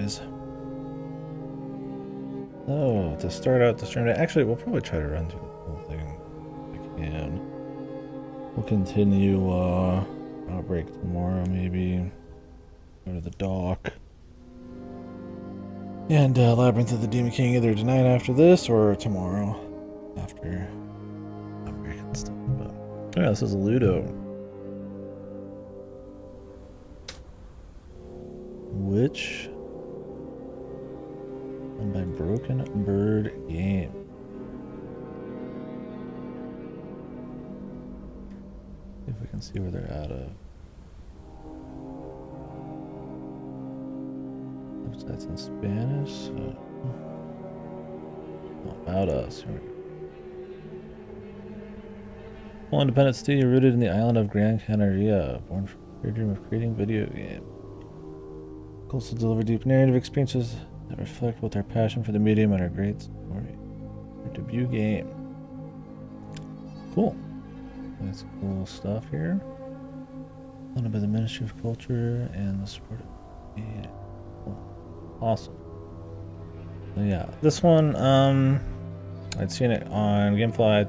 guys. So, to start out the stream, actually, we'll probably try to run through the whole thing if we can. We'll continue Outbreak tomorrow, maybe. Go to the dock. And Labyrinth of the Demon King either tonight after this or tomorrow after Outbreak and stuff. But, yeah, this is Luto. Which... and by Broken Bird Game. See if we can see where they're out of. Websites in Spanish. About us. Here we go. Full independent studio rooted in the island of Gran Canaria, born from your dream of creating video game. Goals to deliver deep narrative experiences that reflect both our passion for the medium and our great story. Our debut game. Cool. That's cool stuff here. Funded by the Ministry of Culture and the Sport of... Yeah. Cool. Awesome. So yeah, this one, I'd seen it on Gamefly. I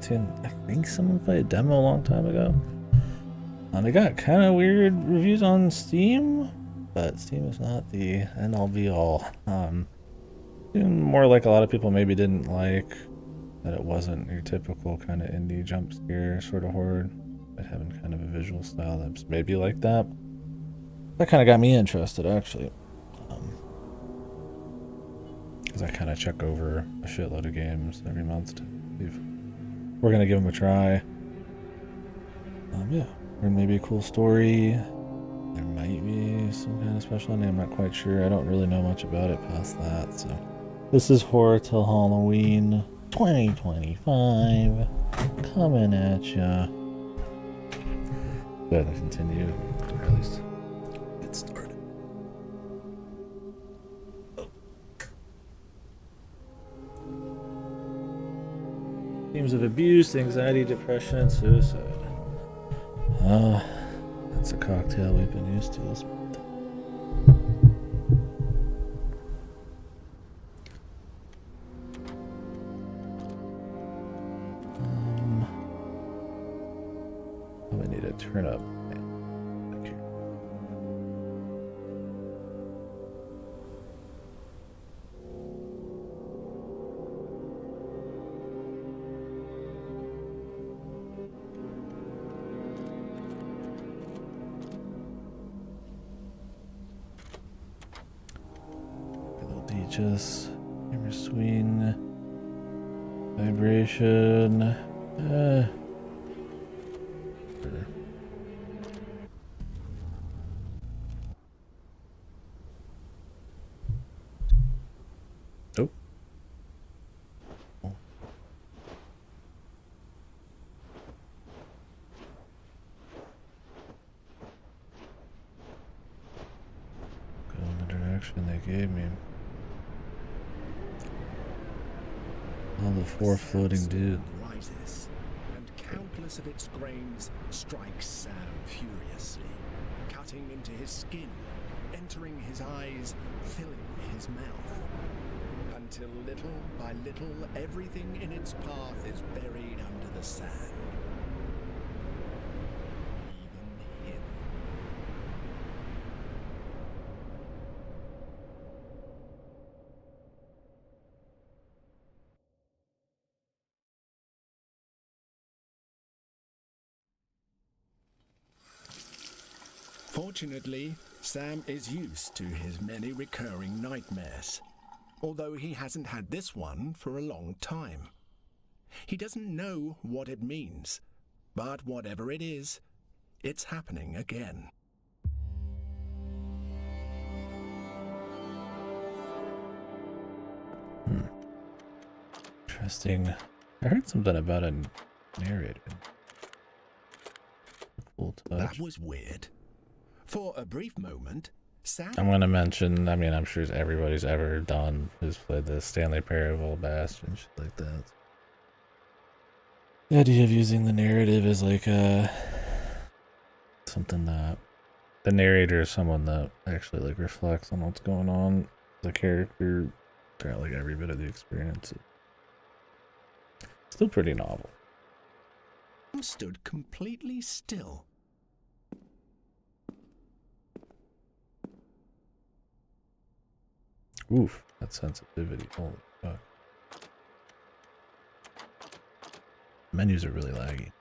think someone played a demo a long time ago. They got kind of weird reviews on Steam, but Steam is not the end-all be-all. More like a lot of people maybe didn't like that it wasn't your typical kind of indie jump scare sort of horror, but having kind of a visual style that's maybe like that. That kind of got me interested, actually. Because I kind of check over a shitload of games every month to see if we're going to give them a try. Yeah, or maybe a cool story. There might be some kind of special ending. I'm not quite sure. I don't really know much about it past that. So this is Horror Till Halloween 2025 coming at ya. Good, I continue, or at least get started. Themes of abuse, anxiety, depression, and suicide. That's a cocktail we've been used to this month. We need to turn up. Just camera swing, vibration. Oh. Go in the direction they gave me. All the four floating dudes. Rises, and countless of its grains strike Sam furiously, cutting into his skin, entering his eyes, filling his mouth, until little by little everything in its path is buried under the sand. Even him. Fortunately, Sam is used to his many recurring nightmares, although he hasn't had this one for a long time. He doesn't know what it means, but whatever it is, it's happening again. Interesting. I heard something about a narrator. Cool touch. That was weird. For a brief moment, Sam... I'm gonna mention, I mean, I'm sure everybody's ever done who's played the Stanley Parable Bastard and shit like that. The idea of using the narrative is like something that the narrator is someone that actually like reflects on what's going on The character got like every bit of the experience. Still pretty novel. Stood completely still. Oof, that sensitivity. Holy fuck. Menus are really laggy.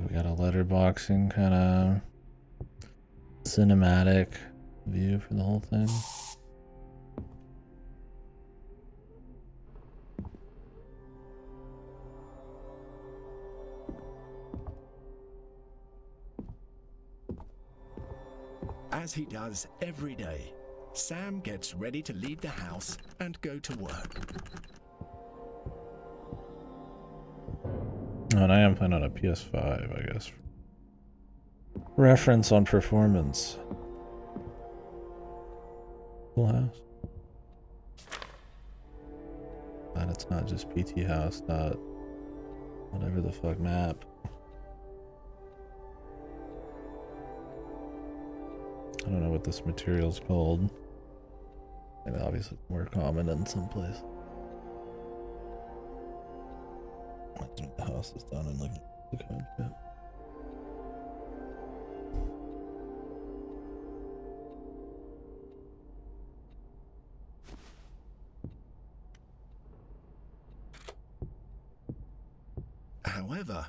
We got a letterboxing kind of cinematic view for the whole thing. As he does every day, Sam gets ready to leave the house and go to work. Oh, and I am playing on a PS5, I guess. Reference on performance. Full house. Glad it's not just PT house, not whatever the fuck map. I don't know what this material's called. And obviously it's more common in some place. The house is done and looking at the content. However,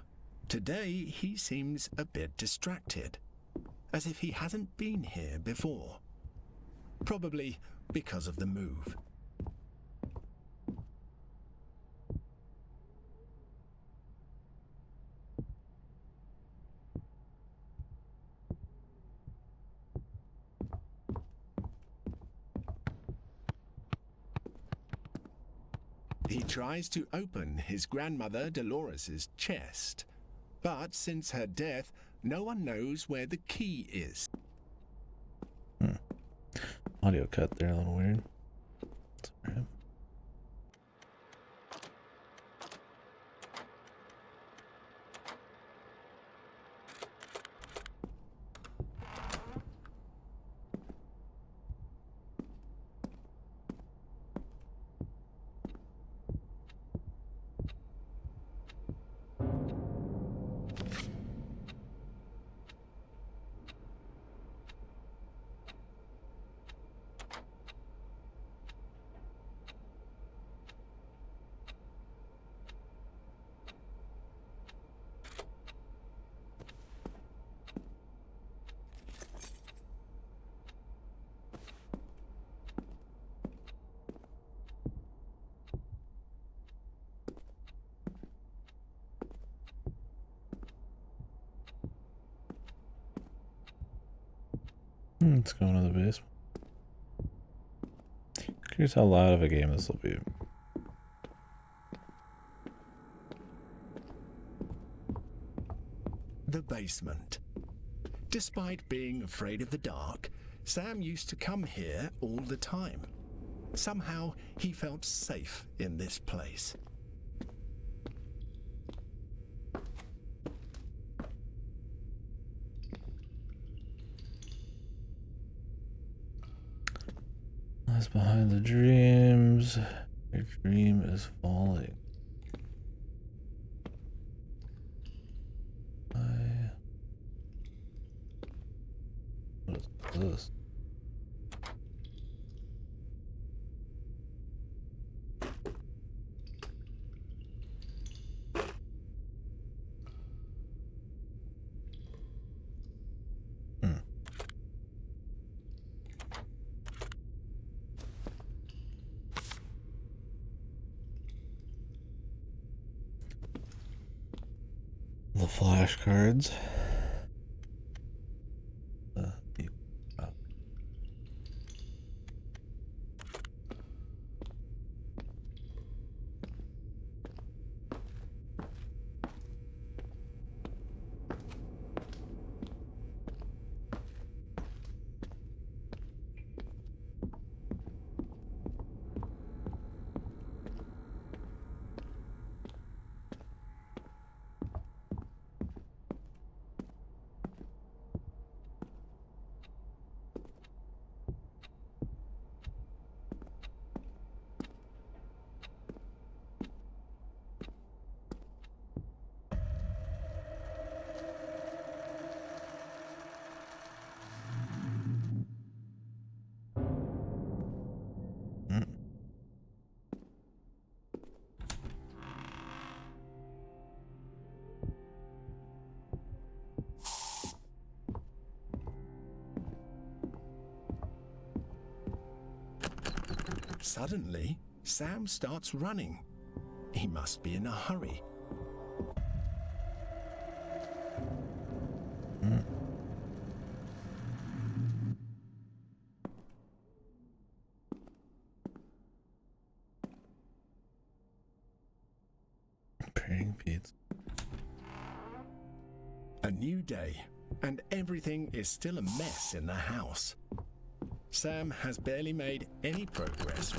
today he seems a bit distracted, as if he hasn't been here before. Probably because of the move. He tries to open his grandmother Dolores's chest, but since her death, no one knows where the key is. Audio cut there, a little weird. It's all right. Let's go into the basement. Curious how loud of a game this will be. The basement. Despite being afraid of the dark, Sam used to come here all the time. Somehow he felt safe in this place. Lies behind the dreams. Your dream is falling. What is this? The flashcards. Suddenly, Sam starts running. He must be in a hurry. Praying pizza. A new day, and everything is still a mess in the house. Sam has barely made any progress.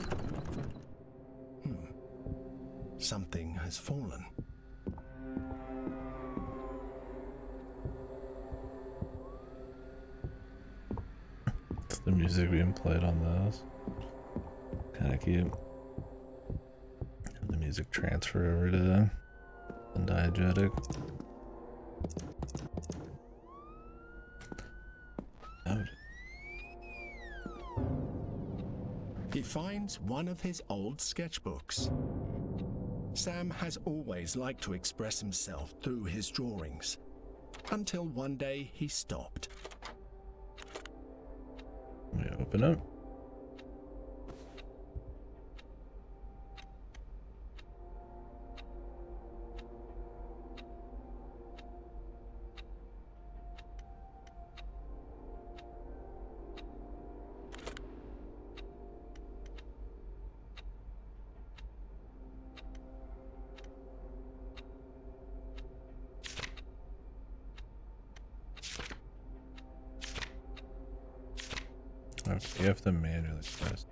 Something has fallen. It's the music being played on this. Kind of cute. Have the music transfer over to Diegetic. Oh. He finds one of his old sketchbooks. Sam has always liked to express himself through his drawings, until one day he stopped. Let me open it. Okay, you have to manually press.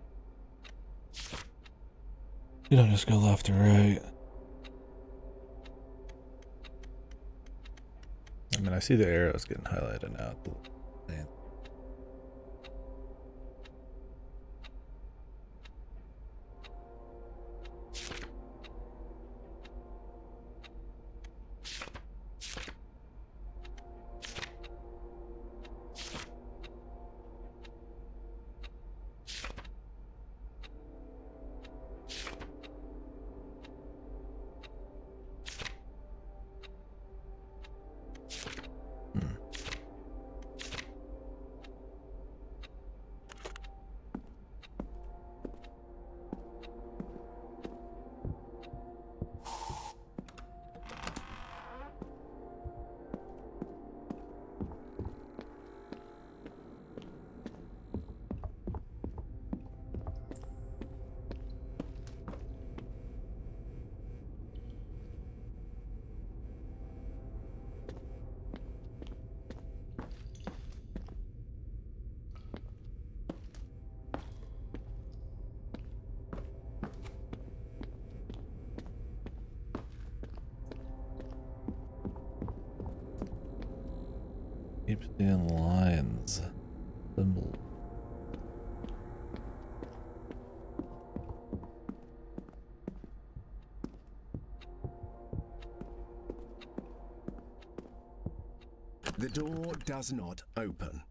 You don't just go left or right. I mean, I see the arrows getting highlighted now. Man. Keep seeing lines. Symbol. The door does not open.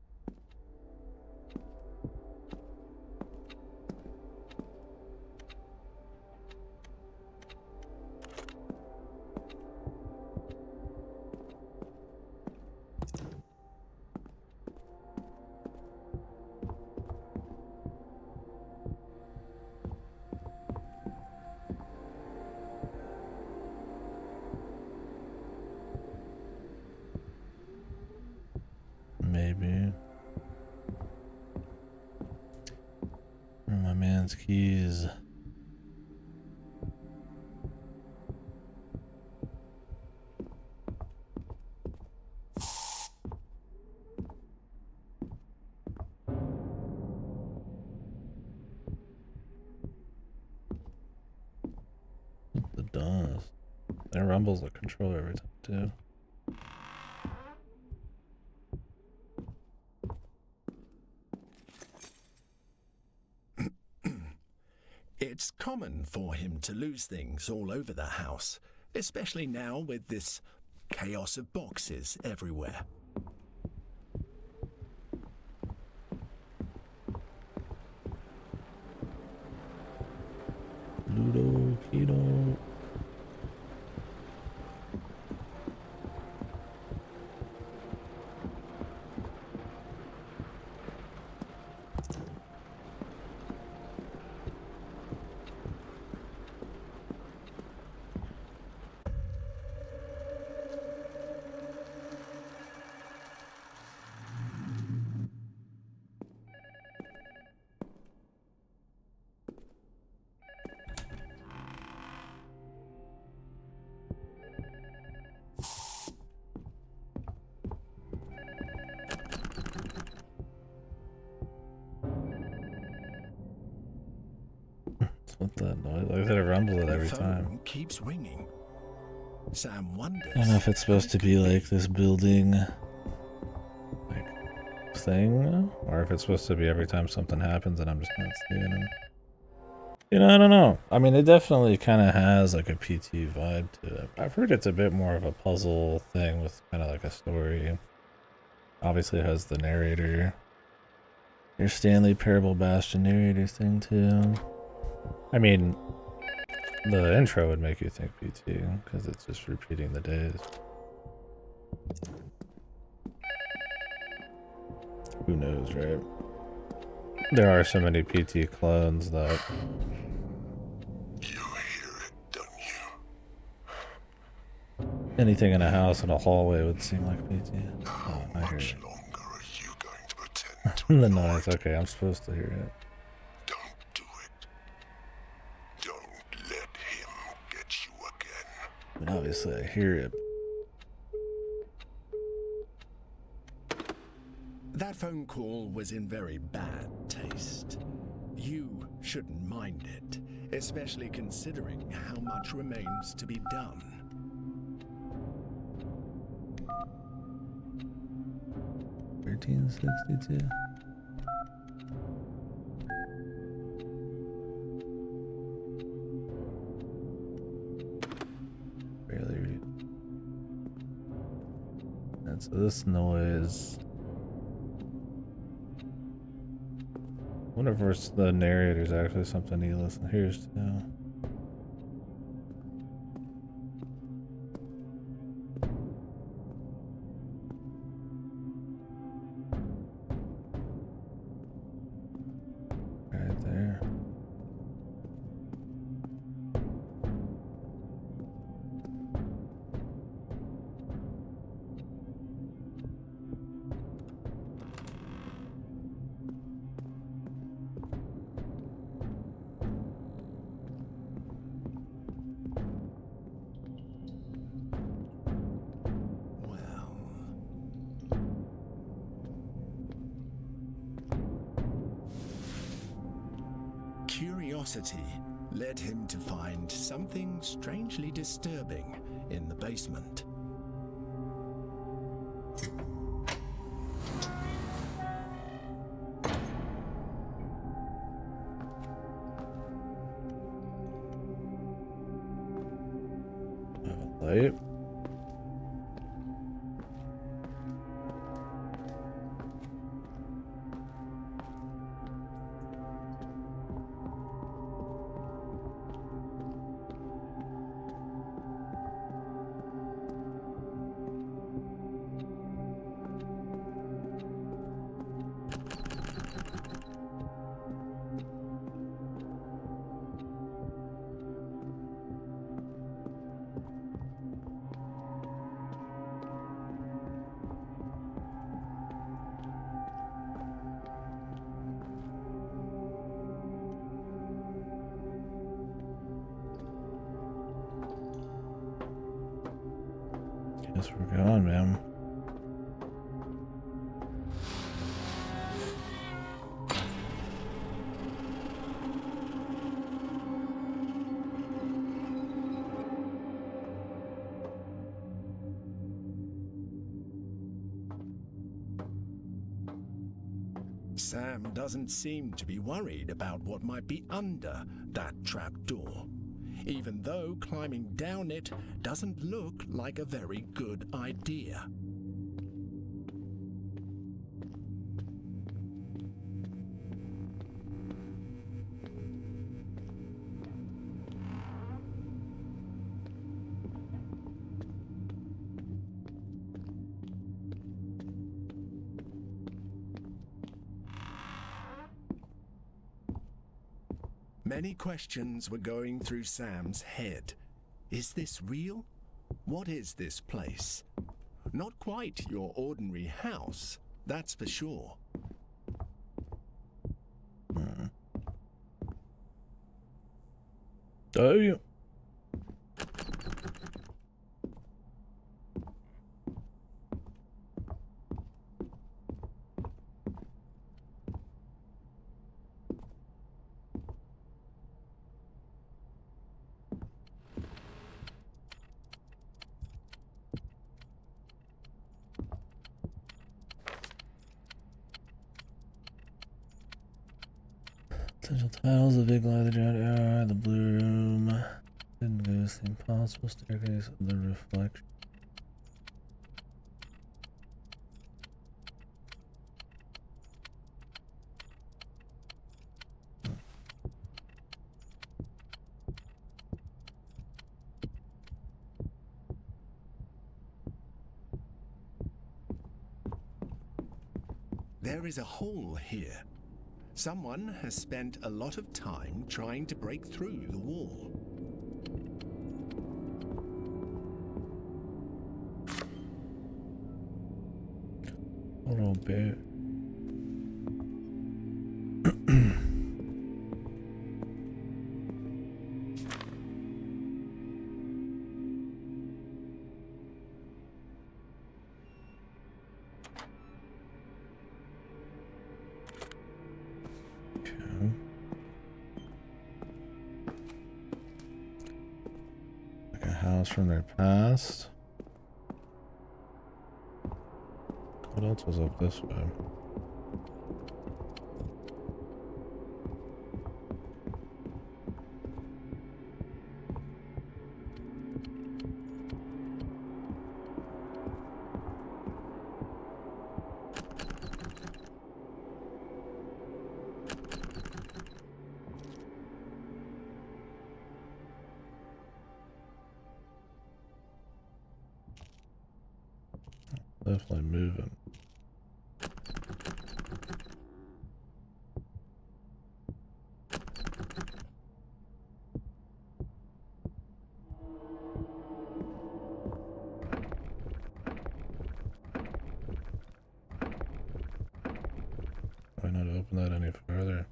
Maybe. Where are my man's keys? The dust. It rumbles the controller every time too. It's common for him to lose things all over the house, especially now with this chaos of boxes everywhere. Luto, Keto. What the noise? Like I said, it rumbles it every the time. phone keeps ringing. Sam wonders. I don't know if it's supposed to be like this building like thing, or if it's supposed to be every time something happens and I'm just not seeing them. You know, I don't know. I mean, it definitely kind of has like a PT vibe to it. I've heard it's a bit more of a puzzle thing with kind of like a story. Obviously, it has the narrator. Your Stanley Parable Bastion narrator thing too. I mean, the intro would make you think PT because it's just repeating the days. Who knows, right? There are so many PT clones that. You hear it, don't you? Anything in a house in a hallway would seem like PT. How Oh, I hear much it. longer are you going to pretend to The noise. avoid? Okay, I'm supposed to hear it. Don't do it. Don't let him get you again. But obviously, I hear it. That phone call was in very bad taste. You shouldn't mind it, especially considering how much remains to be done. $13.62. Barely read. And so this noise. I wonder if the narrator's actually something he hears to. Right there. Well, curiosity led him to find something strangely disturbing in the basement. I have a light. Guess we're going, man. Sam doesn't seem to be worried about what might be under that trapdoor, even though climbing down it doesn't look like a very good idea. Many questions were going through Sam's head. Is this real? What is this place? Not quite your ordinary house, that's for sure. Oh, yeah. Essential tiles, the big light, the giant arrow, the blue room, hidden ghost, the impossible staircase, the reflection. There is a hole here. Someone has spent a lot of time trying to break through the wall. Hold on, babe. Like a house from their past. What else was up this way? Definitely moving. Why not open that any further?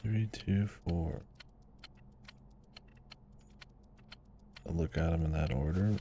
Three, two, four. I'll look at them in that order.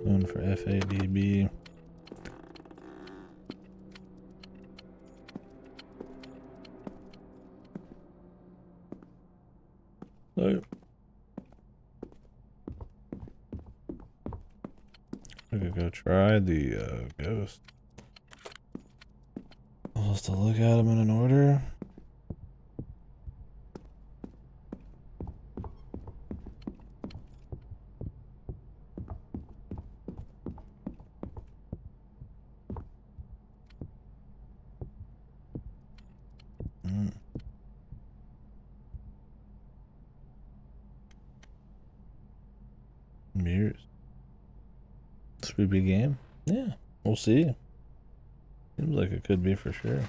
One for FADB. So, I could go try the ghost. I'll just look at them in an order. Mirrors. Spooky game? Yeah, we'll see. Seems like it could be for sure.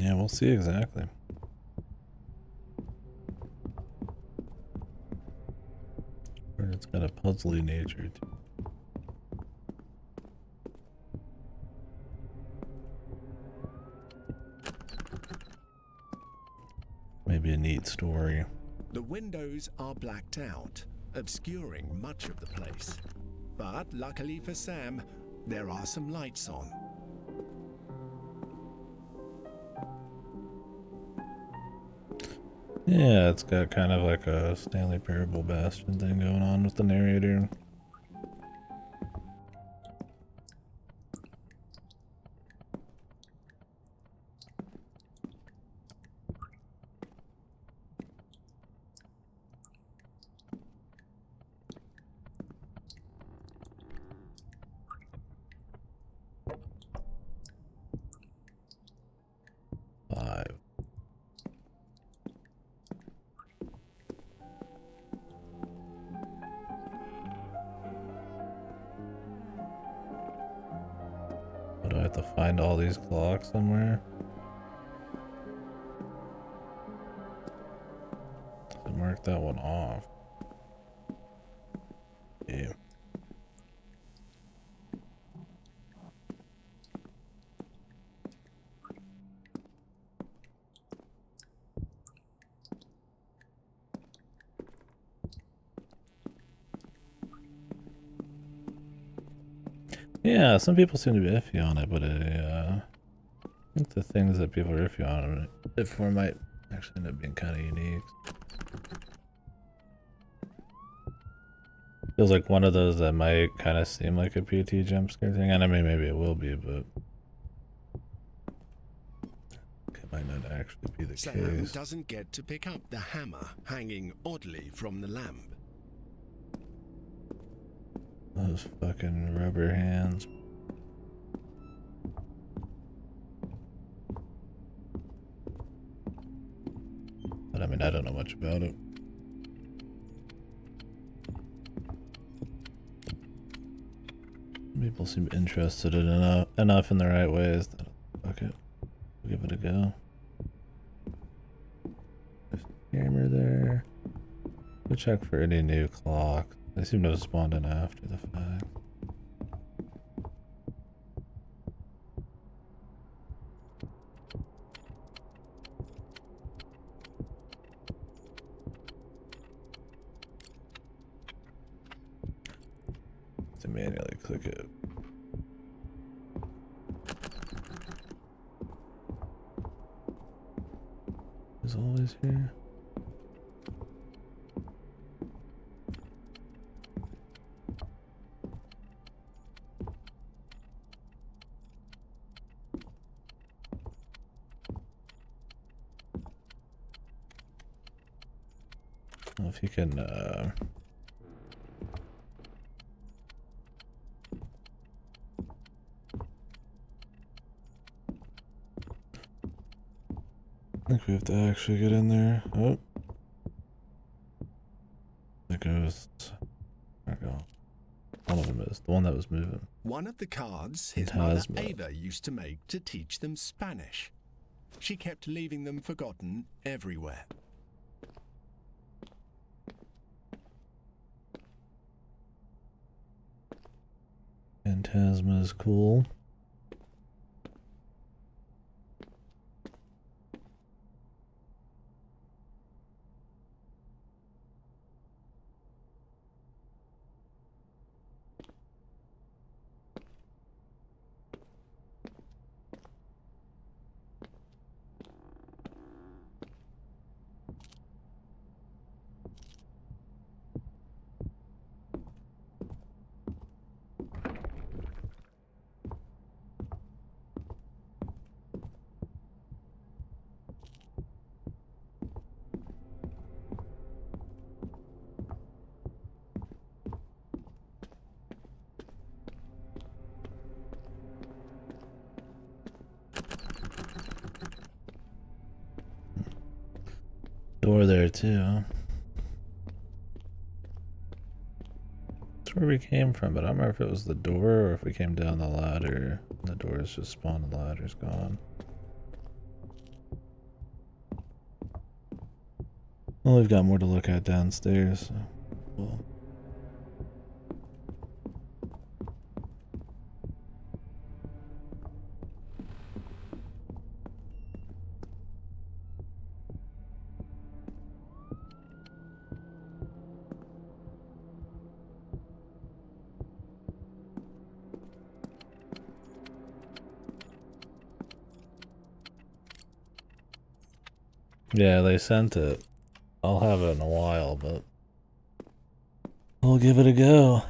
Yeah, we'll see exactly. Or it's got a puzzly nature too. Maybe a neat story. The windows are blacked out, obscuring much of the place. But luckily for Sam, there are some lights on. Yeah, it's got kind of like a Stanley Parable Bastion thing going on with the narrator. Do I have to find all these clocks somewhere? I marked that one off. Yeah. Yeah, some people seem to be iffy on it, but I think the things that people are iffy on it for might actually end up being kind of unique. Feels like one of those that might kind of seem like a PT jump scare thing, and I mean maybe it will be, but it might not actually be the Sam case. doesn't get to pick up the hammer hanging oddly from the lamp. Those fucking rubber hands. But I mean, I don't know much about it. People seem interested in enough in the right ways that fuck it, we'll give it a go. There's a camera there. Go check for any new clock. They seem to have spawned in after the fact. To manually click it. Is always here. Well, if you can I think we have to actually get in there. Oh. The ghosts. There we go. One of them is. The one that was moving. One of the cards his Phantasma. mother Ava used to make to teach them Spanish. She kept leaving them forgotten everywhere. Phantasma is cool. Door there too, huh? That's where we came from, but I don't remember if it was the door or if we came down the ladder. The door is just spawned, the ladder's gone. Well, we've got more to look at downstairs. So we'll... Yeah, they sent it. I'll have it in a while, but we'll give it a go.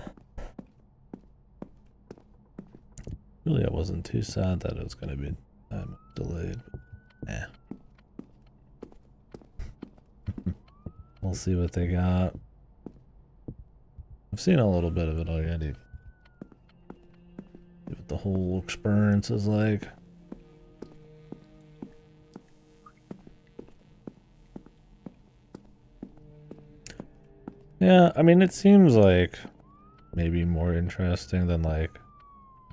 Really, I wasn't too sad that it was going to be delayed. But, we'll see what they got. I've seen a little bit of it already. See what the whole experience is like. Yeah, I mean, it seems like maybe more interesting than like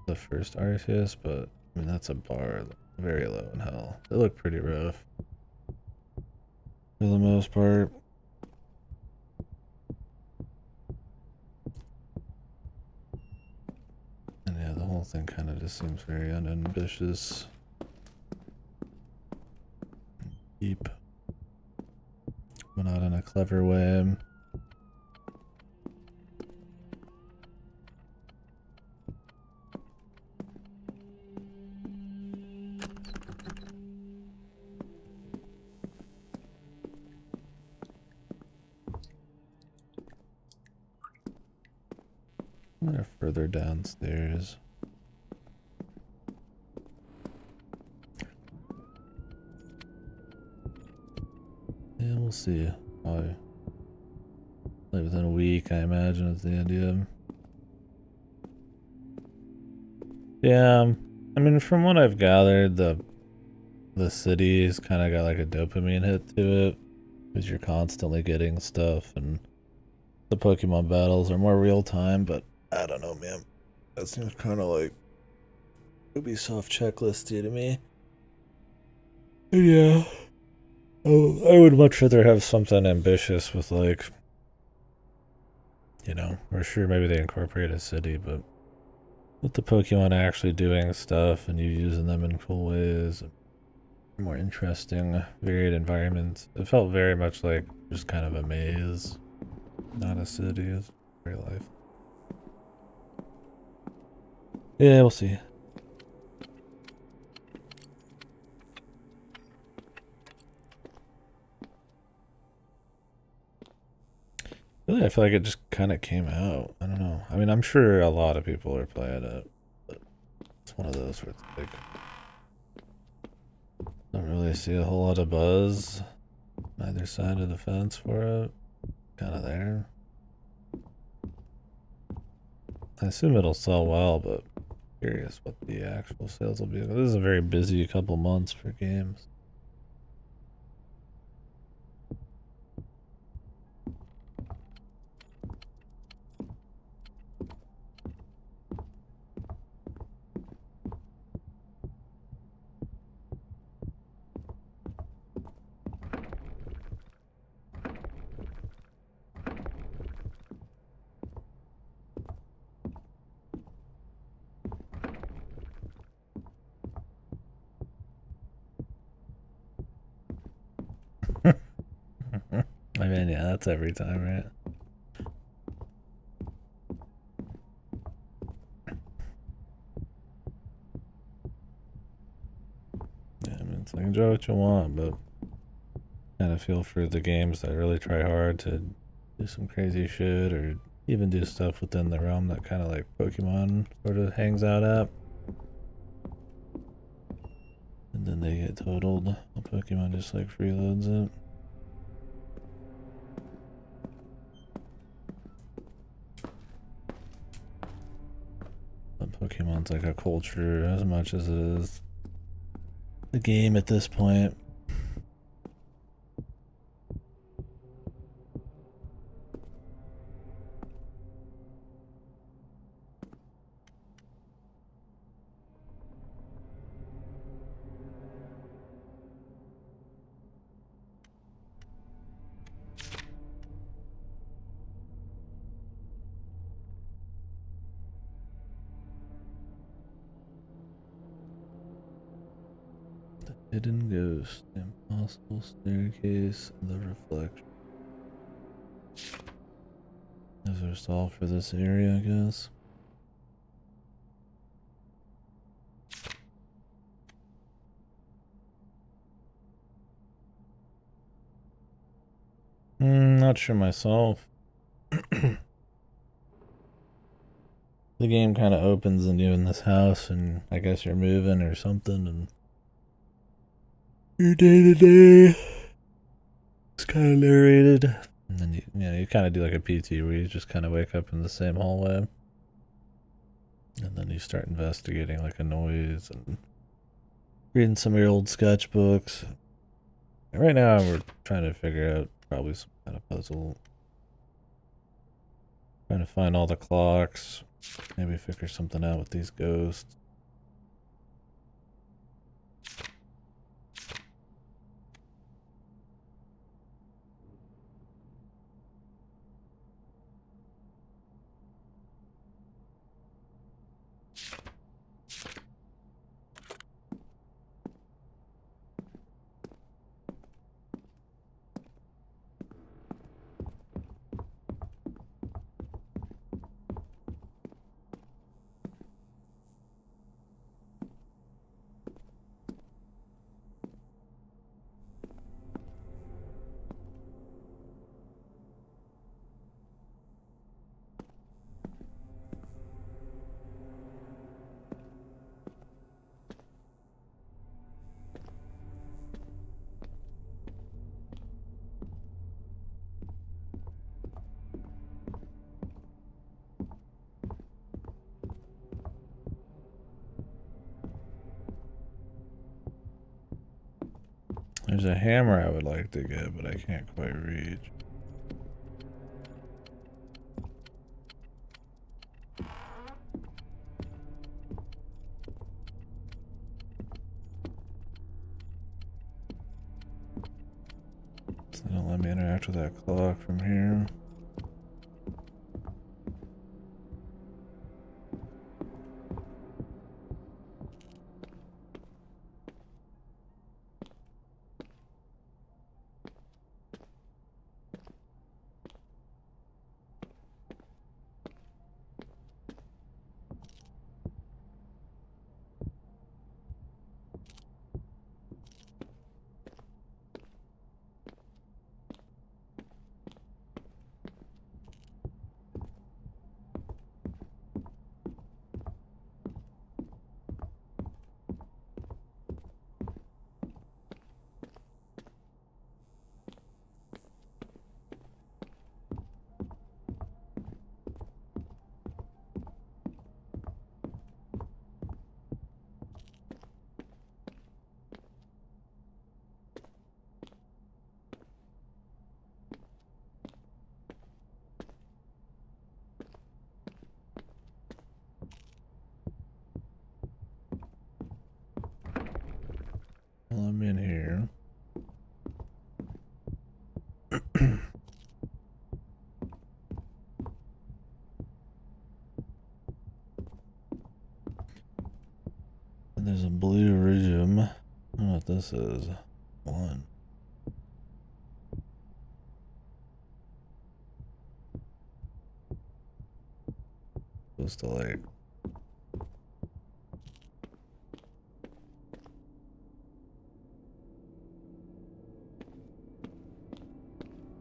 the first Arceus, but I mean, that's a bar very low in hell. They look pretty rough for the most part. And yeah, the whole thing kind of just seems very unambitious. Deep, but not in a clever way. They're further downstairs. Yeah, we'll see. Probably within a week, I imagine, is the idea. Yeah, I mean, from what I've gathered, the city's kind of got like a dopamine hit to it, because you're constantly getting stuff, and the Pokemon battles are more real time. But I don't know, man. That seems kind of like Ubisoft checklisty to me. Yeah. Oh, I would much rather have something ambitious with like, you know, or sure maybe they incorporate a city, but with the Pokemon actually doing stuff and you using them in cool ways, more interesting, varied environments. It felt very much like just kind of a maze, not a city. It's real life. Yeah, we'll see. Really, I feel like it just kind of came out. I don't know. I mean, I'm sure a lot of people are playing it, but it's one of those where it's like, don't really see a whole lot of buzz on either side of the fence for it. Kind of there. I assume it'll sell well, but curious what the actual sales will be. This is a very busy couple months for games. I mean, yeah, that's every time, right? Yeah, I mean, it's like enjoy what you want, but kind of feel for the games that really try hard to do some crazy shit or even do stuff within the realm that kind of like Pokemon sort of hangs out at. And then they get totaled. The Pokemon just like freeloads it. But Pokemon's like a culture as much as it is the game at this point. Hidden ghost, impossible staircase, the reflection. Those are solved for this area, I guess. Not sure myself. The game kind of opens and you in this house, and I guess you're moving or something, and your day to day is kind of narrated. And then you kind of do like a PT where you just kind of wake up in the same hallway, and then you start investigating like a noise and reading some of your old sketchbooks. And right now we're trying to figure out probably some kind of puzzle. Trying to find all the clocks. Maybe figure something out with these ghosts. There's a hammer I would like to get, but I can't quite reach. So don't let me interact with that clock from here. Well, I'm in here. And there's a blue room. I don't know what this is. One. Supposed to like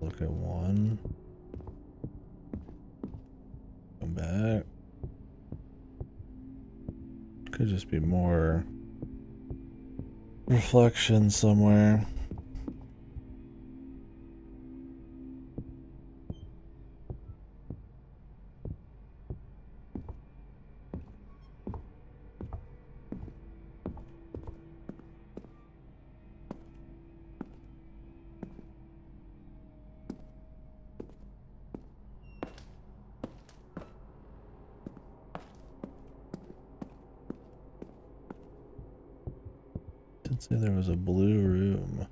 look at one. Come back. Could just be more reflection somewhere. Did say there was a blue room.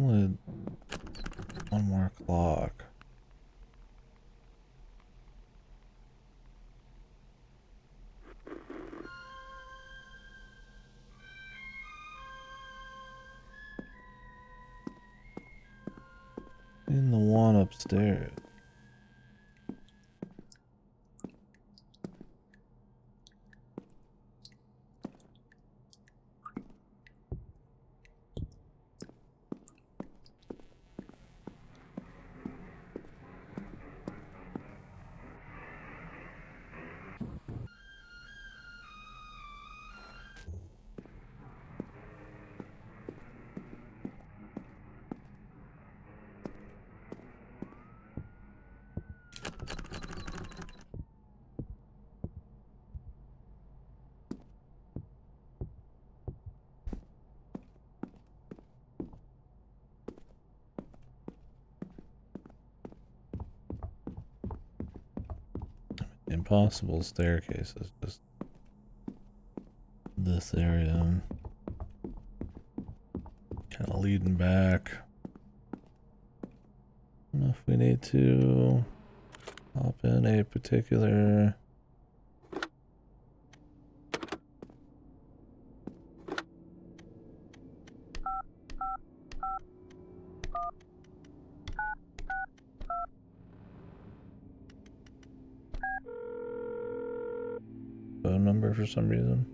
Only one more clock. In the one upstairs. Impossible staircases, just this area. Kind of leading back. I don't know if we need to hop in a particular. Phone number for some reason.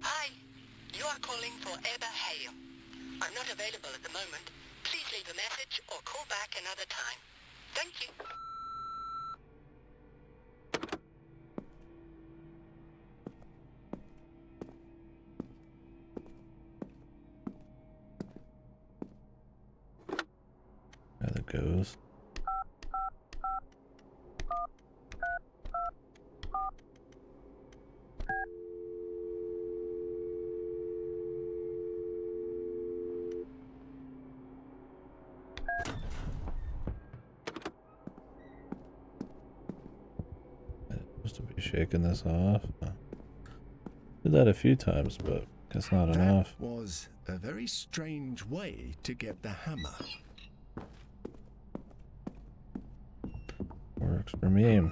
Hi, you are calling for Eber Hale. I'm not available at the moment. Please leave a message or call back another time. Thank you. There it goes. Supposed to be shaking this off. Did that a few times, but guess not enough. That was a very strange way to get the hammer. Works for me.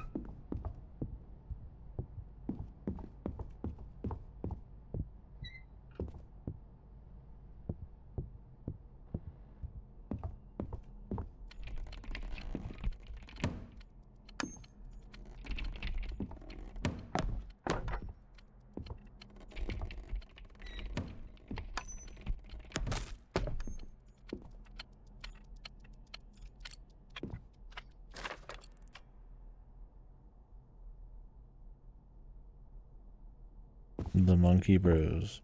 The Monkey Bros.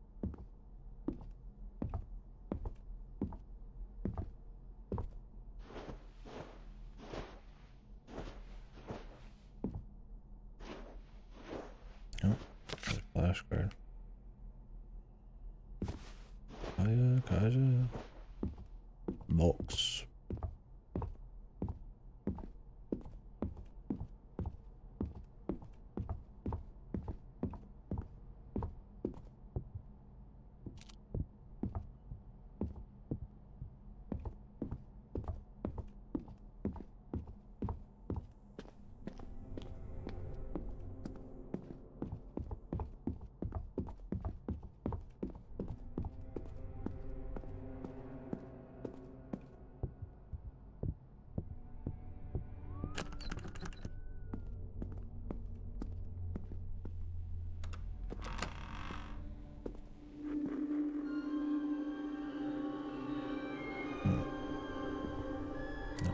Oh, there's a flashcard. Kaja. Box.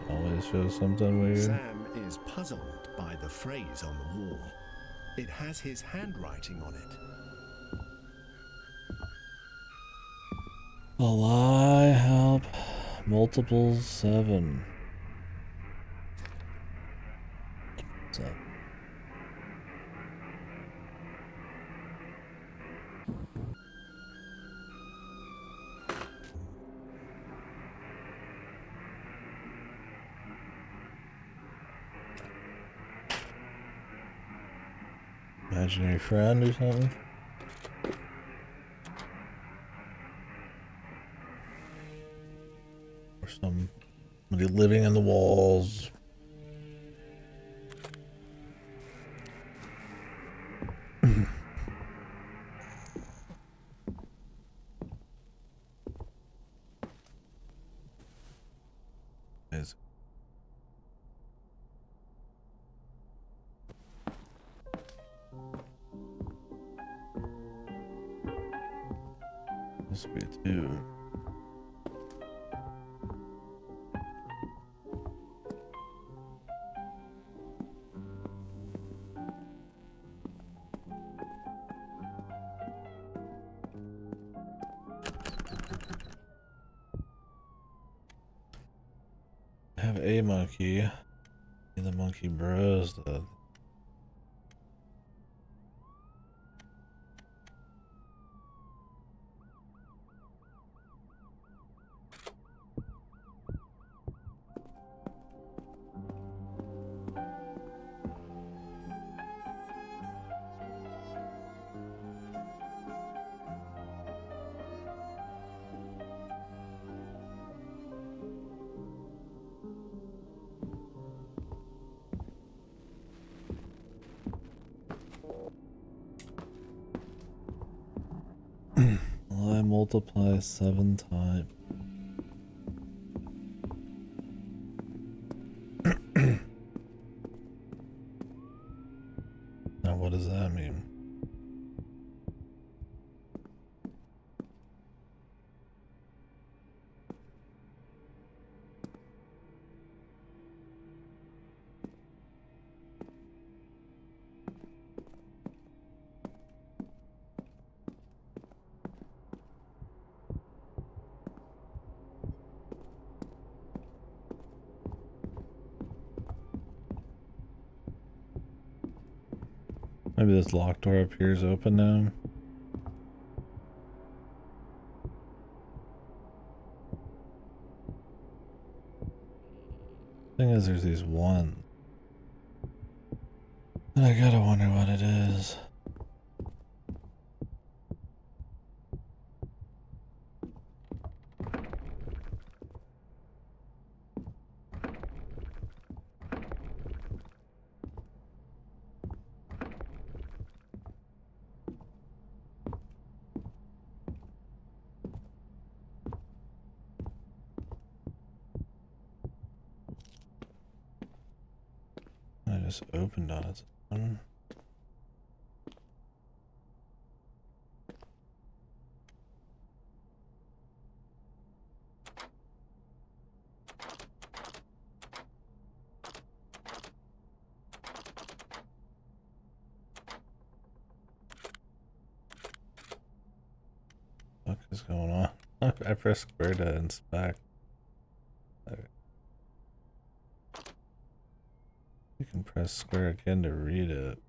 Always shows something weird. Sam is puzzled by the phrase on the wall. It has his handwriting on it. A lie help multiples 7. So. Imaginary friend or something? living in the walls. Is this will be two. I have a monkey. And the monkey bros though. Well, I multiply 7 times. Now what does that mean? Maybe this locked door appears open now. Thing is, there's these ones. And I gotta wonder what it is. I just opened on its own. What is going on? I pressed square to inspect. Okay. You can press square again to read it.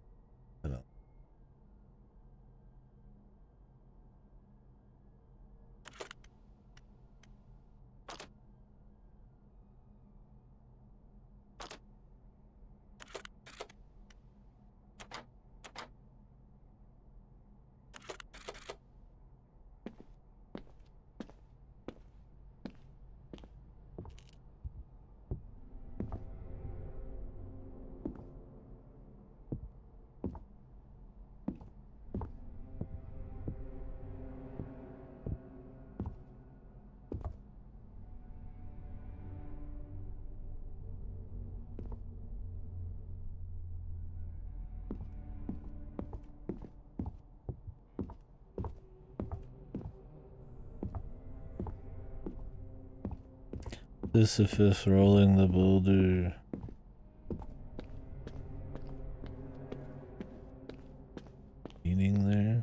Sisyphus rolling the boulder. Meaning there?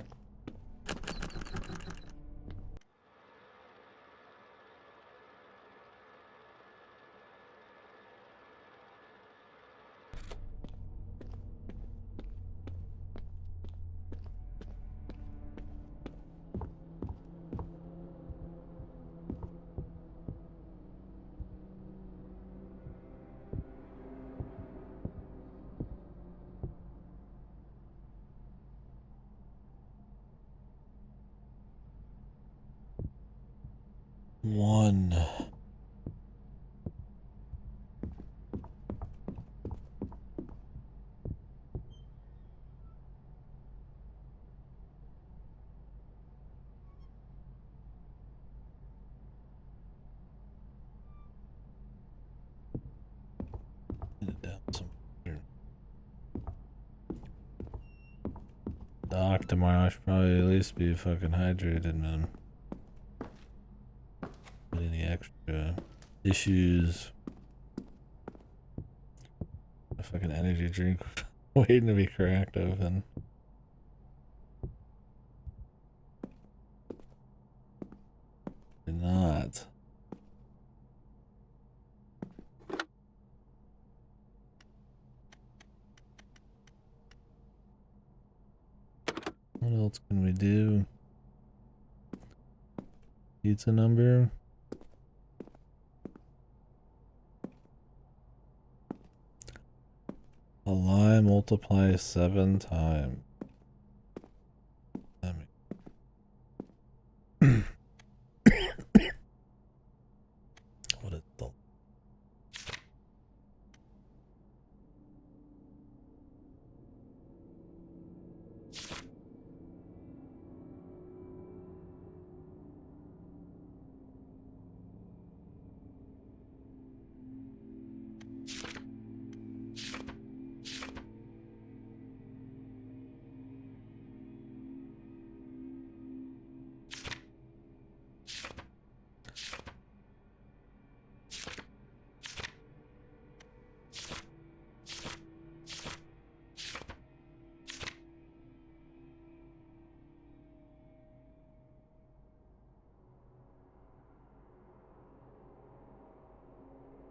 dock tomorrow. I should probably at least be fucking hydrated, man. Put any extra tissues. A fucking energy drink waiting to be cracked open. Did not. What else can we do? Pizza number. A lie multiply 7 times. What is the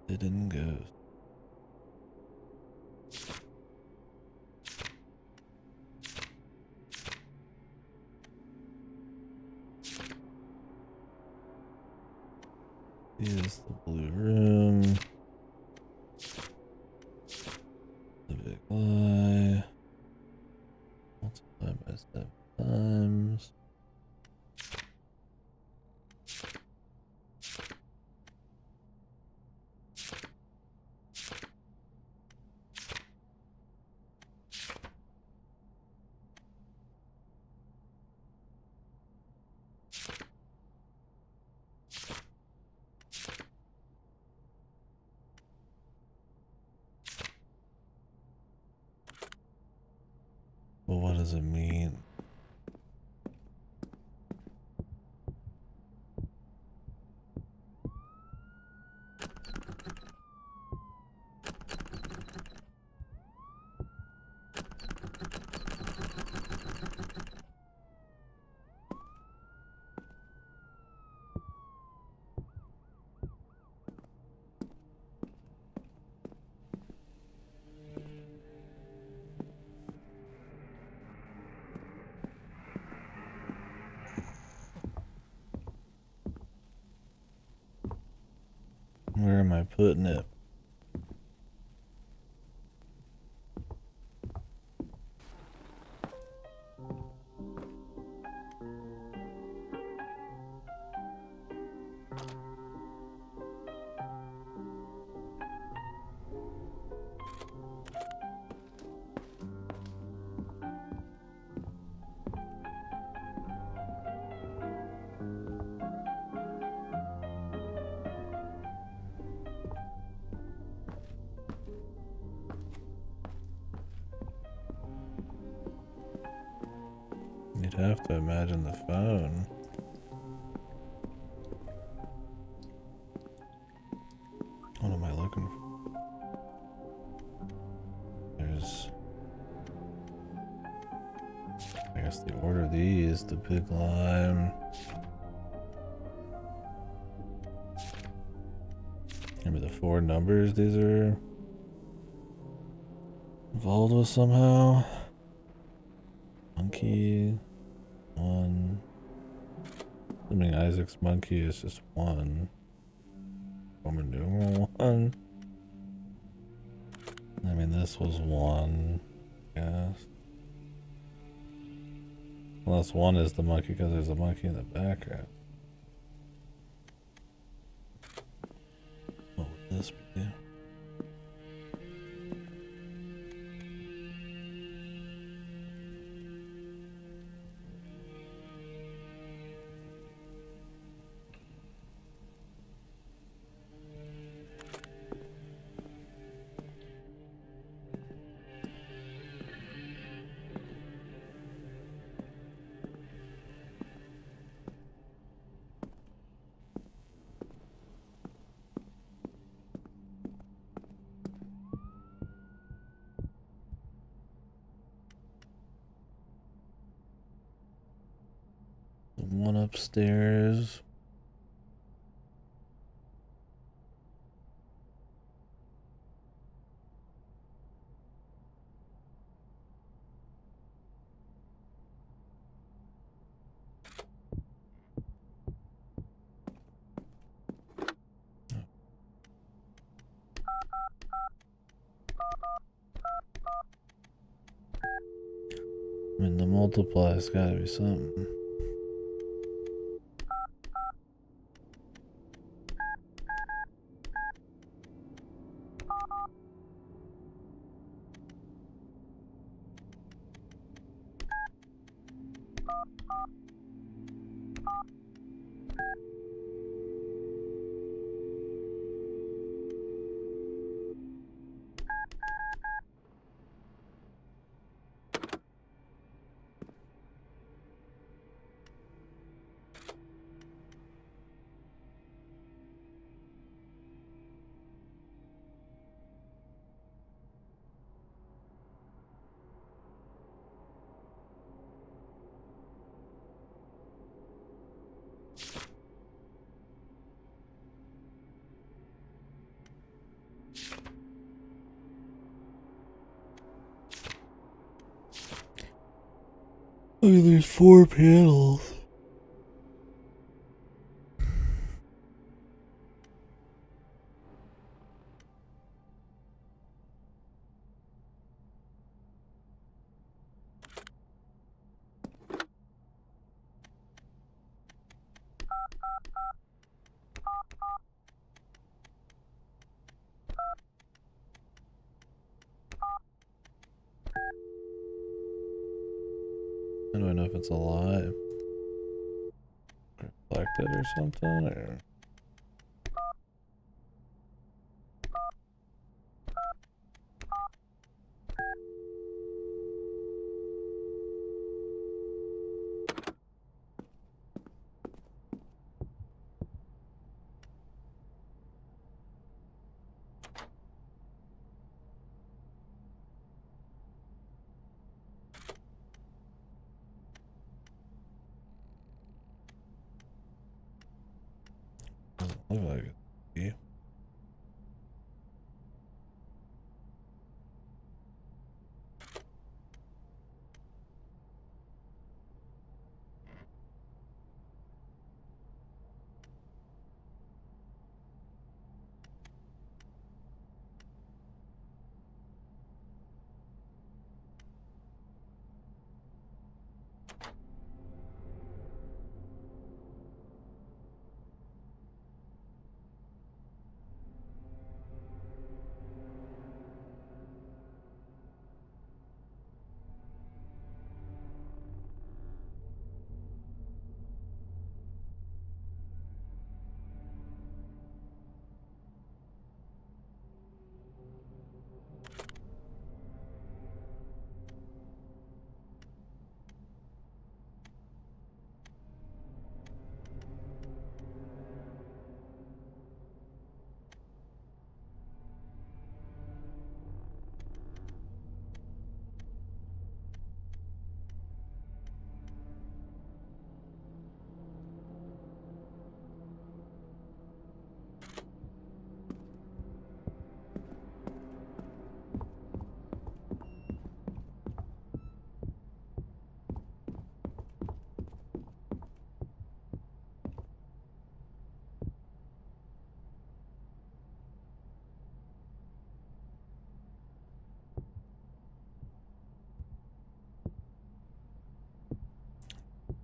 hidden ghost? Here's the blue room. The big lie. Multiply by 7 times. Well, what does it mean? Where am I putting it? You'd have to imagine the phone. What am I looking for? There's, I guess, the order of these, the big lime. Maybe the 4 numbers these are involved with somehow. Monkey, 1. Assuming Isaac's monkey is just 1. Roman numeral 1. I mean, this was 1, I guess. Unless 1 is the monkey because there's a monkey in the background. What would this be? upstairs. I mean, the multiply's gotta be something. Look, there's 4 panels. I don't know if it's alive, reflected or something, or... Doesn't look like it. Yeah.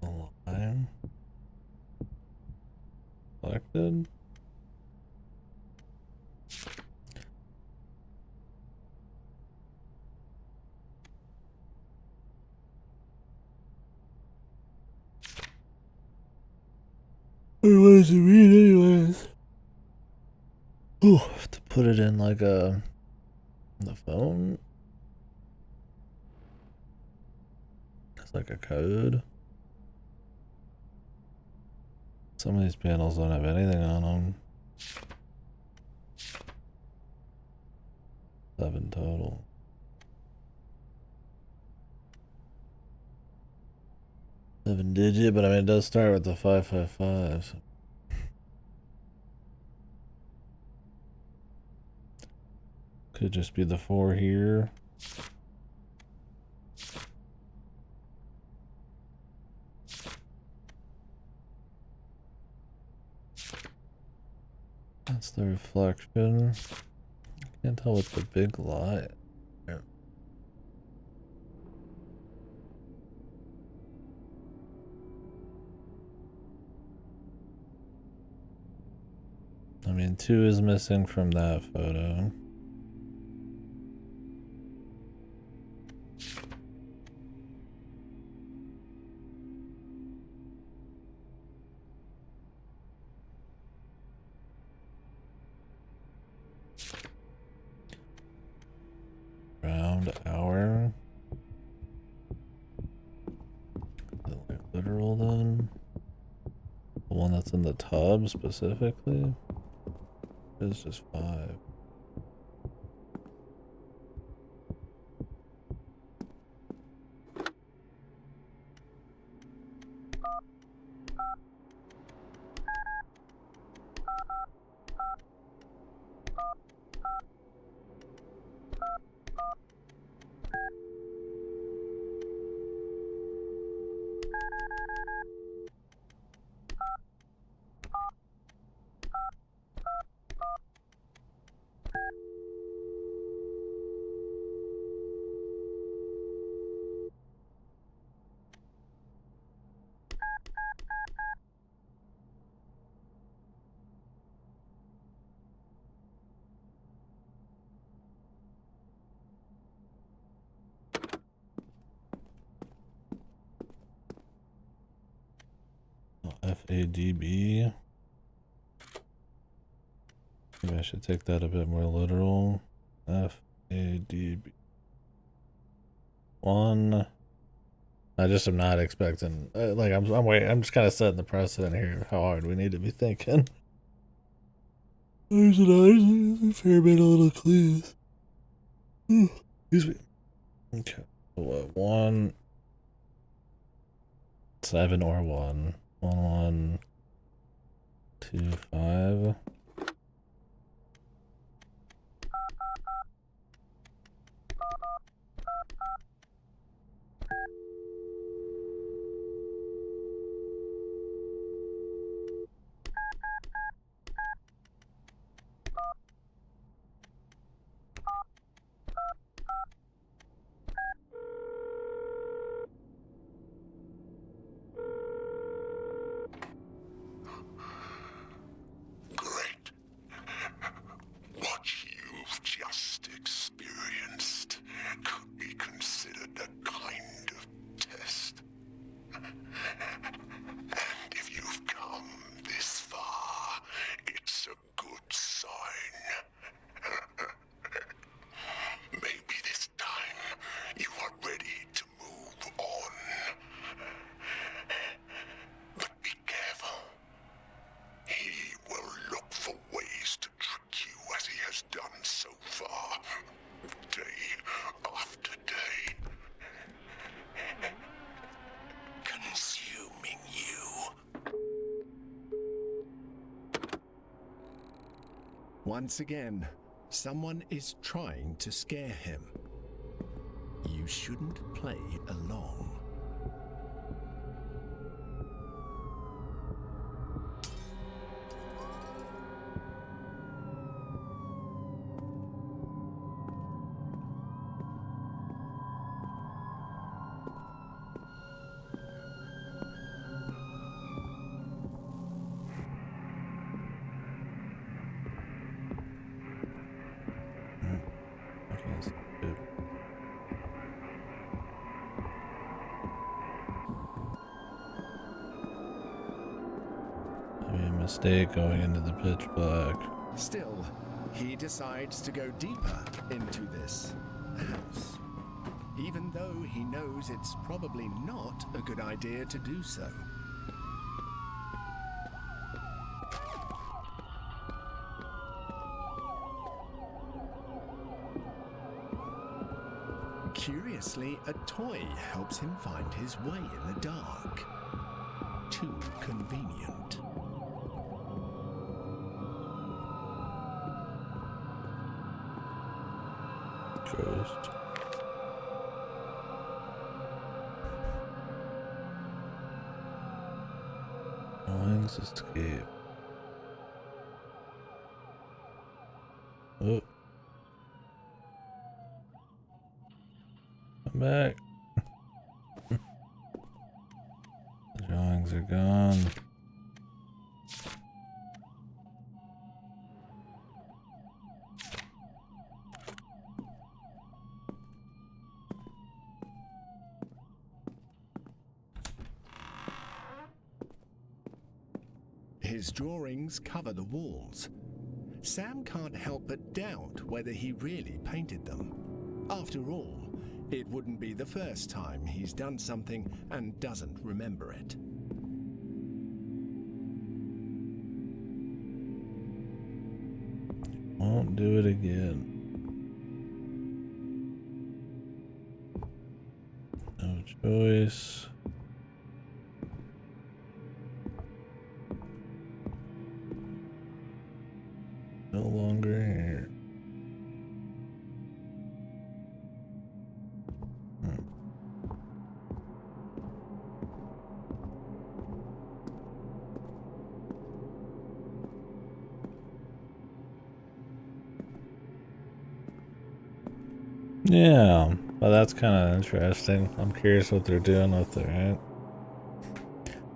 Alive. Selected. What does it mean anyways? Oh, I have to put it in like a... the phone? It's like a code. Some of these panels don't have anything on them. 7 total. 7-digit, but I mean it does start with the 555. So. Could just be the 4 here. That's the reflection. Can't tell what the big light. I mean, 2 is missing from that photo. Round hour. Is it like literal then? The one that's in the tub specifically? It's just 5. FADB. Maybe I should take that a bit more literal. FADB. 1. I just am not expecting. Like I'm waiting. I'm just kind of setting the precedent here of how hard we need to be thinking. There's a fair bit of little clues. Excuse me. Okay. What? 1, 7 or 1. 1, 1, 2, 5. Great. What you've just experienced could be considered a kind of test. And if you've come this far, it's a good sign. Maybe this time you are ready to move on. But be careful. He will look for ways to trick you as he has done so far, day after day. Consuming you. Once again, someone is trying to scare him. You shouldn't play along. Mistake going into the pitch black. Still, he decides to go deeper into this house, even though he knows it's probably not a good idea to do so. Curiously, a toy helps him find his way in the dark. Too convenient. Ghost. Drawings escape. Oh. Come back. The drawings are gone. His drawings cover the walls. Sam can't help but doubt whether he really painted them. After all, it wouldn't be the first time he's done something and doesn't remember it. Won't do it again. No choice. No longer here. Yeah, well, that's kind of interesting. I'm curious what they're doing with it, right?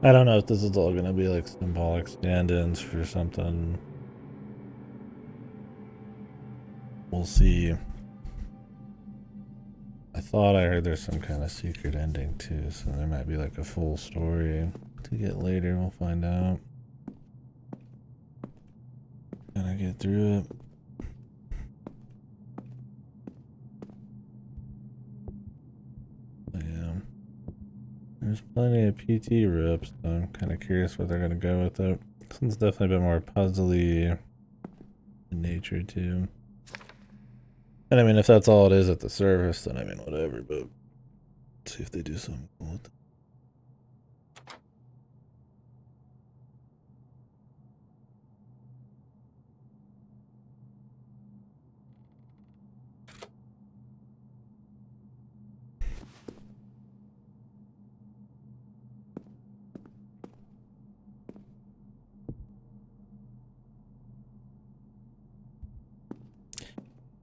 I don't know if this is all going to be like symbolic stand-ins for something. We'll see. I thought I heard there's some kind of secret ending too, so there might be like a full story to get later. We'll find out. Gotta get through it. There's plenty of PT rips, so I'm kind of curious where they're going to go with it. This one's definitely a bit more puzzly in nature, too. And I mean, if that's all it is at the surface, then I mean, whatever, but let's see if they do something cool with it.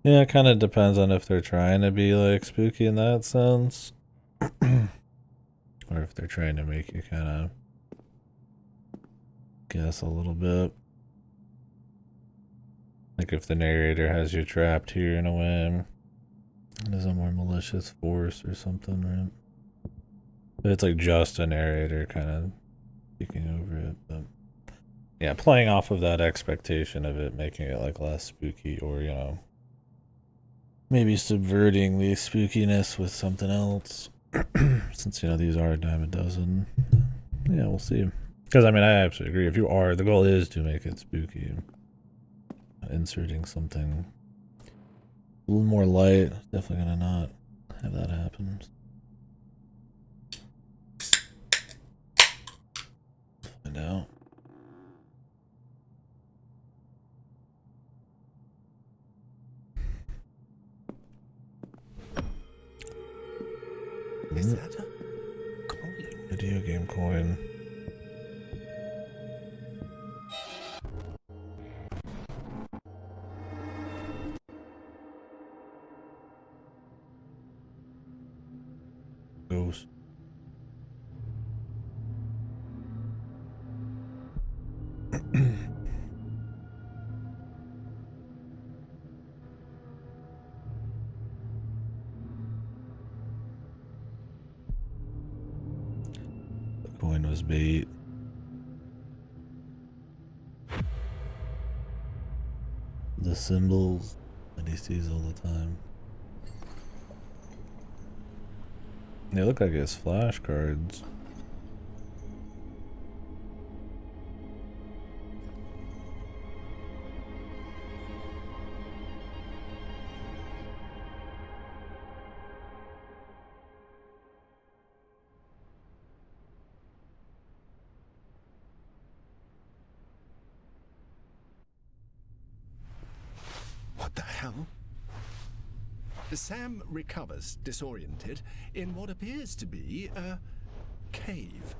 Yeah, it kind of depends on if they're trying to be like spooky in that sense, or if they're trying to make you kind of guess a little bit. Like if the narrator has you trapped here in a way, there's a more malicious force or something, right? If it's like just a narrator kind of speaking over it, but yeah, playing off of that expectation of it, making it like less spooky, or you know, maybe subverting the spookiness with something else. Since you know these are a dime a dozen. Yeah, we'll see. Because I mean, I absolutely agree. The goal is to make it spooky. Inserting something a little more light, definitely gonna not have that happen. Find out. Is that a coin? Video game coin. Ghost. The coin was bait. The symbols that he sees all the time. They look like his flashcards. hell? Sam recovers, disoriented, in what appears to be a cave.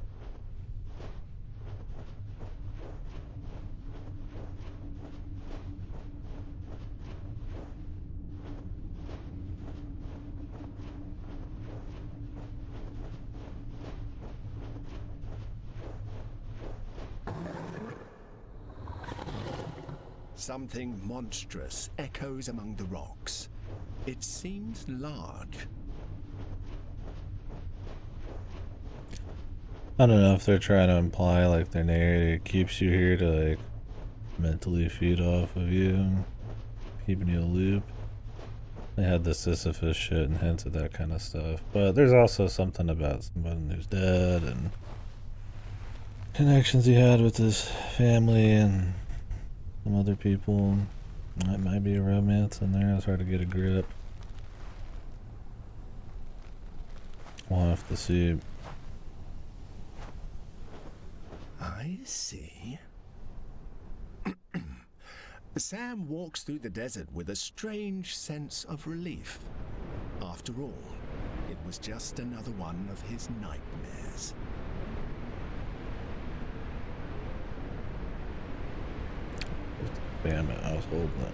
Something monstrous echoes among the rocks. It seems large. I don't know if they're trying to imply like their narrator keeps you here to like mentally feed off of you, keeping you a loop. They had the Sisyphus shit and hints at that kind of stuff. But there's also something about somebody who's dead and connections he had with his family and some other people. That might be a romance in there. It's hard to get a grip. We'll have to see. I see. Sam walks through the desert with a strange sense of relief. After all, it was just another one of his nightmares. Damn it, I was holding it.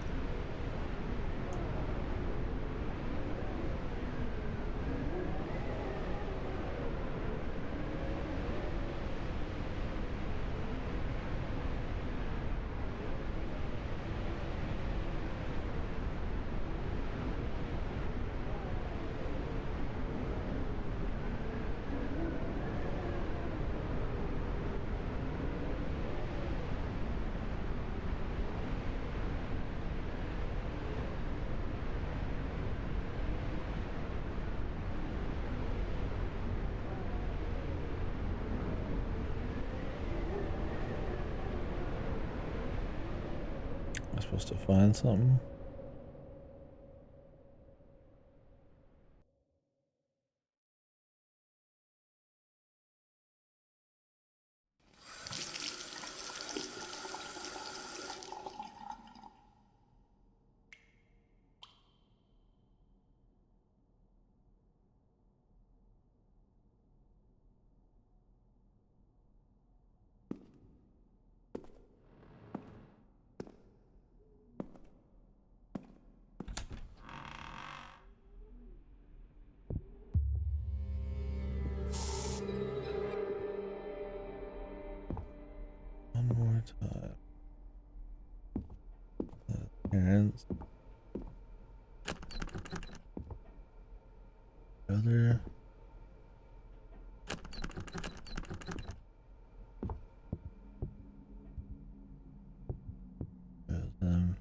Am I supposed to find something? One more time. Parents. Brother. Them.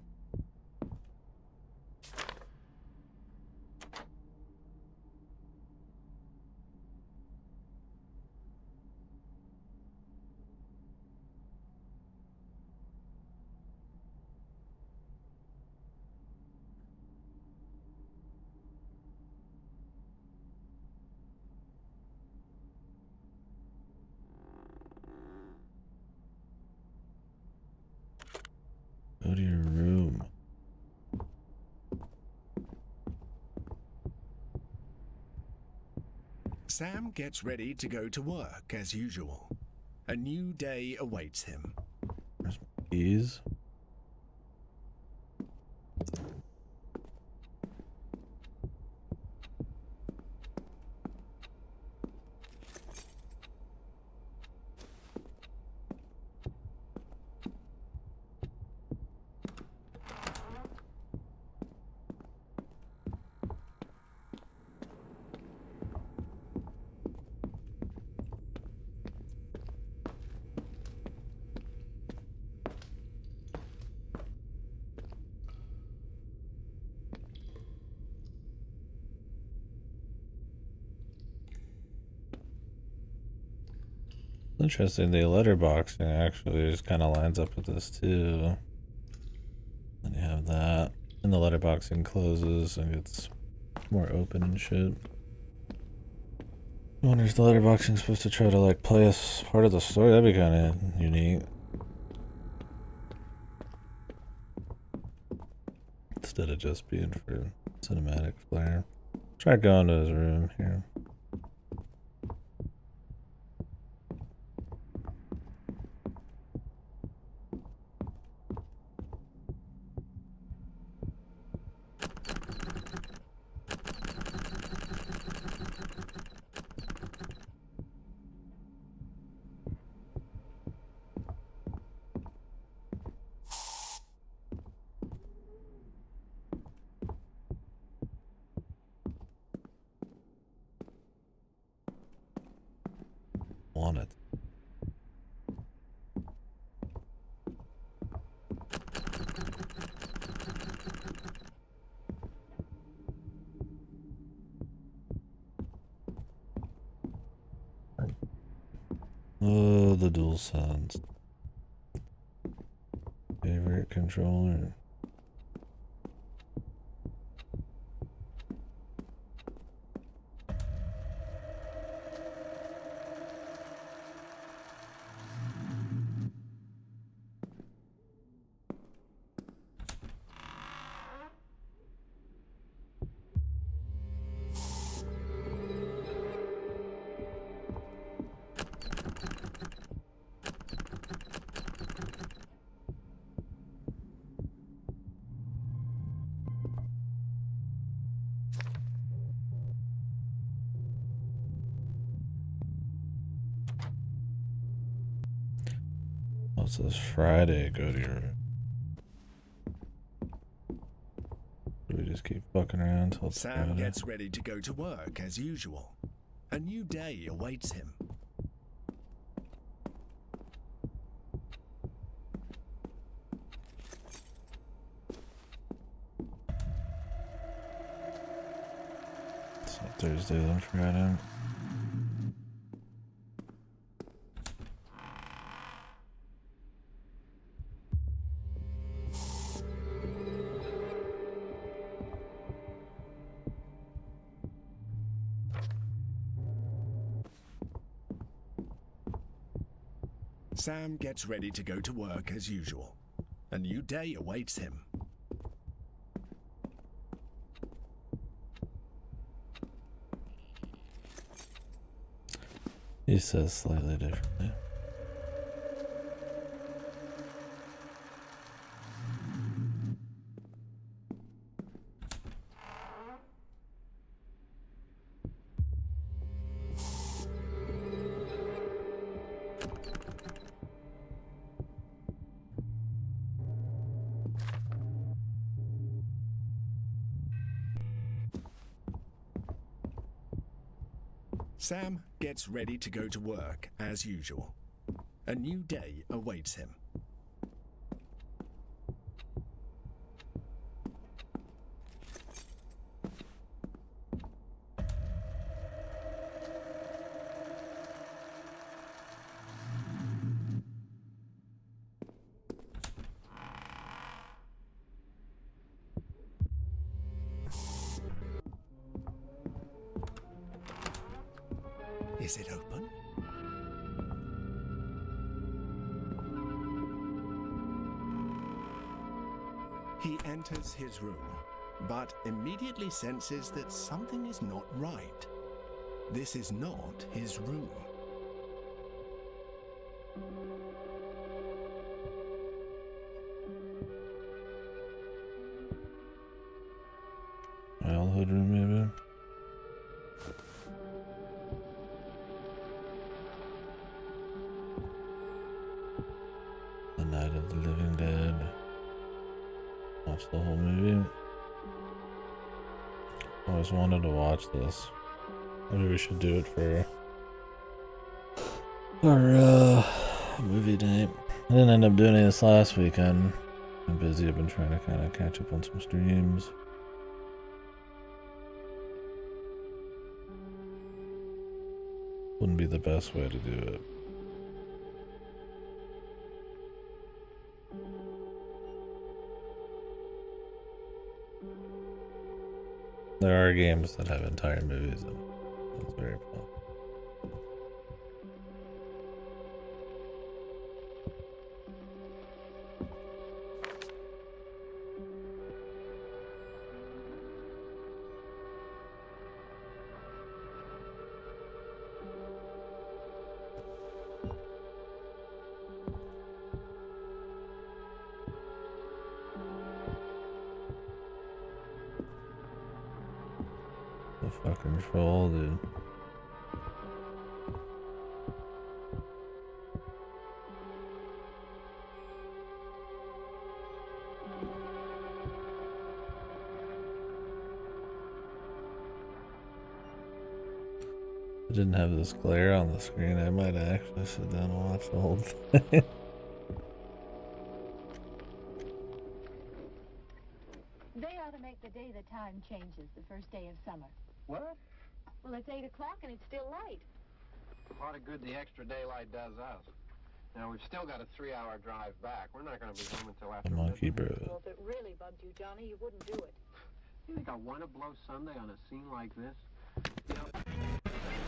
Go to your room. Sam gets ready to go to work as usual. A new day awaits him. Where's my keys? Interesting, the letterboxing actually just kind of lines up with this too. Then you have that, and the letterboxing closes and gets more open and shit. I wonder if the letterboxing is supposed to try to like play us part of the story. That'd be kind of unique. Still instead of just being for cinematic flair. Try going to his room here. Want it. Oh, the dual sense. Favorite controller. What's this Friday? Go to your. Do we just keep fucking around till it's Sam Friday? gets ready to go to work as usual. A new day awaits him. So Thursday then Friday. Sam gets ready to go to work as usual. A new day awaits him. He says slightly differently. Sam gets ready to go to work as usual. A new day awaits him. Is it open? He enters his room, but immediately senses that something is not right. This is not his room. Childhood room, maybe? The Night of the Living Dead. Watch the whole movie. Always wanted to watch this. Maybe we should do it for our movie night. I didn't end up doing any this last weekend. I'm busy. I've been trying to kind of catch up on some streams. Wouldn't be the best way to do it. There are games that have entire movies in it. That's very fun. fucking troll, dude. I didn't have this glare on the screen. I might actually sit down and watch the whole thing. They ought to make the day the time changes, the first day of summer. What? Well, it's 8 o'clock and it's still light. A lot of good the extra daylight does us. Now, we've still got a 3-hour drive back. We're not going to be home until after Monkey midnight. bro. Well, if it really bugged you, Johnny, you wouldn't do it. You think I want to blow Sunday on a scene like this? You know,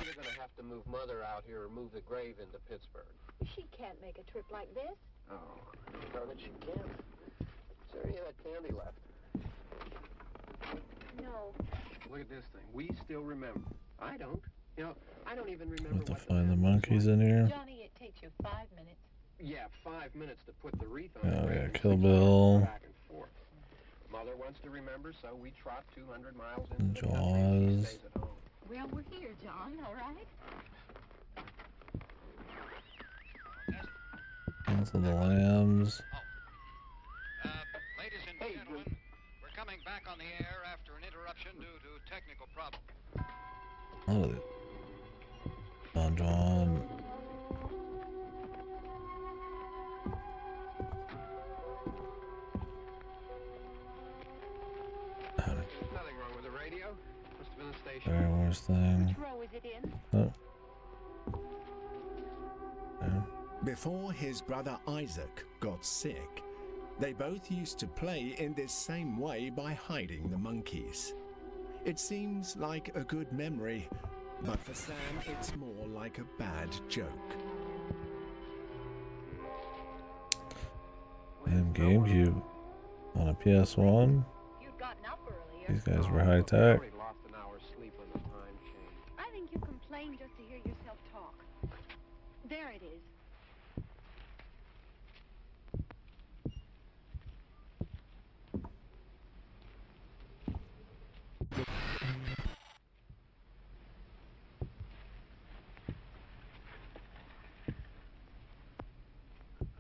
you're going to have to move Mother out here or move the grave into Pittsburgh. She can't make a trip like this. Oh, darn it, she can't. Is there any of that candy left? No. Look at this thing. We still remember. I don't. You know, I don't even remember Have to what find the map looks monkeys like. in here. Johnny, it takes you 5 minutes. Yeah, 5 minutes to put the wreath on. Oh, the grave yeah, and Kill 6 Bill. hours back and forth. Mother wants to remember, so we trot 200 miles into the country and she Jaws. stays at home. Well, we're here, John, all right? Dance of the Lambs. Ladies and gentlemen, we're coming back on the air after an interruption due to technical problems. Oh, Don John. There's nothing wrong with the radio. Must have been the station. Very worst thing. Which row is it in? Oh. Yeah. Before his brother Isaac got sick, they both used to play in this same way by hiding the monkeys. It seems like a good memory, but for Sam it's more like a bad joke. And GameCube on a PS1. You'd gotten up earlier. These guys were high I tech. already lost an hour's sleep when the time changed. I think you complain just to hear yourself talk. There it is.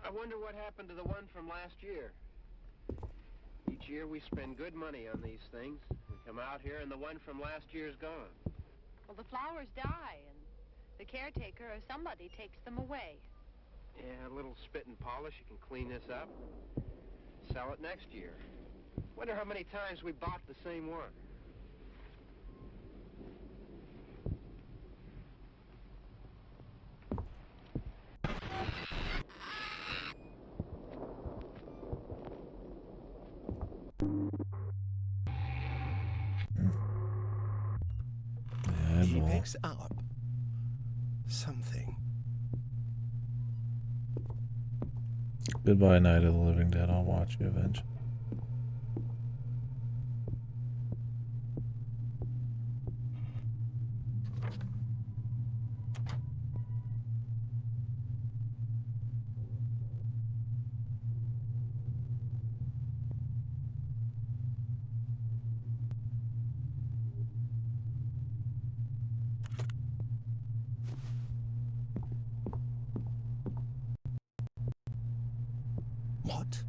I wonder what happened to the one from last year. Each year we spend good money on these things. We come out here and the one from last year's gone. Well, the flowers die, and the caretaker or somebody takes them away. Yeah, a little spit and polish, you can clean this up. Sell it next year. Wonder how many times we bought the same one. He Eyeball. picks up something. Goodbye, Night of the Living Dead. I'll watch you eventually. What?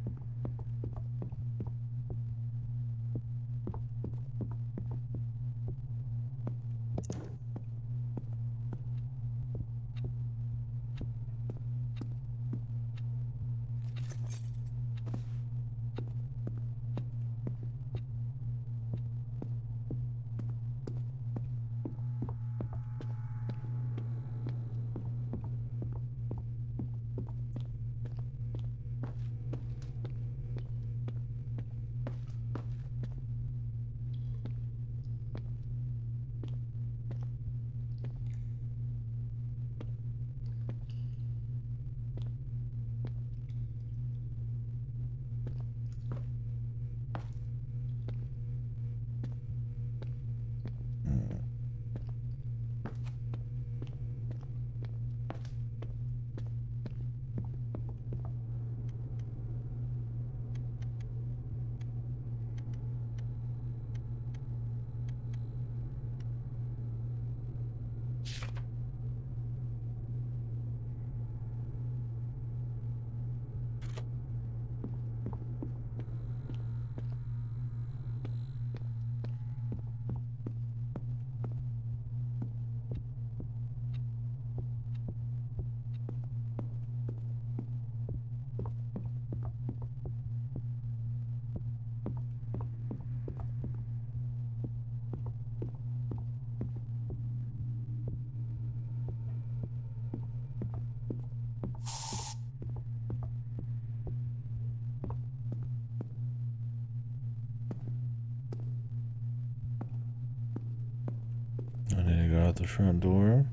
I need to go out the front door.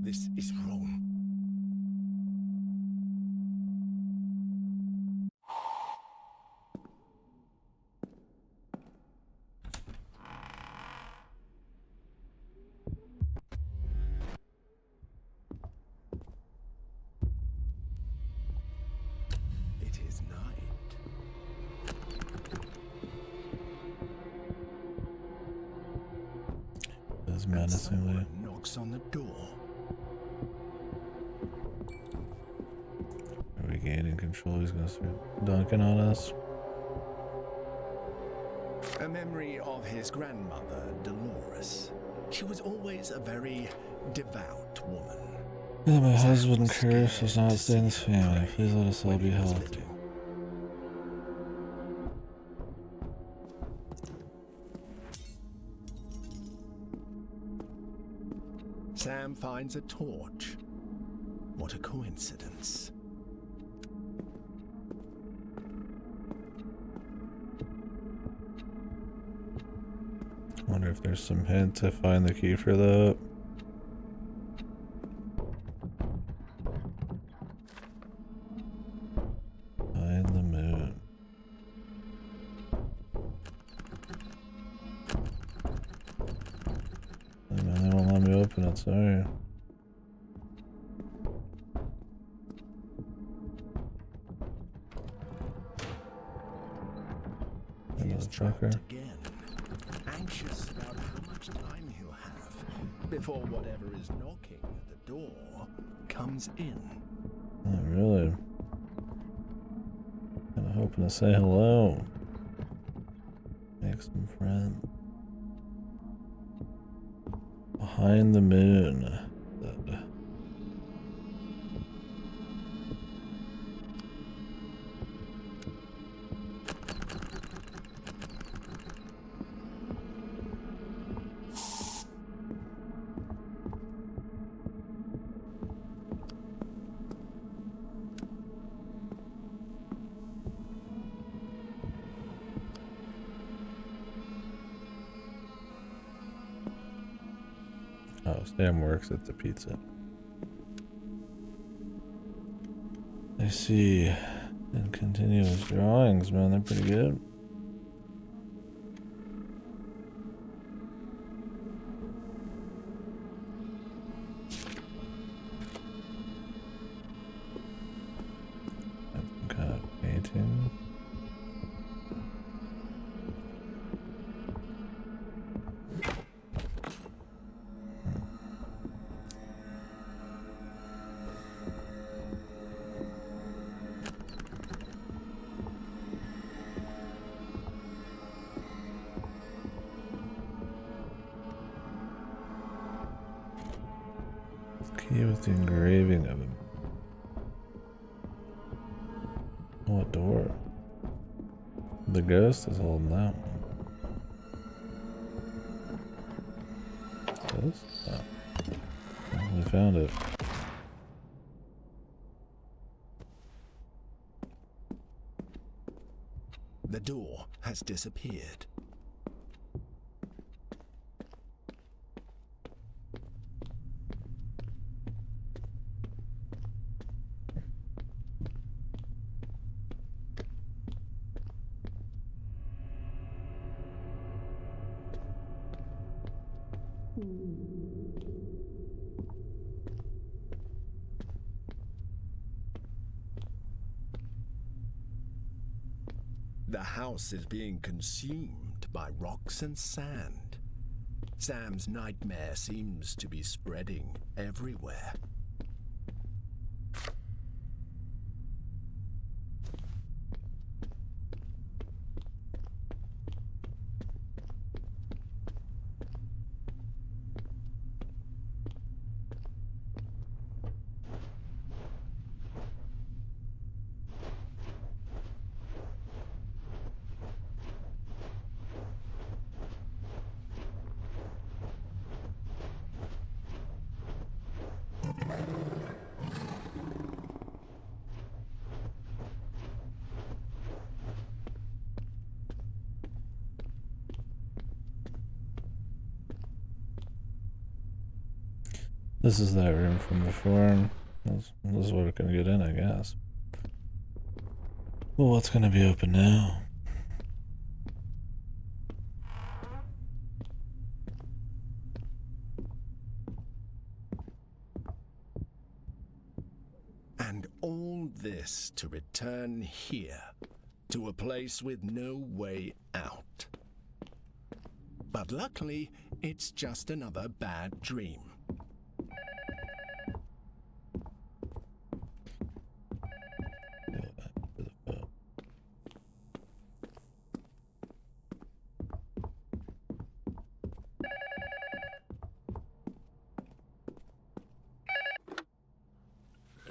This is wrong. It is night. As And menacingly. someone knocks on the door. Are we gaining control? He's gonna start dunking on us. A memory of his grandmother, Dolores. She was always a very devout woman. Yeah, my Sam husband was curse does scared not to stay in see this her family. pray Please let us all when be he was healthy. little. Sam finds a torch. What a coincidence. Wonder if there's some hint to find the key for that. Find the moon. Oh, man, they won't let me open it, sorry. He is trapped Motherfucker. again, anxious about how much time he'll have before whatever is knocking at the door comes in. Not really. Kinda hoping to say hello. Make some friends. Behind the moon. Oh, Sam works at the pizza. I see. And continuous drawings, man, they're pretty good. That's some kind of painting. Key with the engraving of him. What door? The ghost is holding that one. This? Oh. Well, we found it. The door has disappeared. The house is being consumed by rocks and sand. Sam's nightmare seems to be spreading everywhere. This is that room from before. This is what we're gonna get in, I guess. Well, what's gonna be open now? And all this to return here, to a place with no way out. But luckily, it's just another bad dream.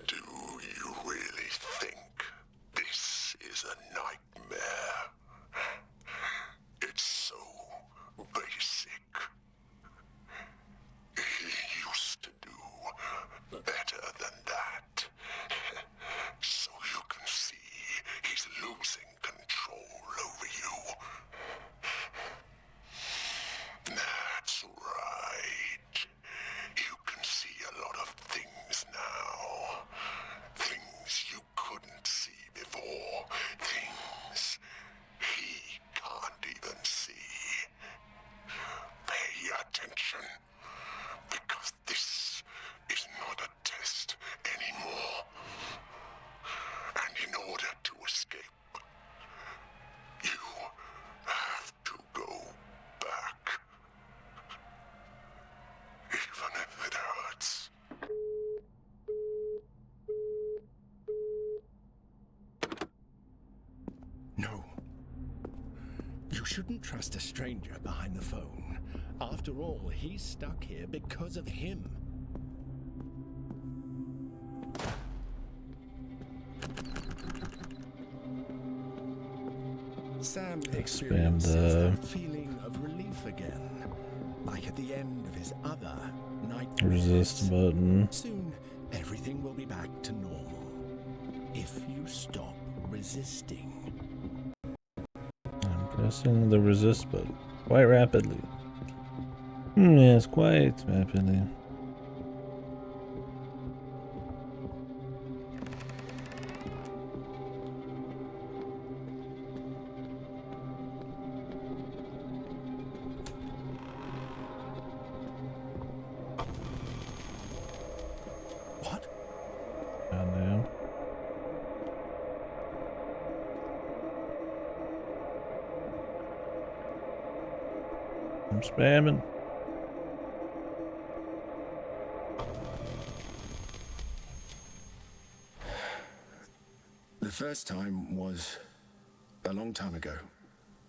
Do you really think this is a nightmare? It's so basic. He used to do better than that. So you can see he's losing control over you. That's right. You can see a lot of things now. Things you couldn't see before. Things he can't even see. Pay attention, because this is not a test anymore. And in order to escape, you have to go back. Even if it hurts. No. You shouldn't trust a stranger behind the phone. After all, he's stuck here because of him. Sam experiences that feeling of relief again, like at the end of his other nightmares. Resist button. Soon, everything will be back to normal, if you stop resisting. I'm pressing the resist button quite rapidly. Yes, quite rapidly. What? Down there. I'm spamming. The first time was a long time ago.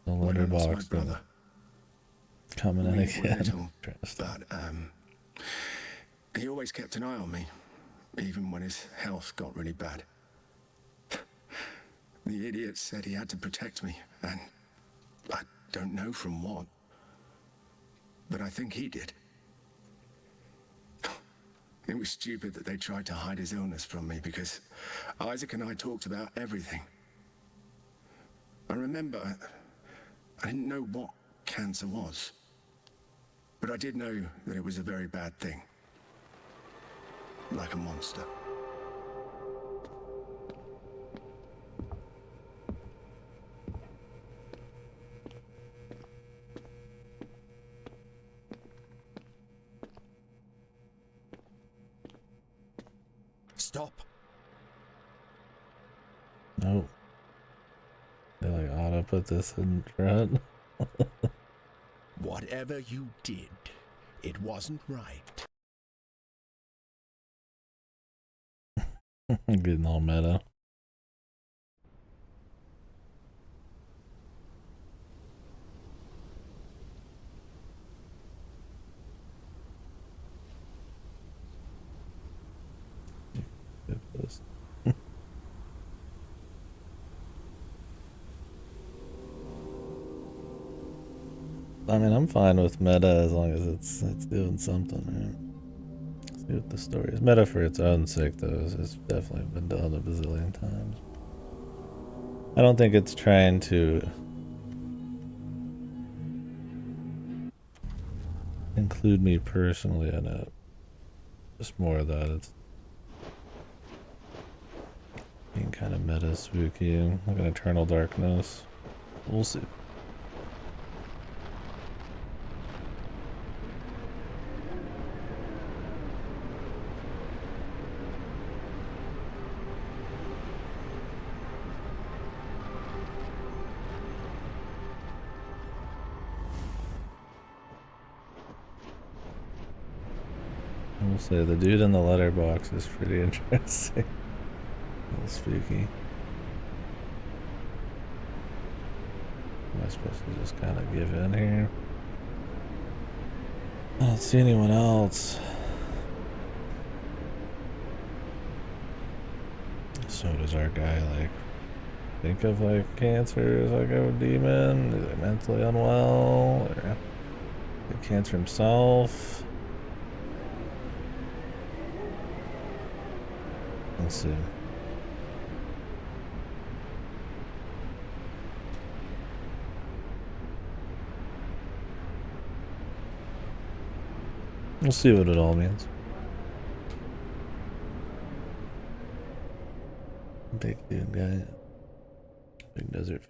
The When I lost my letterbox brother. coming in We were again. little, Interesting. but he always kept an eye on me, even when his health got really bad. The idiot said he had to protect me, and I don't know from what, but I think he did. It was stupid that they tried to hide his illness from me, because Isaac and I talked about everything. I remember I didn't know what cancer was, but I did know that it was a very bad thing. Like a monster. Stop. Nope. They like auto put this in front. Whatever you did, it wasn't right. Getting all meta. Get this. I mean, I'm fine with meta as long as it's doing something, right? See what the story is. Meta for its own sake, though, has definitely been done a bazillion times. I don't think it's trying to include me personally in it. Just more of that. It's being kind of meta spooky, like an eternal darkness. We'll see. We'll say the dude in the letterbox is pretty interesting. A little spooky. Am I supposed to just kind of give in here? I don't see anyone else. So does our guy like think of like cancer as like a demon? Is he mentally unwell? Or the cancer himself? Let's see. We'll see what it all means. Big dude guy. Big desert.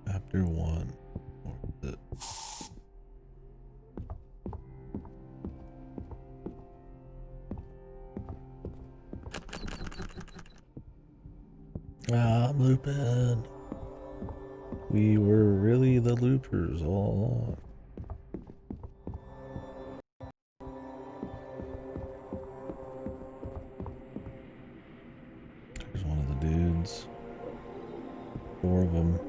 Chapter 1. Or is it? Ah, I'm looping. We were really the loopers all along. There's one of the dudes. 4 of them.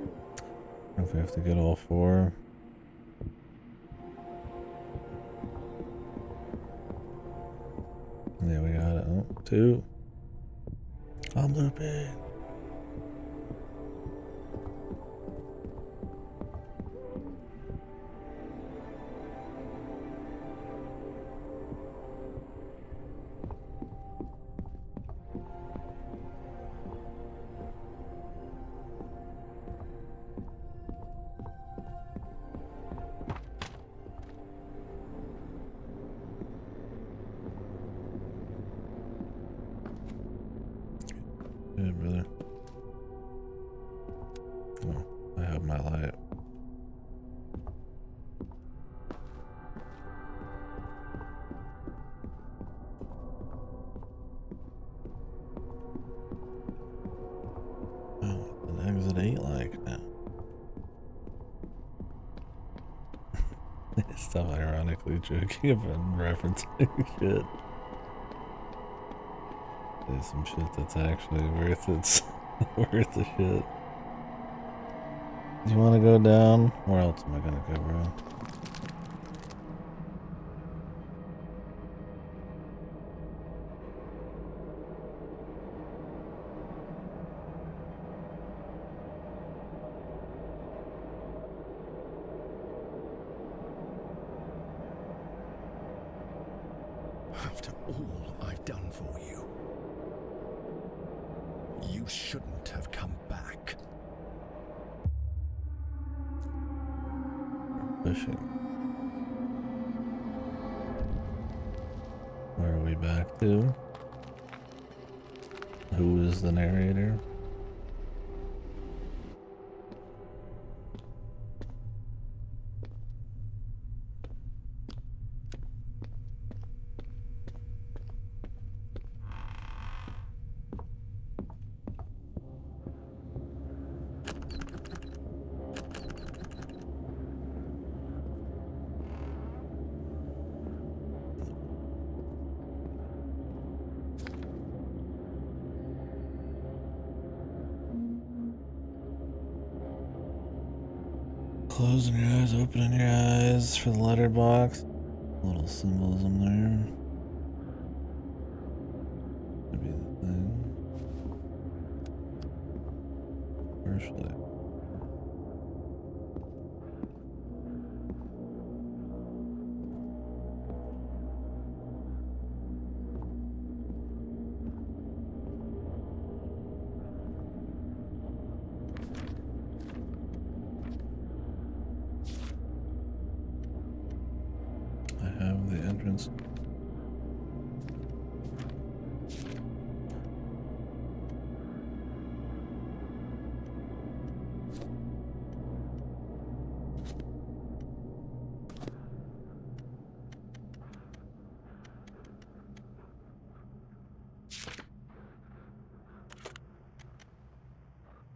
I don't know if we have to get all 4. Yeah, we got it. Oh, 2. I'm looping. Good, brother. Oh, I have my light. Oh, an exit 8 like now. Stop ironically joking about referencing shit. There's some shit that's actually worth it. Worth the shit. Do you want to go down? Where else am I gonna go, bro? After all I've done for you, you shouldn't have come back. Pushing. Where are we back to? Who is the narrator? Closing your eyes, opening your eyes for the letterbox. Little symbolism there. usually. I have the entrance.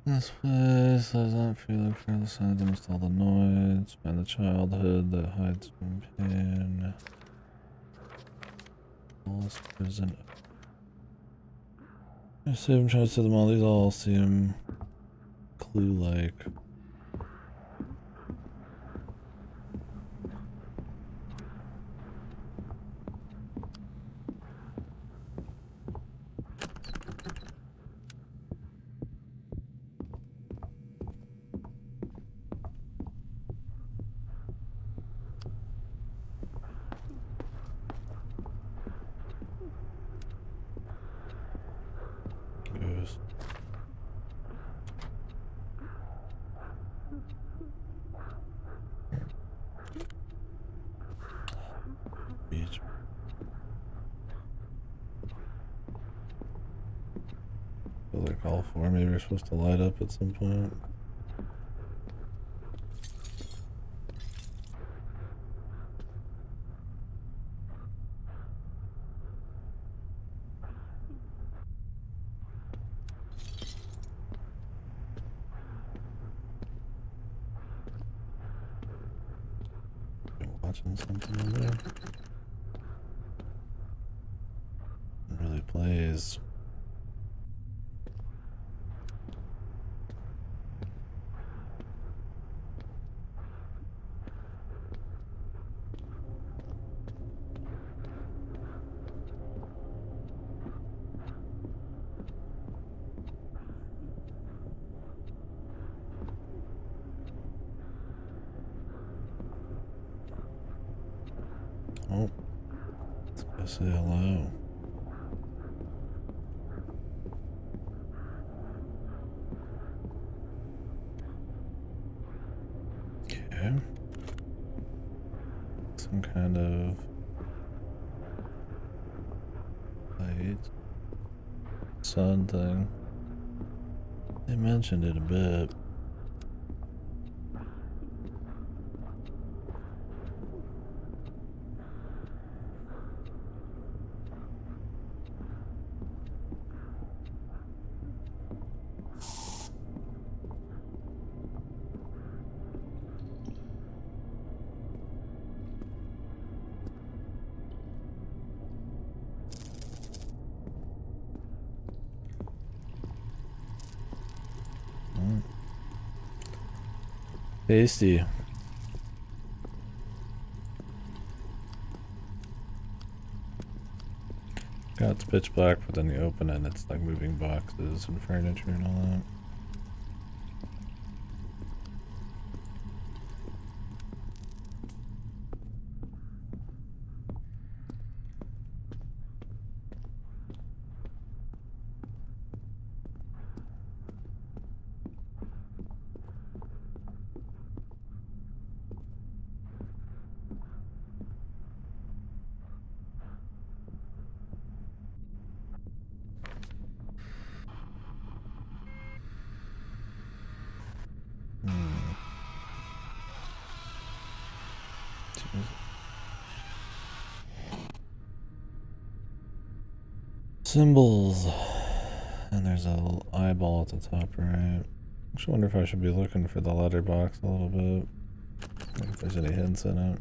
This place does not feel like for the signs amidst all the noise. Find the childhood that hides from pain. Lost prison. I see him trying to see them all. These all seem clue-like. Ghost. Beach. Feel like all four maybe are supposed to light up at some point. Watching something over there. It really plays. Oh, let's go say hello. Okay. Some kind of light sun thing. They mentioned it a bit. Tasty. God, it's pitch black, but then you open it and it's like moving boxes and furniture and all that. Symbols. And there's a little eyeball at the top right. I just wonder if I should be looking for the letterbox a little bit. If there's any hints in it.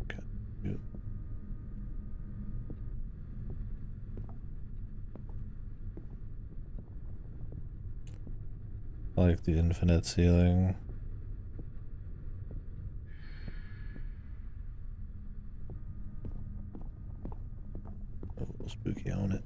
Okay. Good. I like the infinite ceiling. A little spooky on it.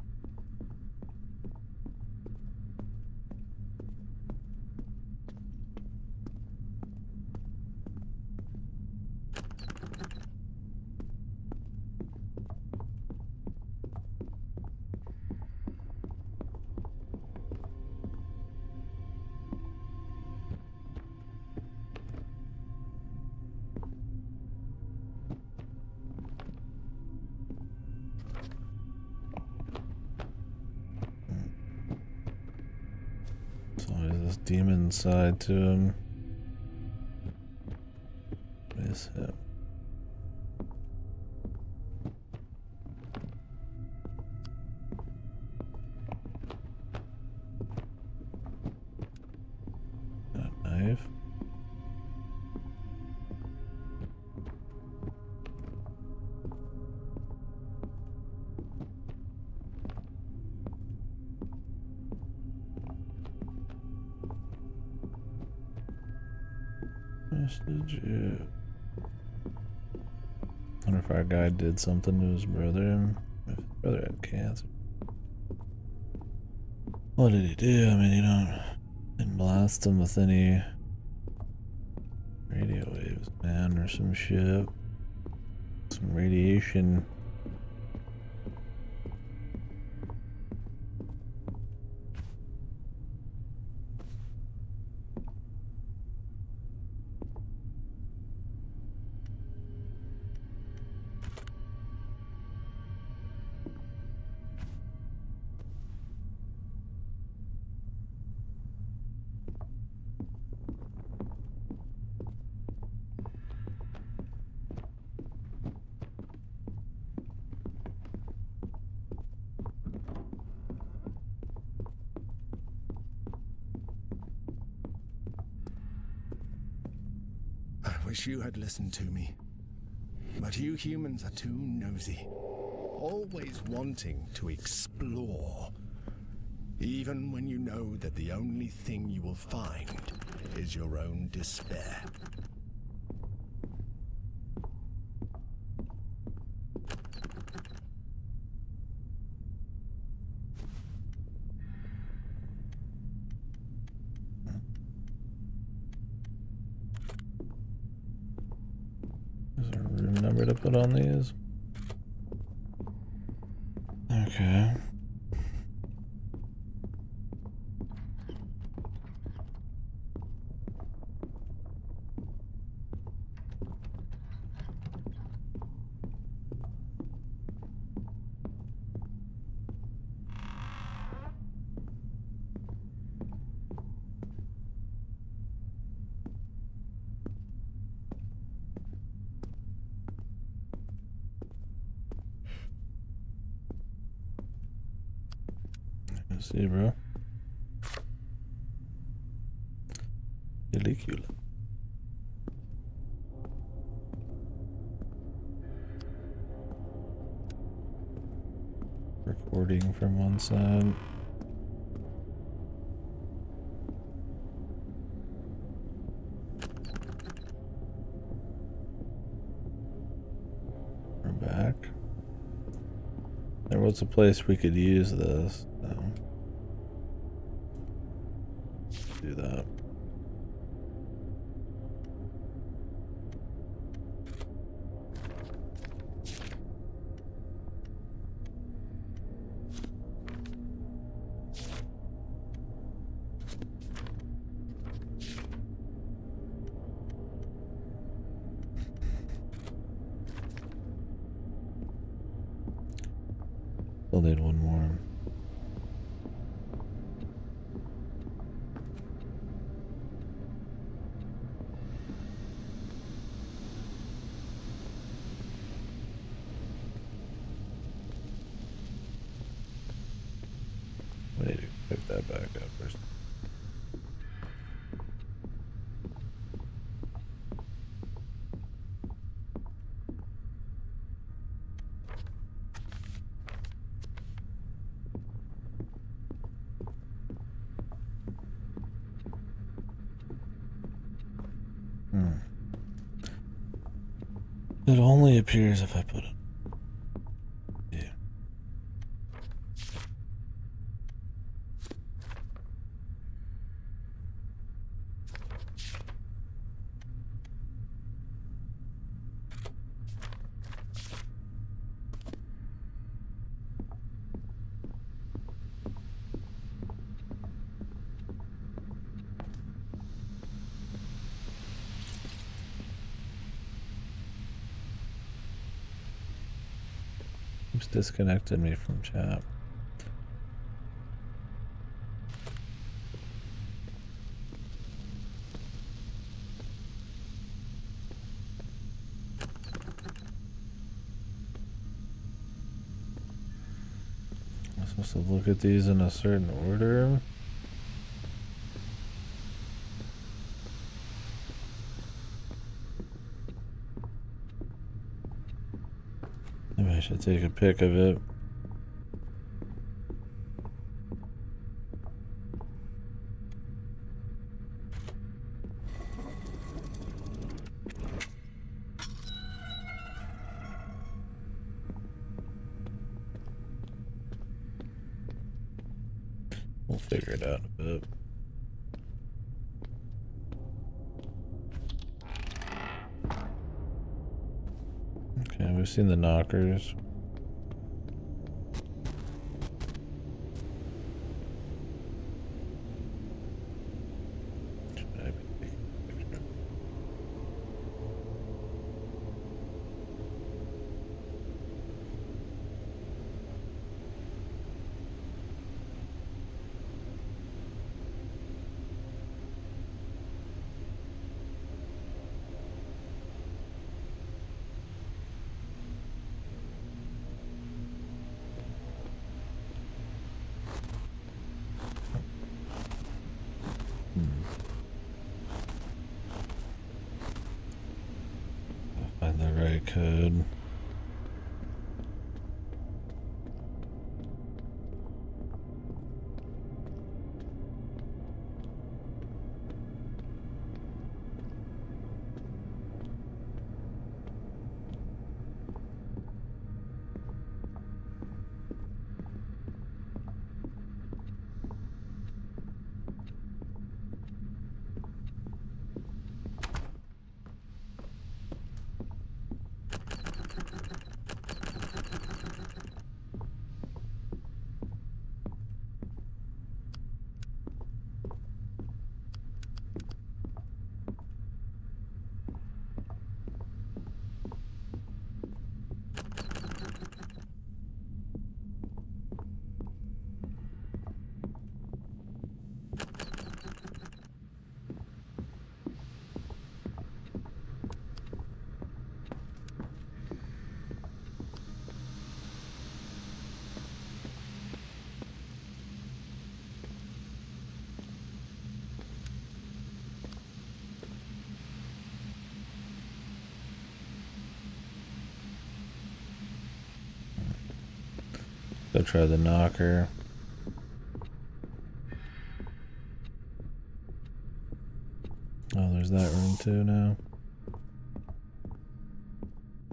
demon side to him. Miss him. Got a knife. Message you. Wonder if our guy did something to his brother. If his brother had cancer. What did he do? I mean, you didn't blast him with any radio waves, man, or some shit. Some radiation. I wish you had listened to me. But you humans are too nosy. Always wanting to explore. Even when you know that the only thing you will find is your own despair. Is there a room number to put on these? Okay. See, bro. KDkill. Recording from one side. We're back. There was a place we could use this. So. Do that. Still need one more. We need to pick that back up first. It only appears if I put it. Yeah. It's disconnected me from chat. Supposed to look at these in a certain order. Maybe I should take a pic of it. We'll figure it out a bit. Okay, we've seen the knockers. Should I be taking a picture? Find the right code. Go try the knocker. Oh, there's that room too now.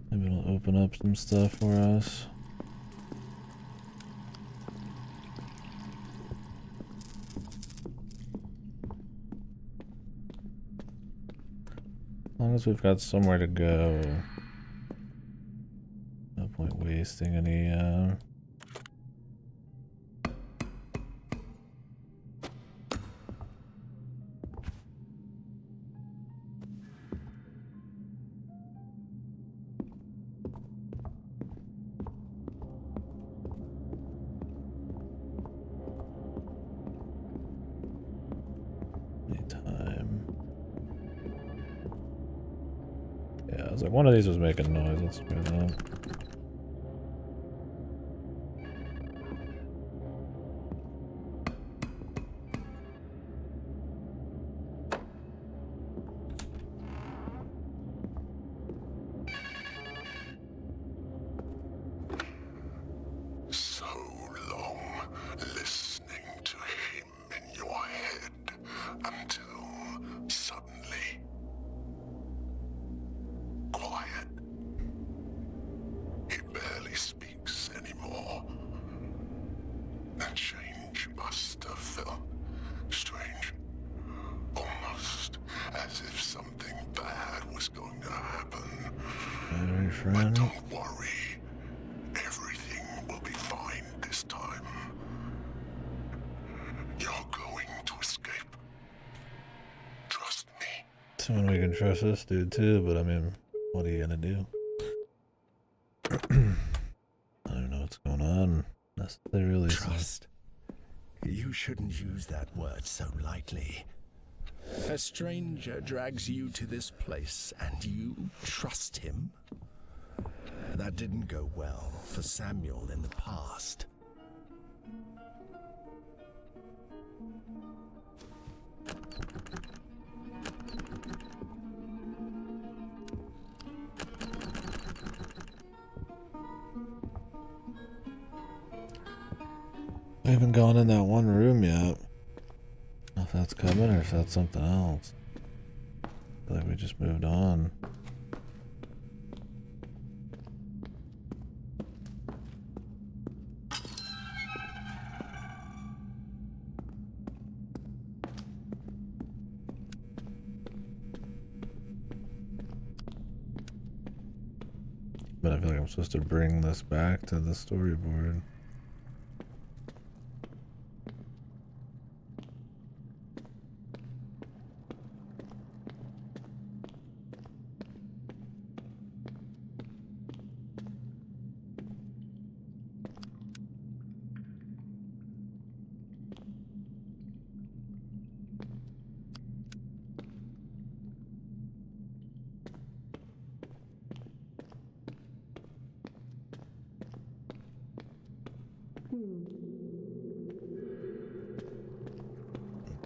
Maybe it'll open up some stuff for us. As long as we've got somewhere to go. No point wasting any time. Yeah, I was like, one of these was making noise. Let's do that. So long listening to him in your head until suddenly quiet. He barely speaks anymore. The change must have felt strange. Almost as if something bad was going to happen. Alright, But friend. don't worry. Everything will be fine this time. You're going to escape. Trust me. Someone we can trust this dude too, but I mean, what are you gonna do? I don't know what's going on. Necessarily. Trust. You shouldn't use that word so lightly. A stranger drags you to this place and you trust him? That didn't go well for Samuel in the past. I haven't gone in that one room yet. I don't know if that's coming or if that's something else. I feel like we just moved on. But I feel like I'm supposed to bring this back to the storyboard.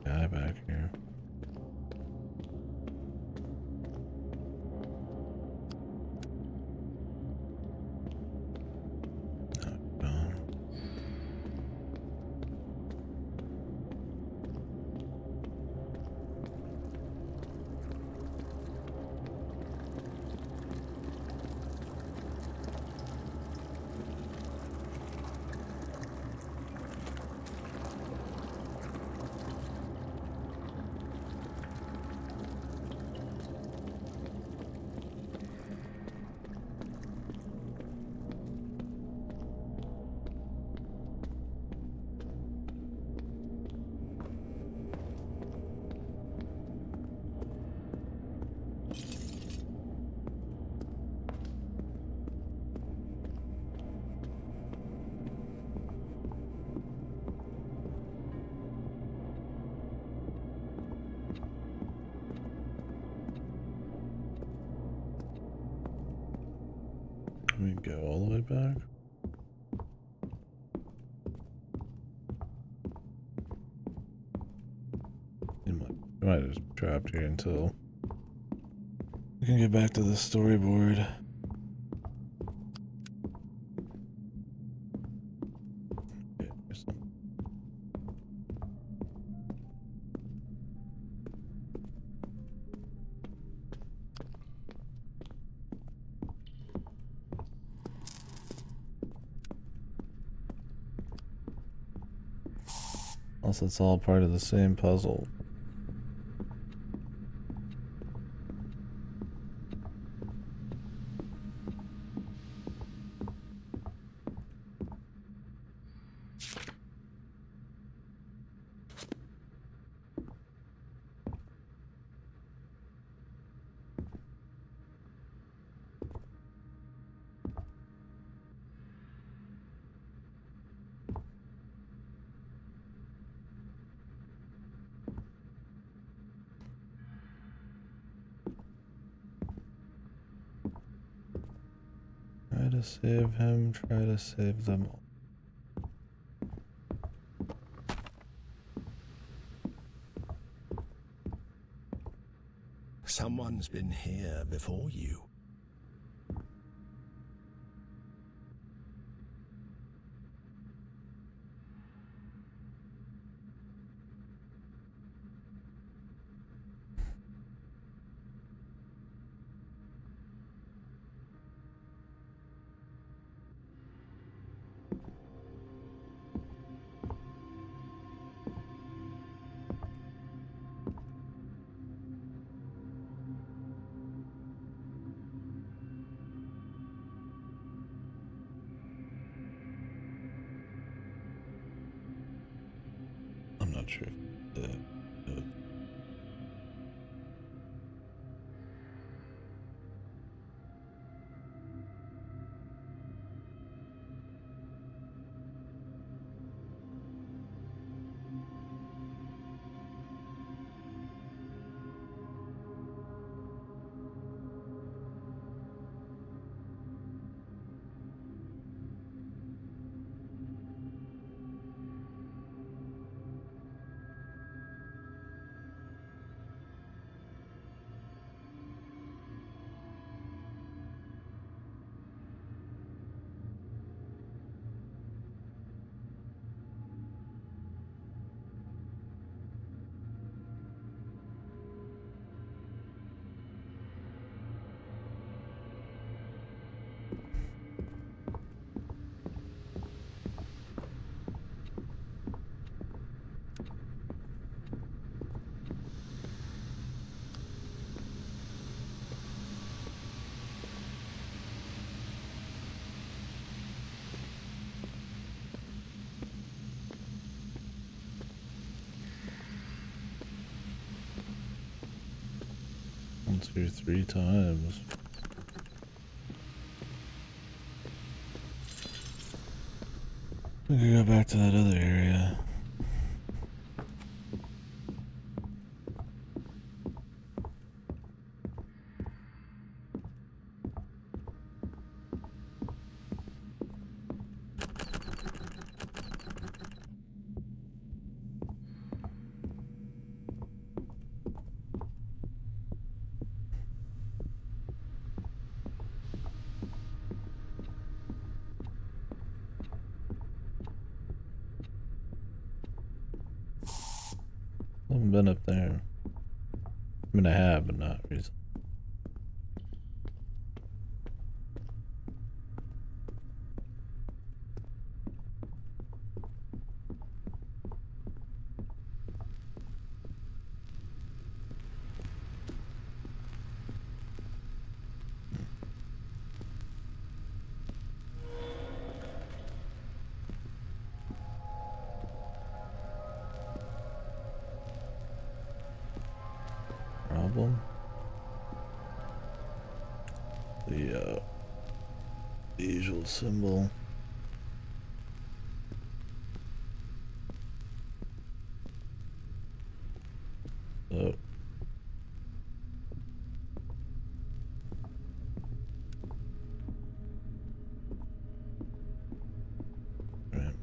Guy back here. Oh, gone. Can we go all the way back? We might have just trapped here until we can get back to the storyboard. Okay, there's some- Unless it's all part of the same puzzle. Try to save him, try to save them all. Someone's been here before you. I'm not sure. through 3 times. We could go back to that other area. I haven't been up there. I mean, I have, but not recently. Problem? The usual symbol. So. Right.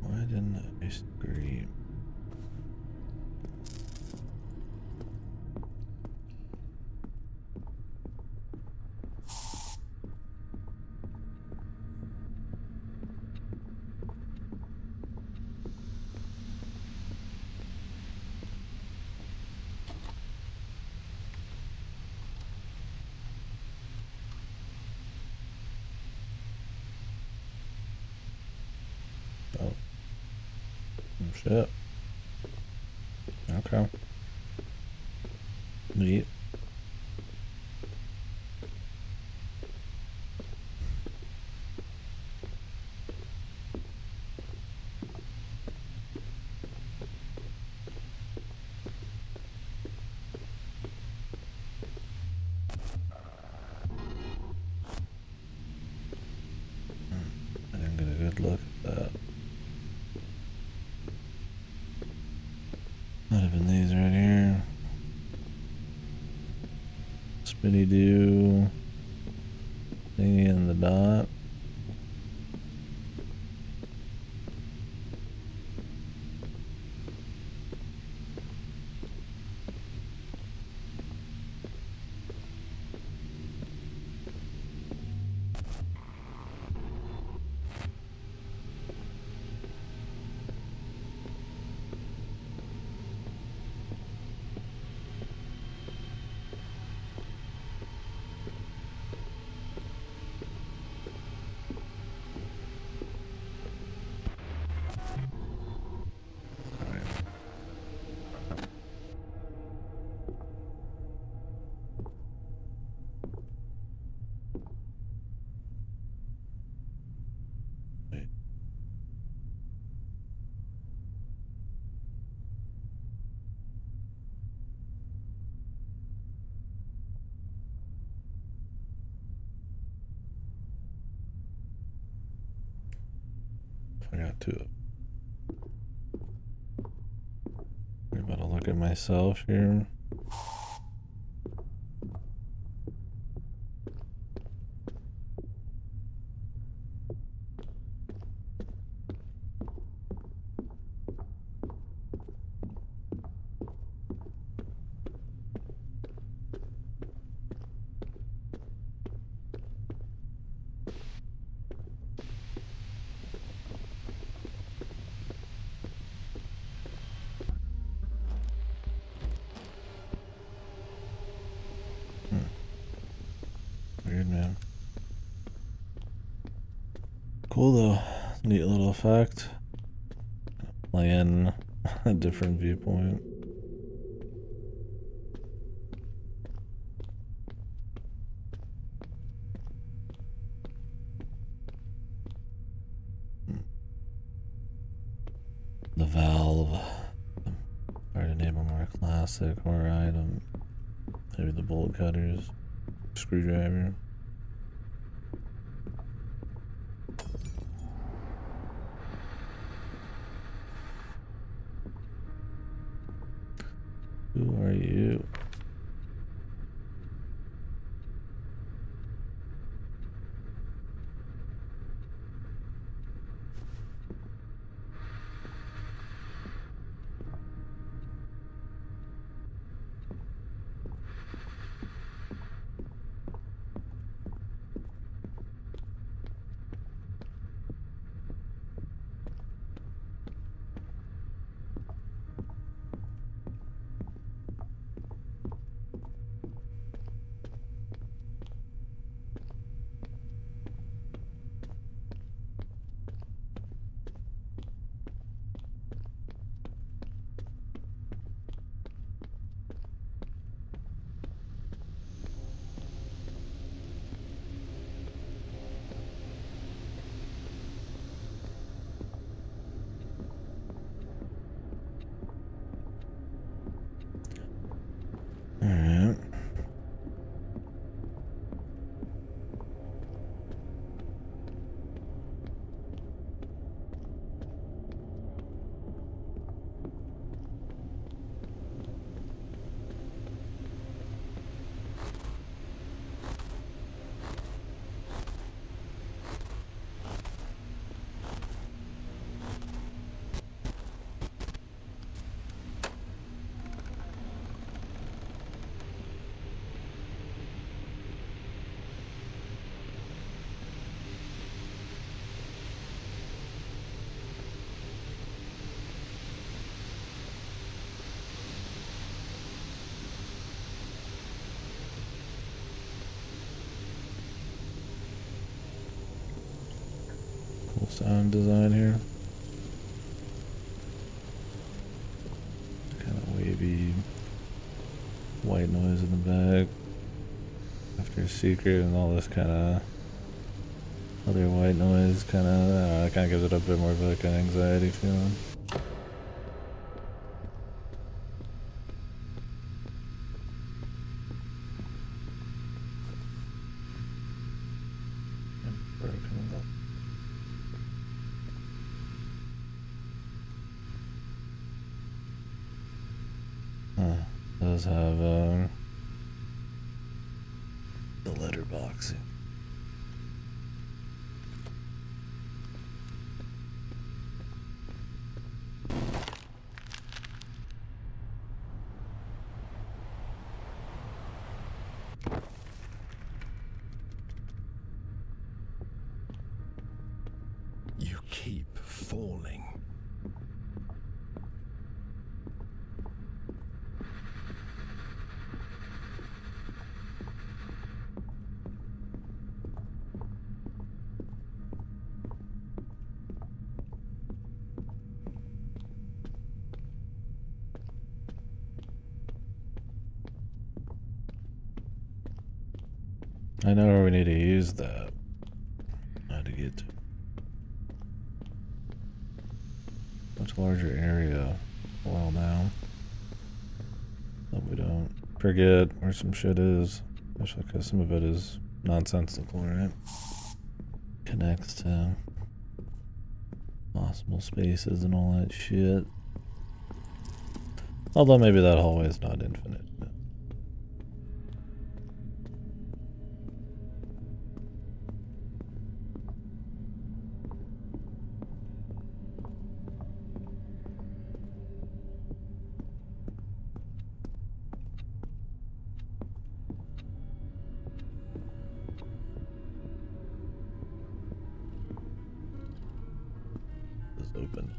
Why didn't I scream? Oh. Oh shit. Okay. Neat. I didn't get a good look at that. Might have been these right here. Spinny Doo. Thingy and the dot. Wait. I got 2. I'm about to look at myself here. Weird, man. Cool though. Neat little effect. Playing a different viewpoint. the valve. Try to enable more classic horror item. Maybe the bolt cutters. Screwdriver. Who are you? Alright. Cool sound design here. Kind of wavy white noise in the back. After secret and all this kind of other white noise, kind of gives it a bit more of like an anxiety feeling. Does have the letterboxing. You keep falling. I know where we need to use that. How to get to much larger area. Well now. So we don't forget where some shit is. Especially because some of it is nonsensical, right? Connects to possible spaces and all that shit. Although maybe that hallway is not infinite. Open.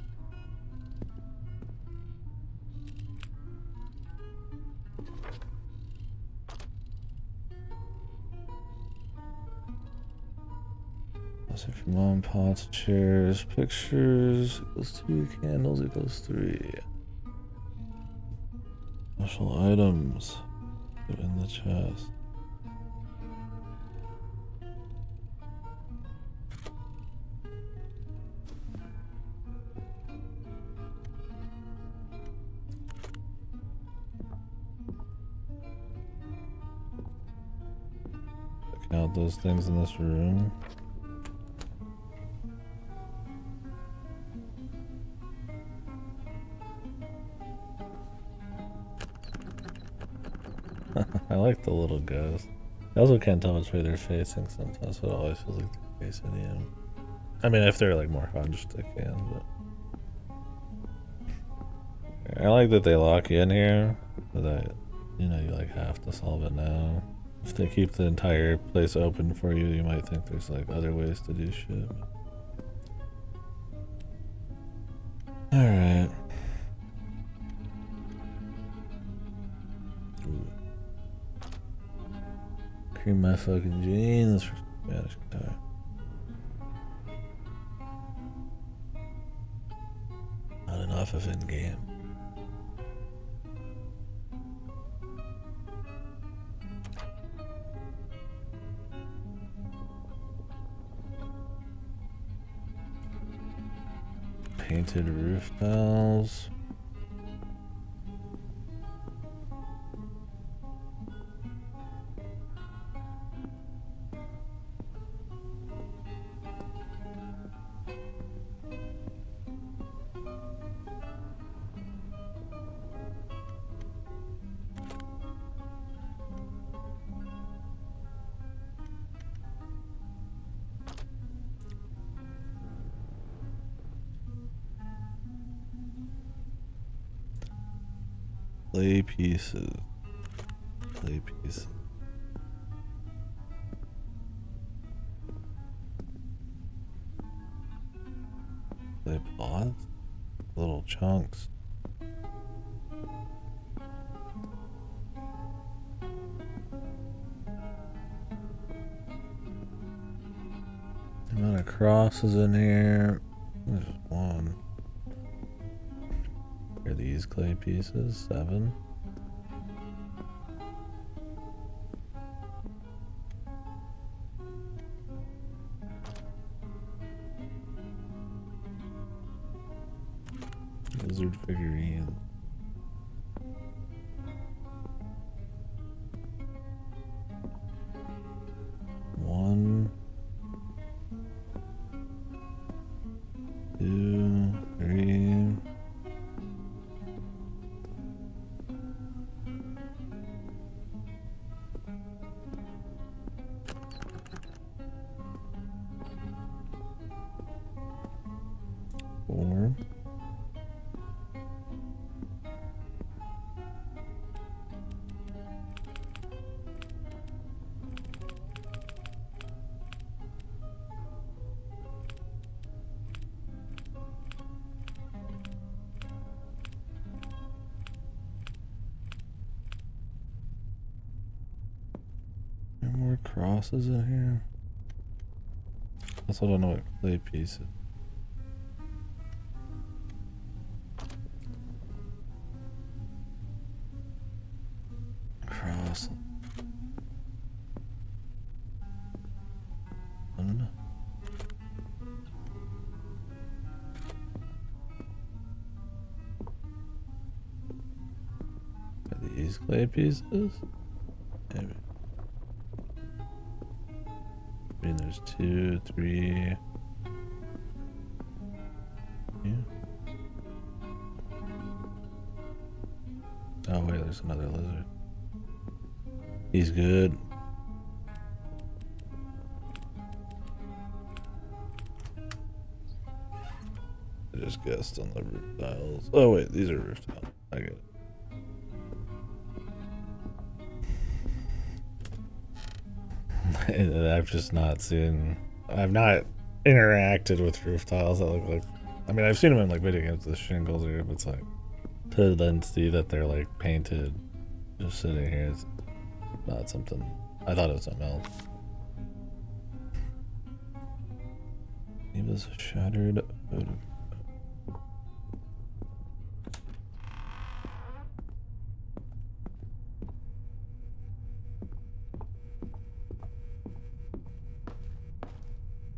That's it for mom, pots, chairs, pictures. Equals 2 candles equals 3. Special items. Put in the chest. count those things in this room. I like the little ghosts. I also can't tell which way they're facing sometimes, so it always feels like they're facing you. I mean, if they're like more hunched, I can, but I like that they lock you in here, but that, you know, you like have to solve it now. If they keep the entire place open for you, you might think there's like other ways to do shit. Alright. Cream my fucking jeans for Spanish guitar. Not enough of in game. Painted roof tiles. Clay pieces. Clay pieces. Clay pods? Little chunks. The amount of crosses in here. There's one. Are these clay pieces? 7. Lizard figurine. One, 2, 3. Four. There are more crosses in here. I also don't know what clay piece is. Cross. One. Are these clay pieces? Maybe. I mean, there's 2, 3. Yeah. Oh wait, there's another lizard. He's good. I just guessed on the roof tiles. Oh wait, these are roof tiles. I get it. I've just not seen. I've not interacted with roof tiles that look like. I mean, I've seen them in like video games with the shingles here, but it's like to then see that they're like painted, just sitting here is not something. I thought it was something else. He was shattered photograph.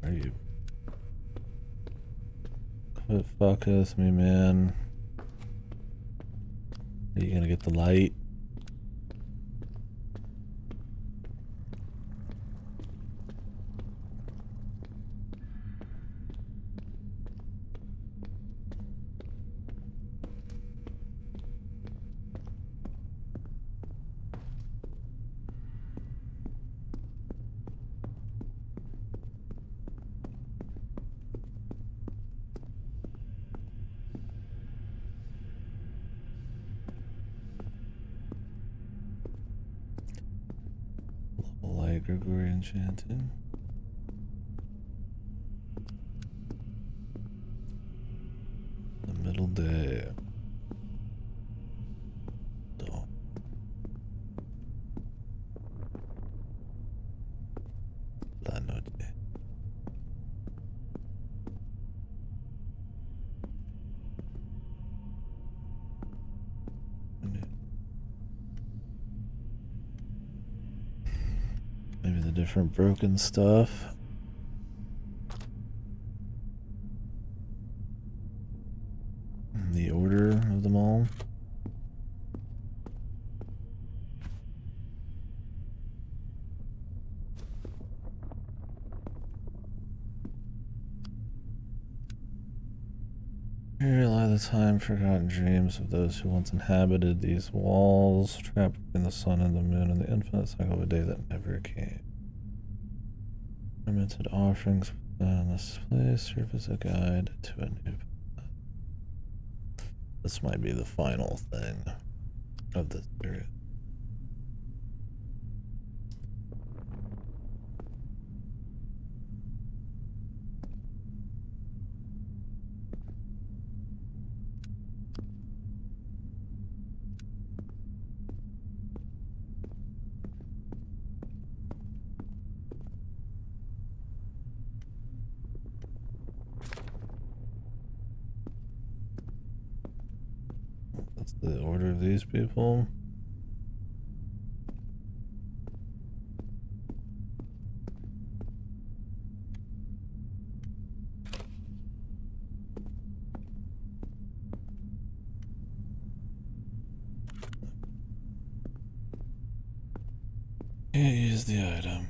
Are you? Quit fucking with me, man. Are you gonna get the light? Gregorian chanting. The middle day. Dawn. La noche. Maybe the different broken stuff. The order of them all. Here lie the time forgotten dreams of those who once inhabited these walls, trapped in the sun and the moon and the infinite cycle of a day that never came. Limited offerings in this place serve as a guide to a new path. This might be the final thing of this period. That's the order of these people. Can't use the item.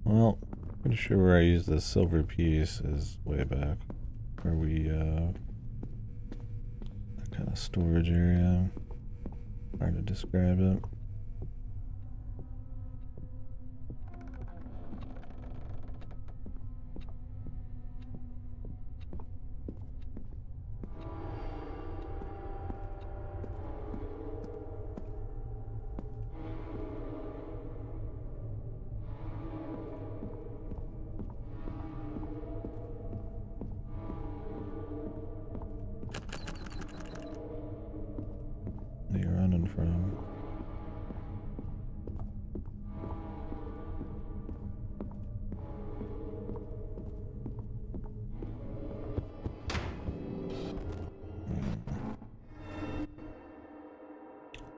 Well, pretty sure where I used this silver piece is way back where we, that kind of storage area. Hard to describe it. What are you running from?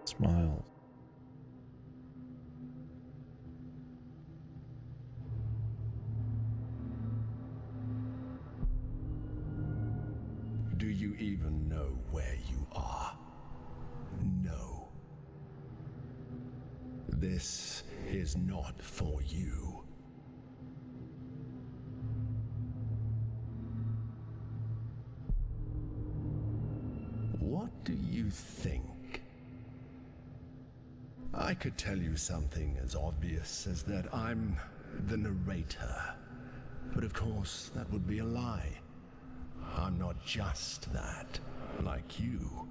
Smiles. Do you even know where you are? No. This is not for you. What do you think? I could tell you something as obvious as that I'm the narrator. But of course, that would be a lie. I'm not just that, like you.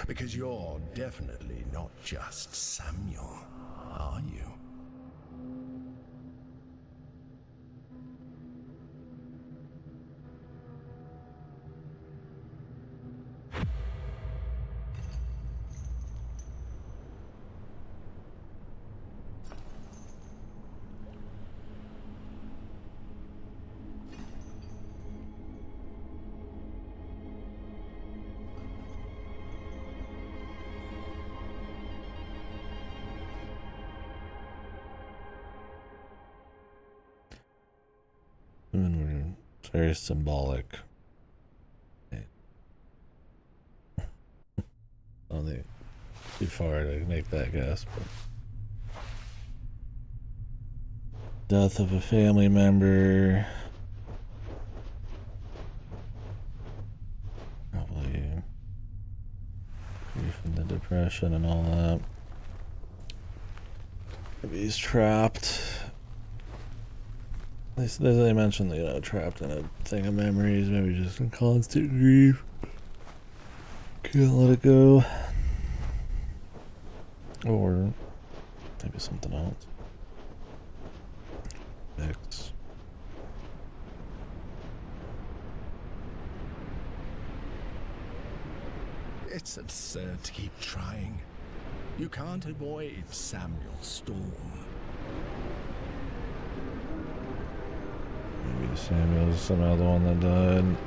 Because you're definitely not just Samuel, are you? It's very symbolic. Only too far to make that guess, but death of a family member. Probably grief and the depression and all that. Maybe he's trapped. They mentioned, you know, trapped in a thing of memories, maybe just in constant grief. Can't let it go. Or maybe something else. Mix. It's absurd to keep trying. You can't avoid Samuel Storm. Maybe Samuel's somehow the one that died.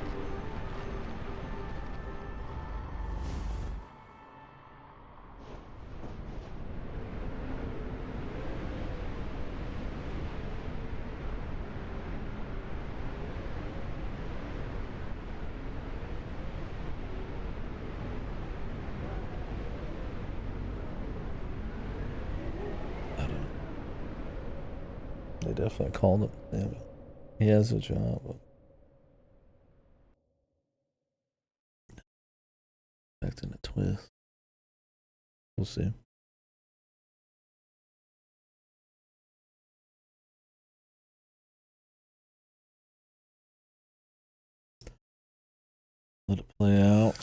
They definitely called him. Damn. He has a job. Expecting a twist. We'll see. Let it play out.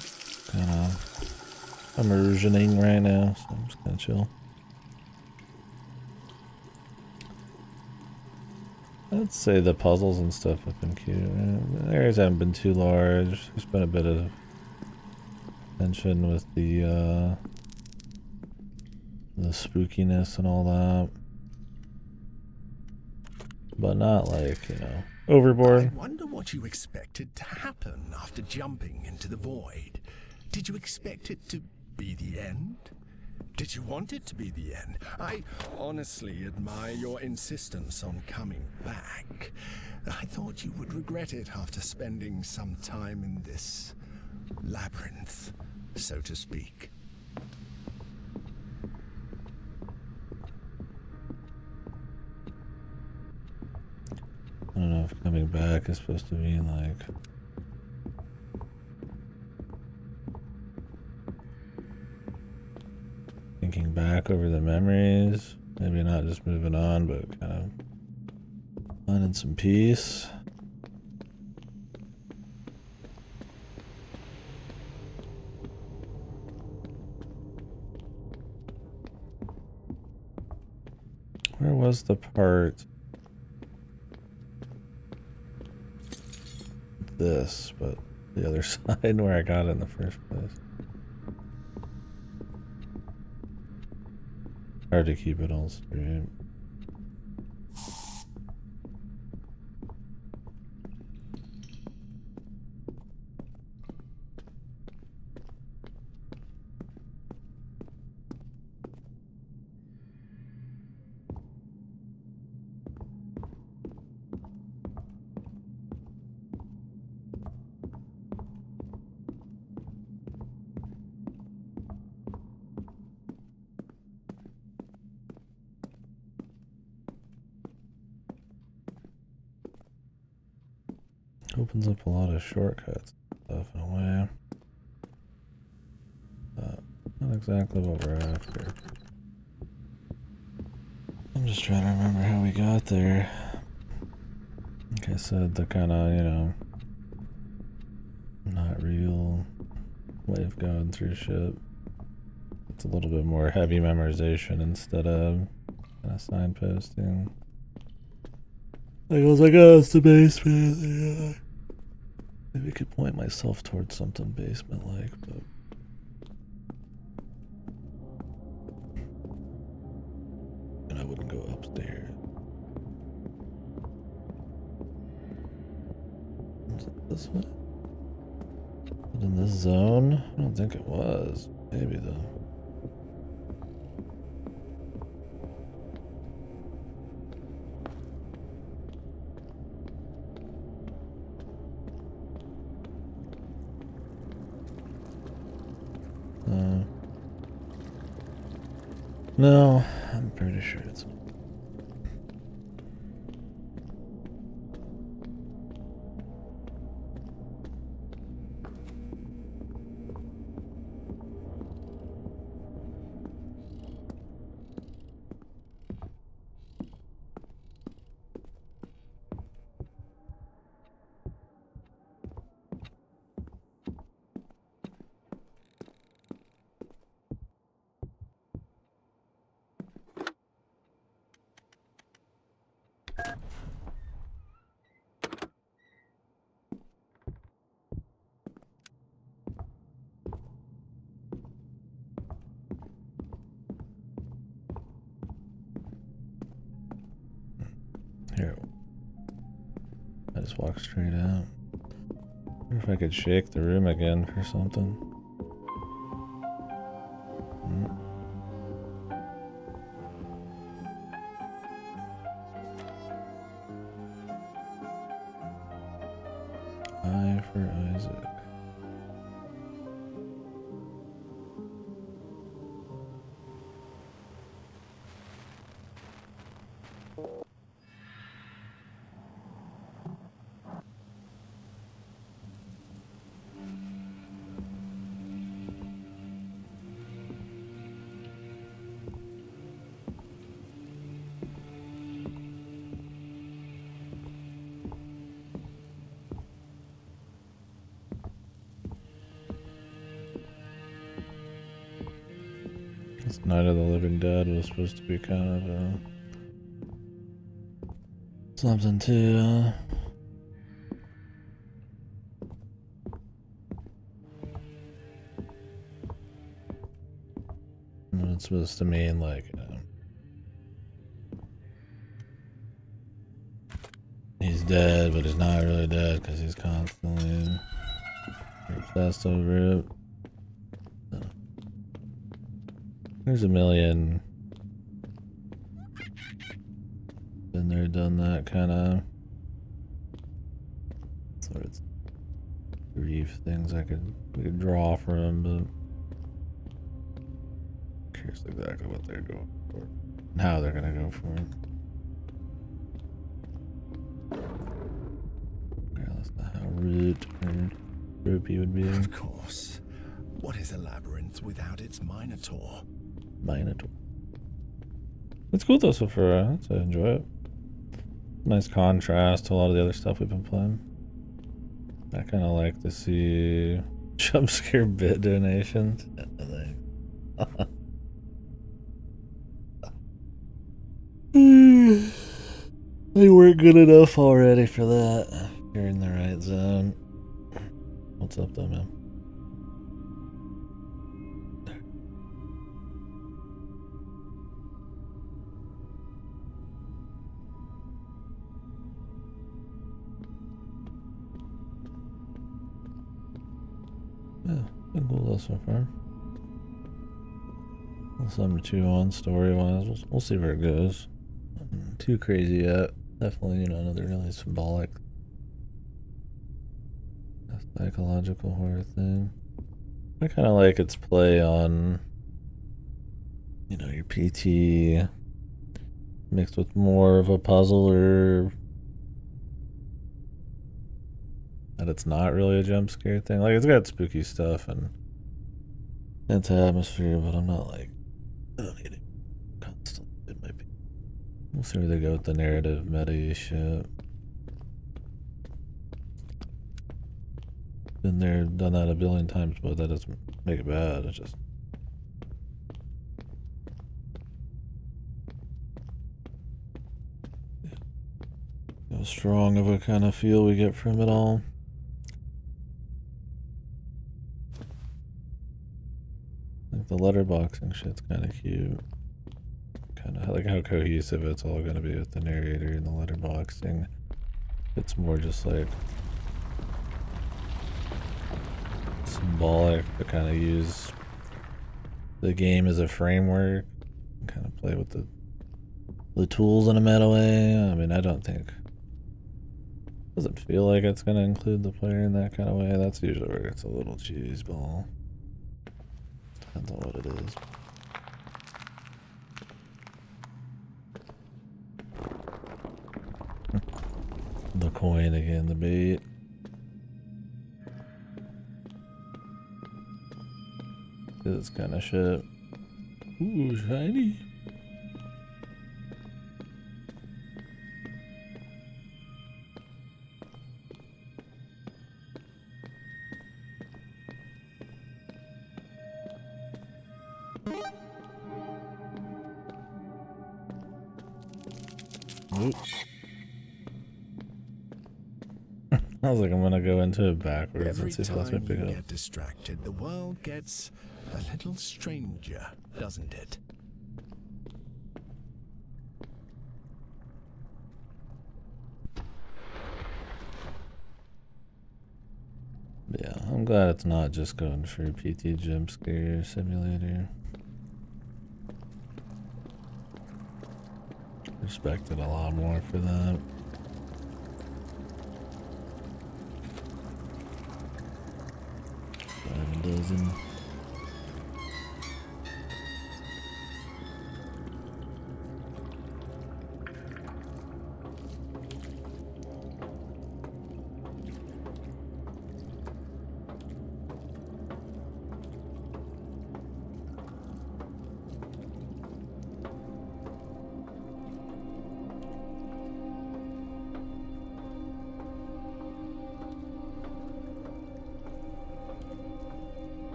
Kind of immersioning right now, so I'm just kind of chill. I'd say the puzzles and stuff have been cute. The areas haven't been too large. There's been a bit of tension with the spookiness and all that. But not like, you know, overboard. I wonder what you expected to happen after jumping into the void. Did you expect it to be the end? Did you want it to be the end? I honestly admire your insistence on coming back. I thought you would regret it after spending some time in this labyrinth, so to speak. I don't know if coming back is supposed to mean like thinking back over the memories. Maybe not just moving on, but kind of finding some peace. Where was the part? This, but the other side where I got it in the first place. Hard to keep it all straight. Opens up a lot of shortcuts stuff in a way. Not exactly what we're after. I'm just trying to remember how we got there. Like I said, the kind of, you know, not real way of going through shit. It's a little bit more heavy memorization instead of kind of signposting. Like I was like, oh, it's the basement. Yeah. Maybe I could point myself towards something basement-like, but and I wouldn't go upstairs. Was it this way? But in this zone? I don't think it was. Maybe though. No, I'm pretty sure it's. just walk straight out. I wonder if I could shake the room again for something. I for Isaac. This Night of the Living Dead was supposed to be kind of something to it's supposed to mean like he's dead, but he's not really dead because he's constantly obsessed over it. There's a million. Been there, done that kind of sort of grief things we could draw from, but I'm curious exactly what they're going for and how they're gonna go for it. Yeah, that's not how root or ropey would be. Of course. What is a labyrinth without its Minotaur? Minotaur. It's cool though so far. I enjoy it. Nice contrast to a lot of the other stuff we've been playing. I kind of like to see jump scare bit donations. They weren't good enough already for that. You're in the right zone. What's up though, man? Yeah, been cool though so far. Something to chew on story-wise. We'll see where it goes. Nothing too crazy yet. Definitely, another really symbolic psychological horror thing. I kind of like its play on, your PT mixed with more of a puzzle, or that it's not really a jump scare thing. Like, it's got spooky stuff and it's atmosphere, but I'm not like, I don't need it constantly. It might be. We'll see where they go with the narrative meta shit. Been there, done that a billion times, but that doesn't make it bad. It's just how strong of a kind of feel we get from it all. Like the letterboxing shit's kind of cute. Kind of like how cohesive it's all going to be with the narrator and the letterboxing. It's more just like symbolic to kind of use the game as a framework and kind of play with the tools in a meta way. I mean, I don't think, doesn't feel like it's going to include the player in that kind of way. That's usually where it's a little cheese ball. Depends on what it is. The coin again, the bait. This kind of shit. Ooh, shiny. Oops. I was like, I'm gonna go into it backwards and see if that's my Every time you pickup. get distracted, the world gets a little stranger, doesn't it? Yeah, I'm glad it's not just going for PT Jump Scare Simulator. Respected a lot more for that. Dime a dozen.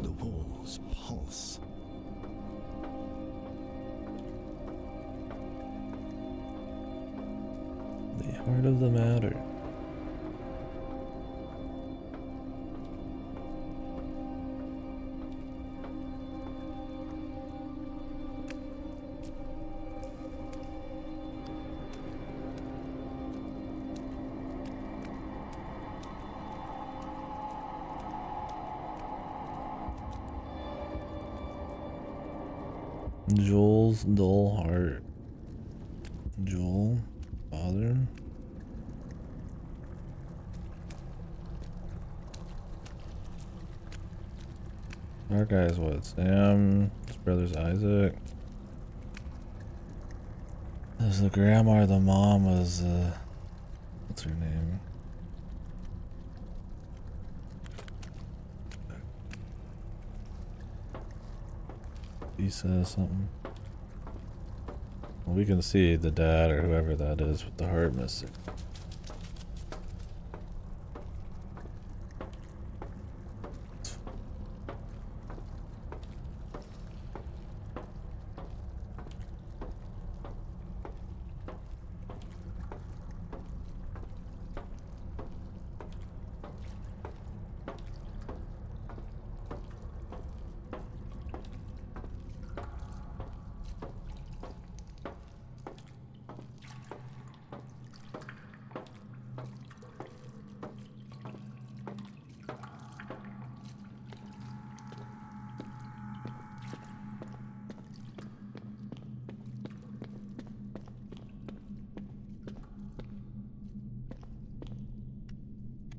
The walls pulse. The heart of the matter. Joel's dull heart. Joel, father. Our guy's what? Sam. His brother's Isaac. There's the grandma or the mom was, what's her name? He says something. Well, we can see the dad or whoever that is with the heart missing.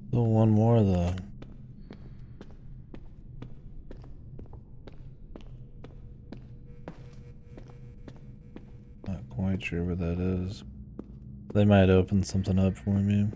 Still one more though. Not quite sure where that is. They might open something up for me.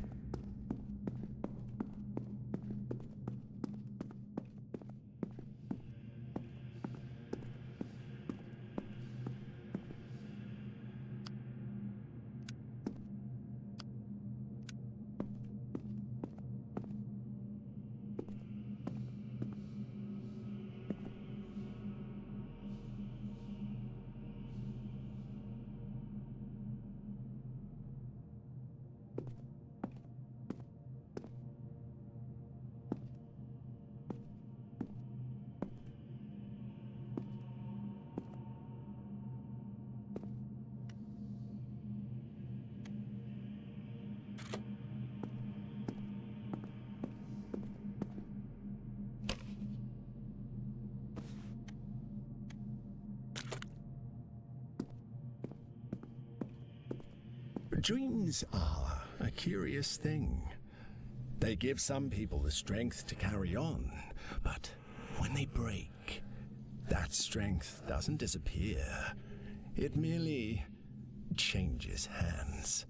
Dreams are a curious thing. They give some people the strength to carry on, but when they break, that strength doesn't disappear. It merely changes hands.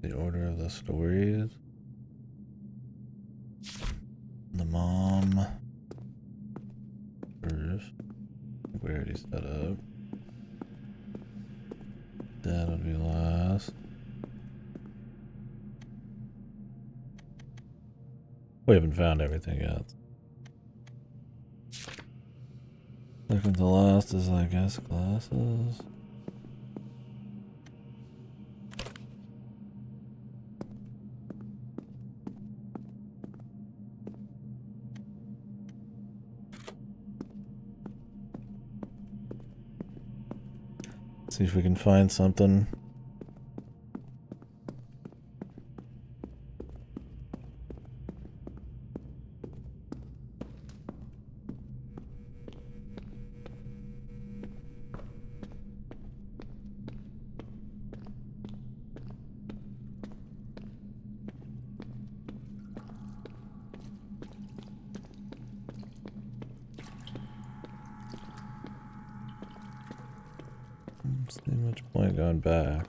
The order of the stories. The mom first. I think we already set up. Dad would be last. We haven't found everything yet. Second to last is, I guess, glasses. See if we can find something. See much point going back.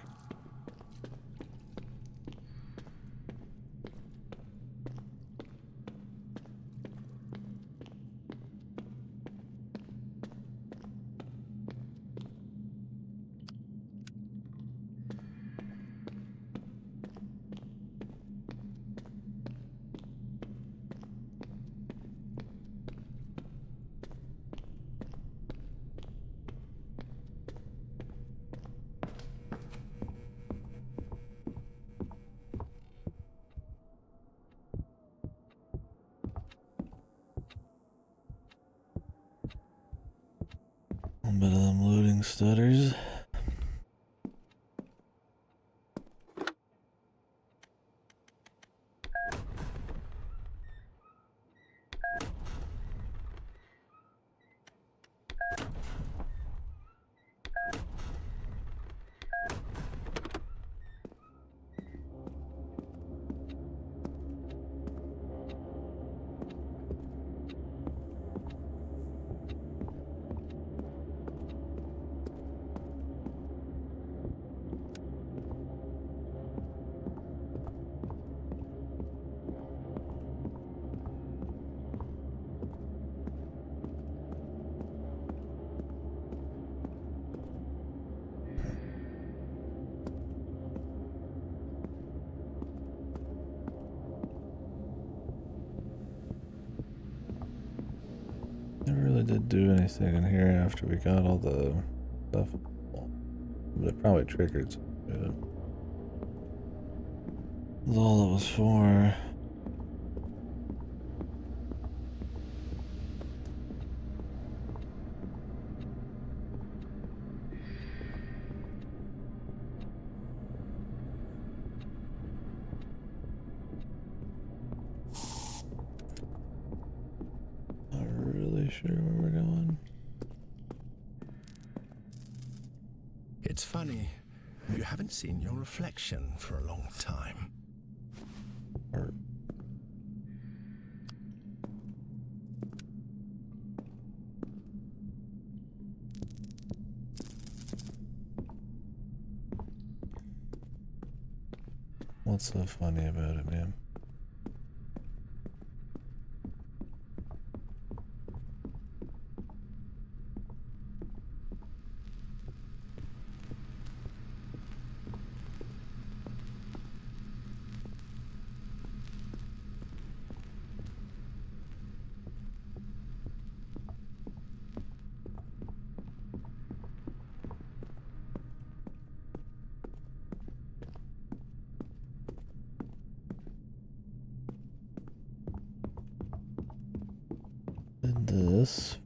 A bit of them loading stutters. Never really did do anything in here after we got all the stuff. But it probably triggered some shit. That's all it was for. Not really sure where we're going. It's funny. You haven't seen your reflection for a long time. Or what's so funny about it, man? Did this.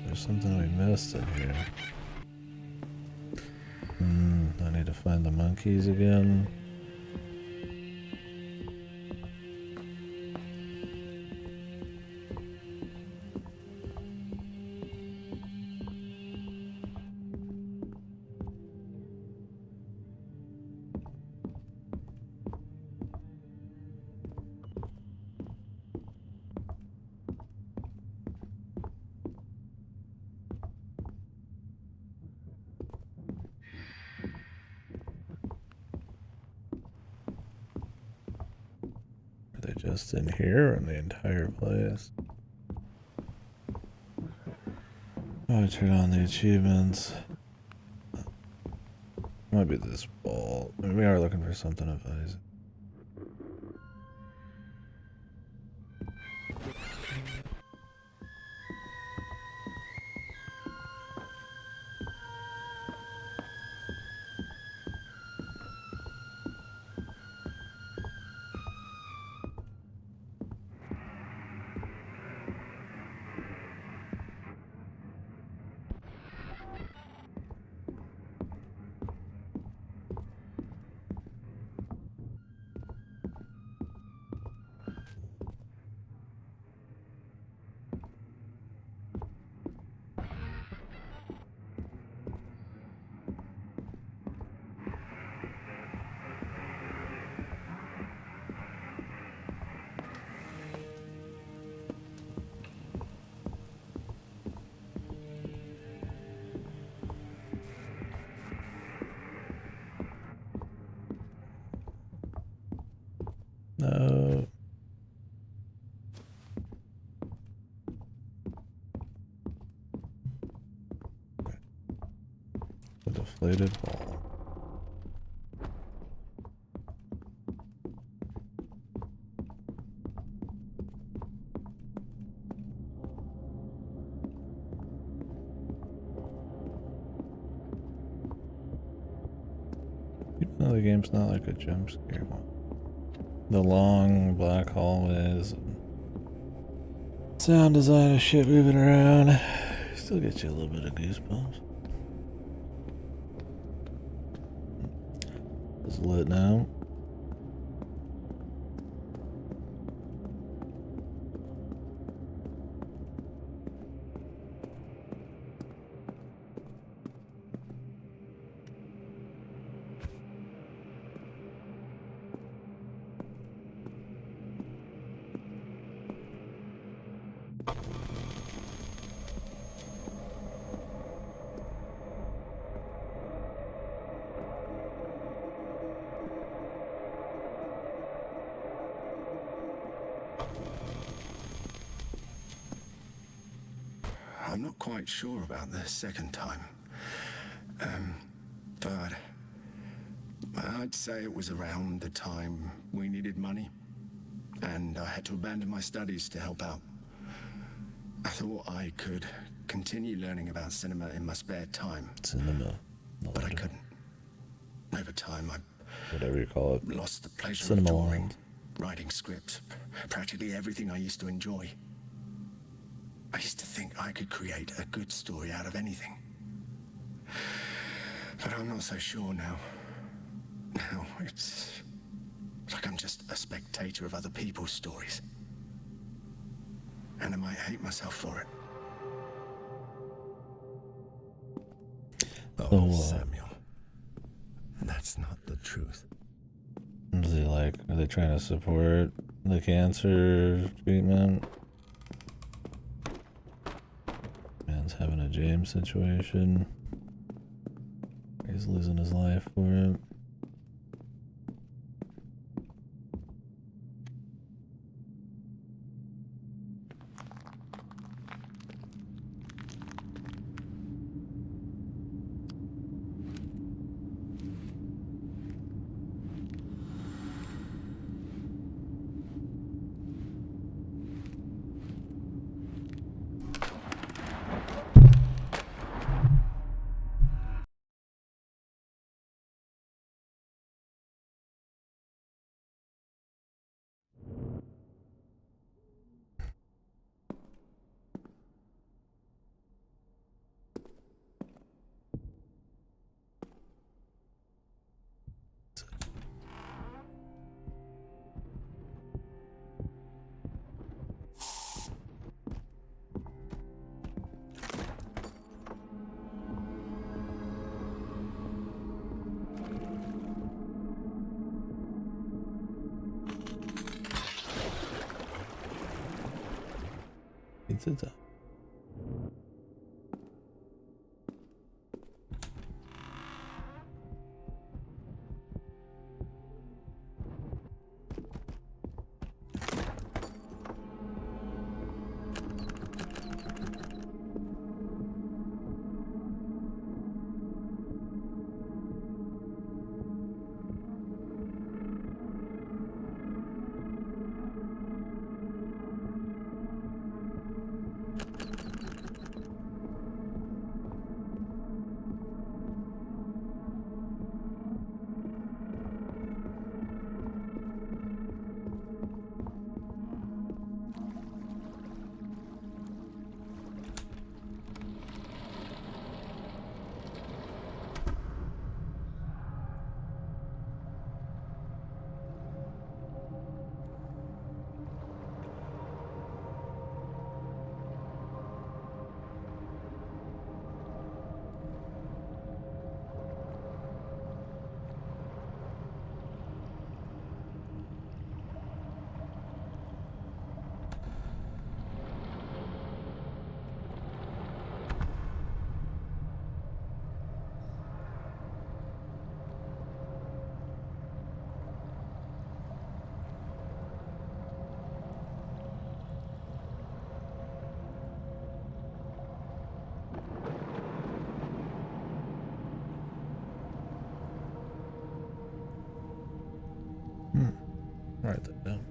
There's something we missed in here. I need to find the monkeys again. just in here or in the entire place? Oh, turn on the achievements. Might be this ball. Maybe we are looking for something of Isaac. No. A deflated ball. Even though the game's not like a jump scare one. The long black hallways and sound design of shit moving around still gets you a little bit of goosebumps. It's lit now. I'm not quite sure about the second time. But I'd say it was around the time we needed money, and I had to abandon my studies to help out. I thought I could continue learning about cinema in my spare time. Cinema. But I couldn't. Over time, I whatever you call it. lost the pleasure Cinema of drawing, land. writing scripts, practically everything I used to enjoy. I used to think I could create a good story out of anything. But I'm not so sure now. Now it's like I'm just a spectator of other people's stories. And I might hate myself for it. Oh, Samuel. That's not the truth. Is he like, are they trying to support the cancer treatment? Man's having a James situation. He's losing his life for it. Pizza. Write that down.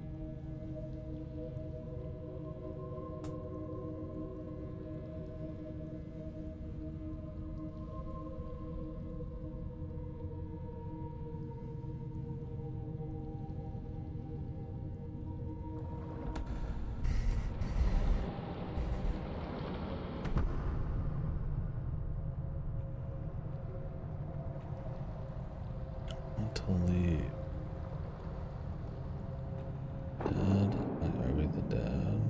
To leave. Dad. Are we the dad?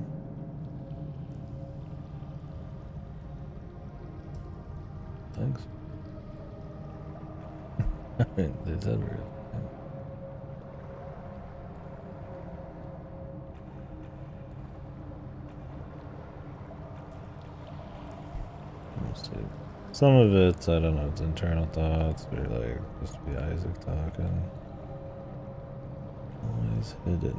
Thanks. I mean, they said we're. Let's see. Some of it's, I don't know, it's internal thoughts, or like, just to be Isaac talking. Always hidden.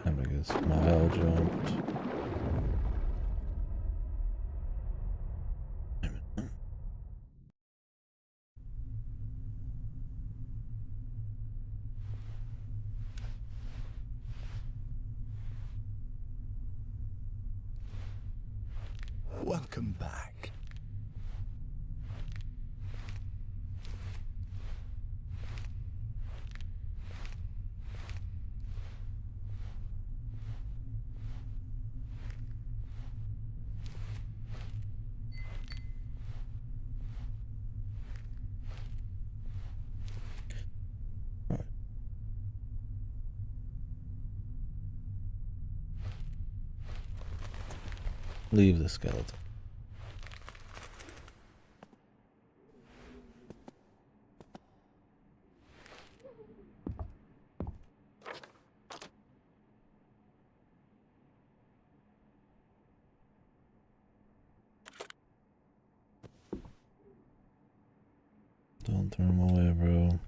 Time to get smile jumped. Welcome back. Leave the skeleton. Don't throw him away, bro.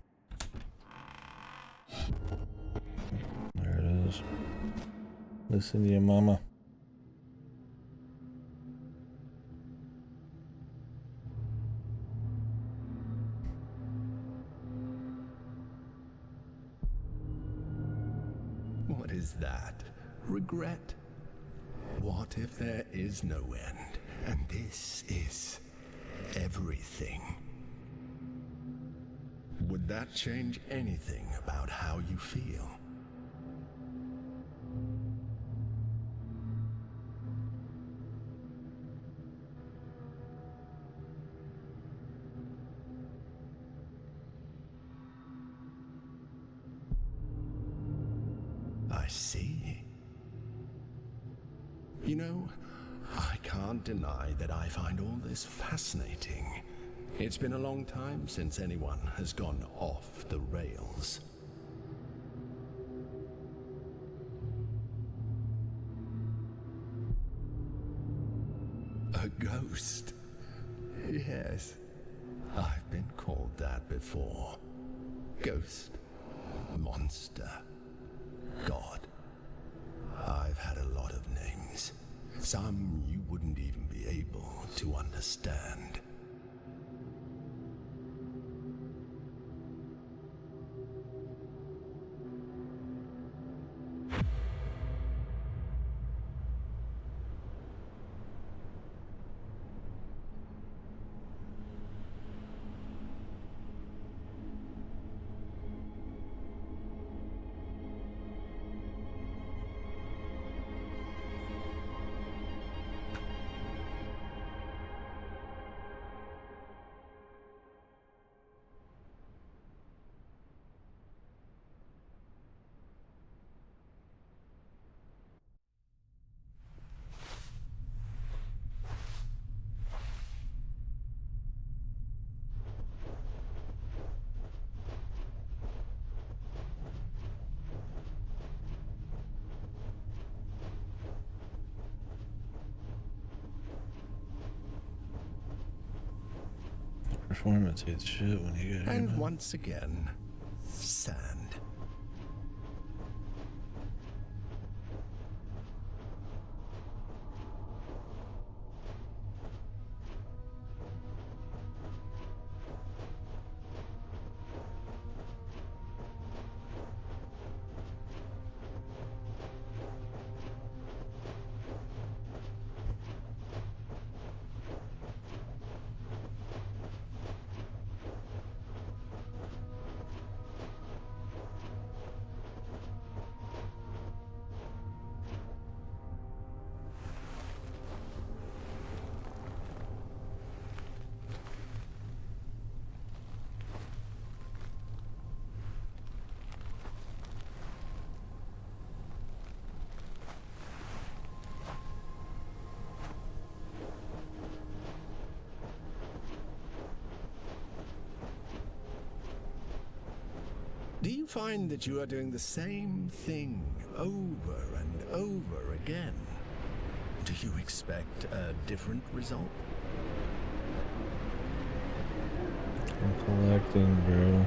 There it is. Listen to your mama. What is that? Regret? What if there is no end, and this is everything? Would that change anything about how you feel? I see. You know, I can't deny that I find all this fascinating. It's been a long time since anyone has gone off the rails. A ghost? Yes, I've been called that before. Ghost, monster, God. I've had a lot of names. Some you wouldn't even be able to understand. imitates shit when you get here. And once again, sand. Do you find that you are doing the same thing over and over again? Do you expect a different result? I'm collecting, bro.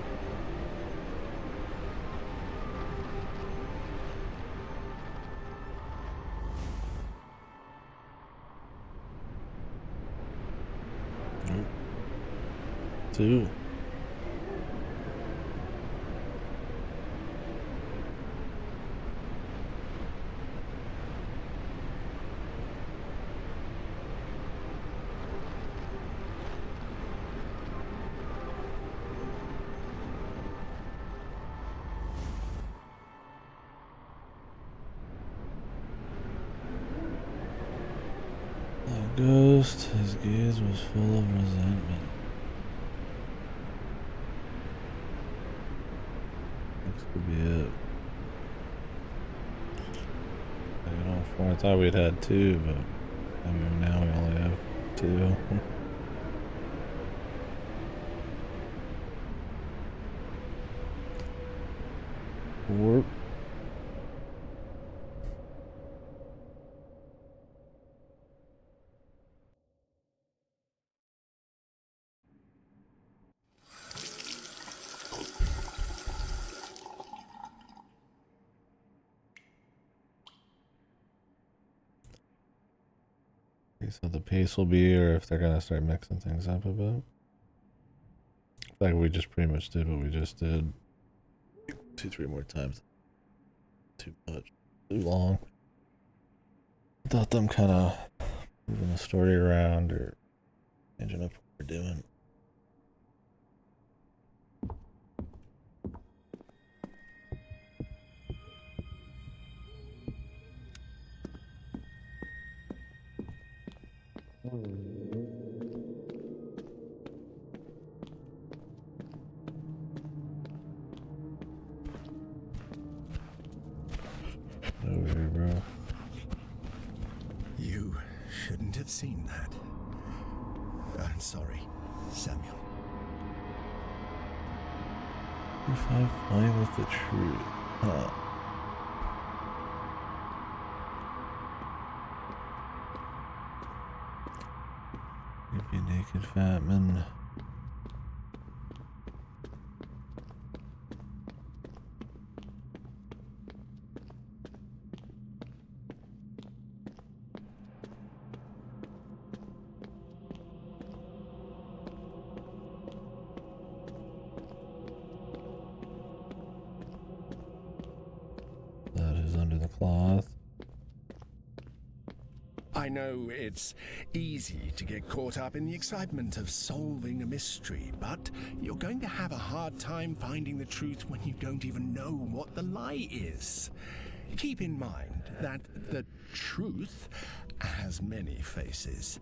Nope. 2. The ghost, his gaze was full of resentment. This could be it. I thought we'd had 2, but I mean, now we only have 2. Warp. So the pace will be, or if they're gonna start mixing things up a bit. Like we just pretty much did what we just did 2-3 more times. Too much, too long. Without them kind of moving the story around or changing up what we're doing. Over here, bro. You shouldn't have seen that. I'm sorry, Samuel. If I find with the truth, huh? You'd be naked fat man. That is under the cloth. I know it's easy to get caught up in the excitement of solving a mystery, but you're going to have a hard time finding the truth when you don't even know what the lie is. Keep in mind that the truth has many faces,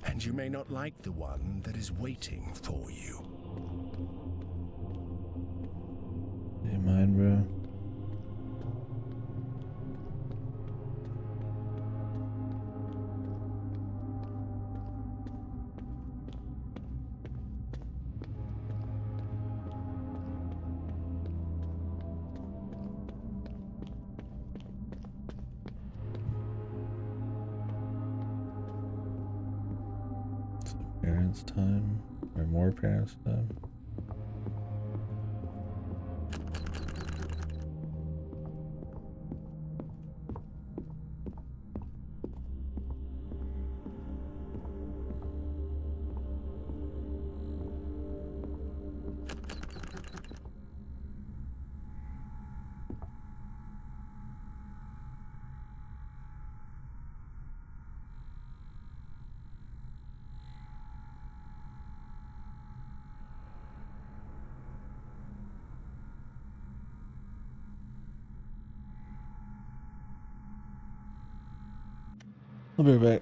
and you may not like the one that is waiting for you. Do you mind, bro? It's parents' time. Or more parent stuff. I'll be right back.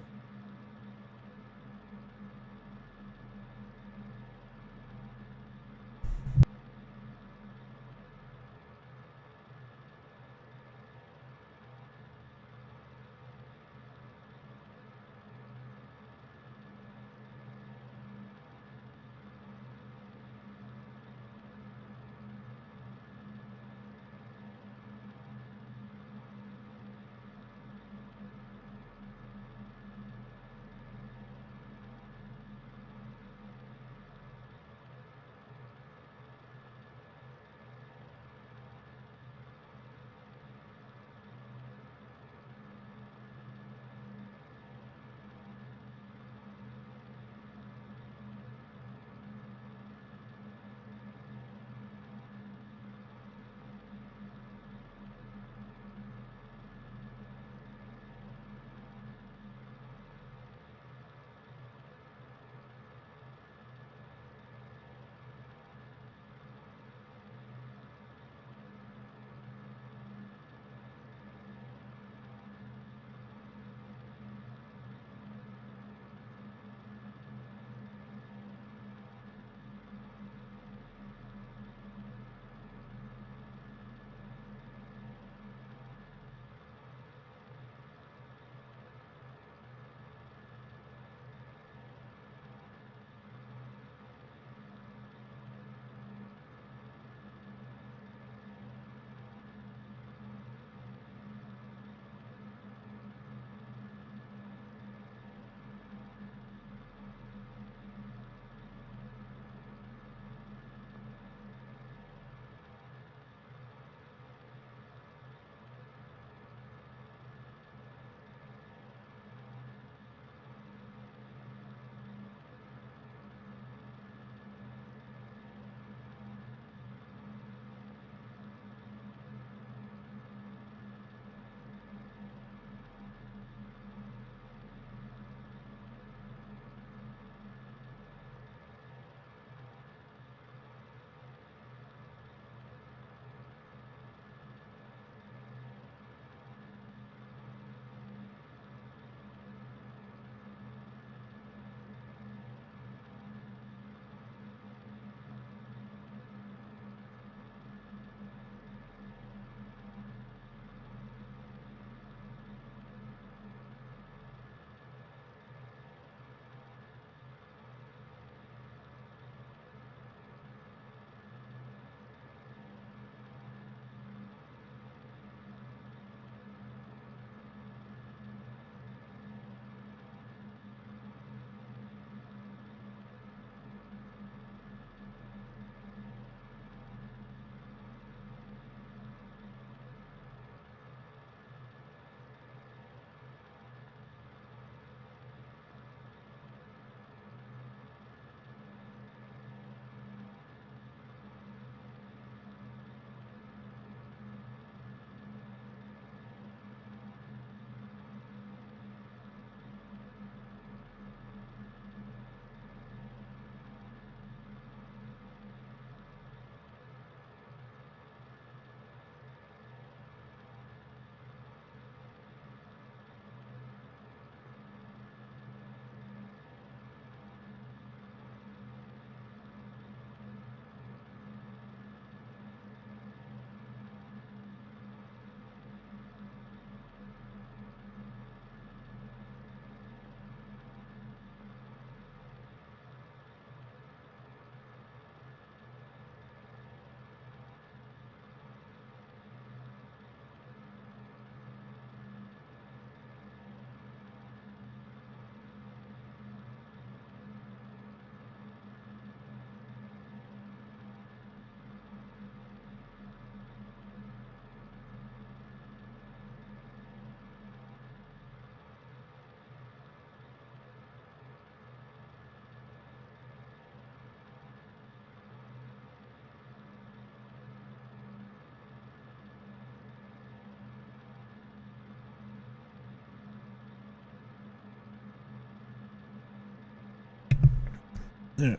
There.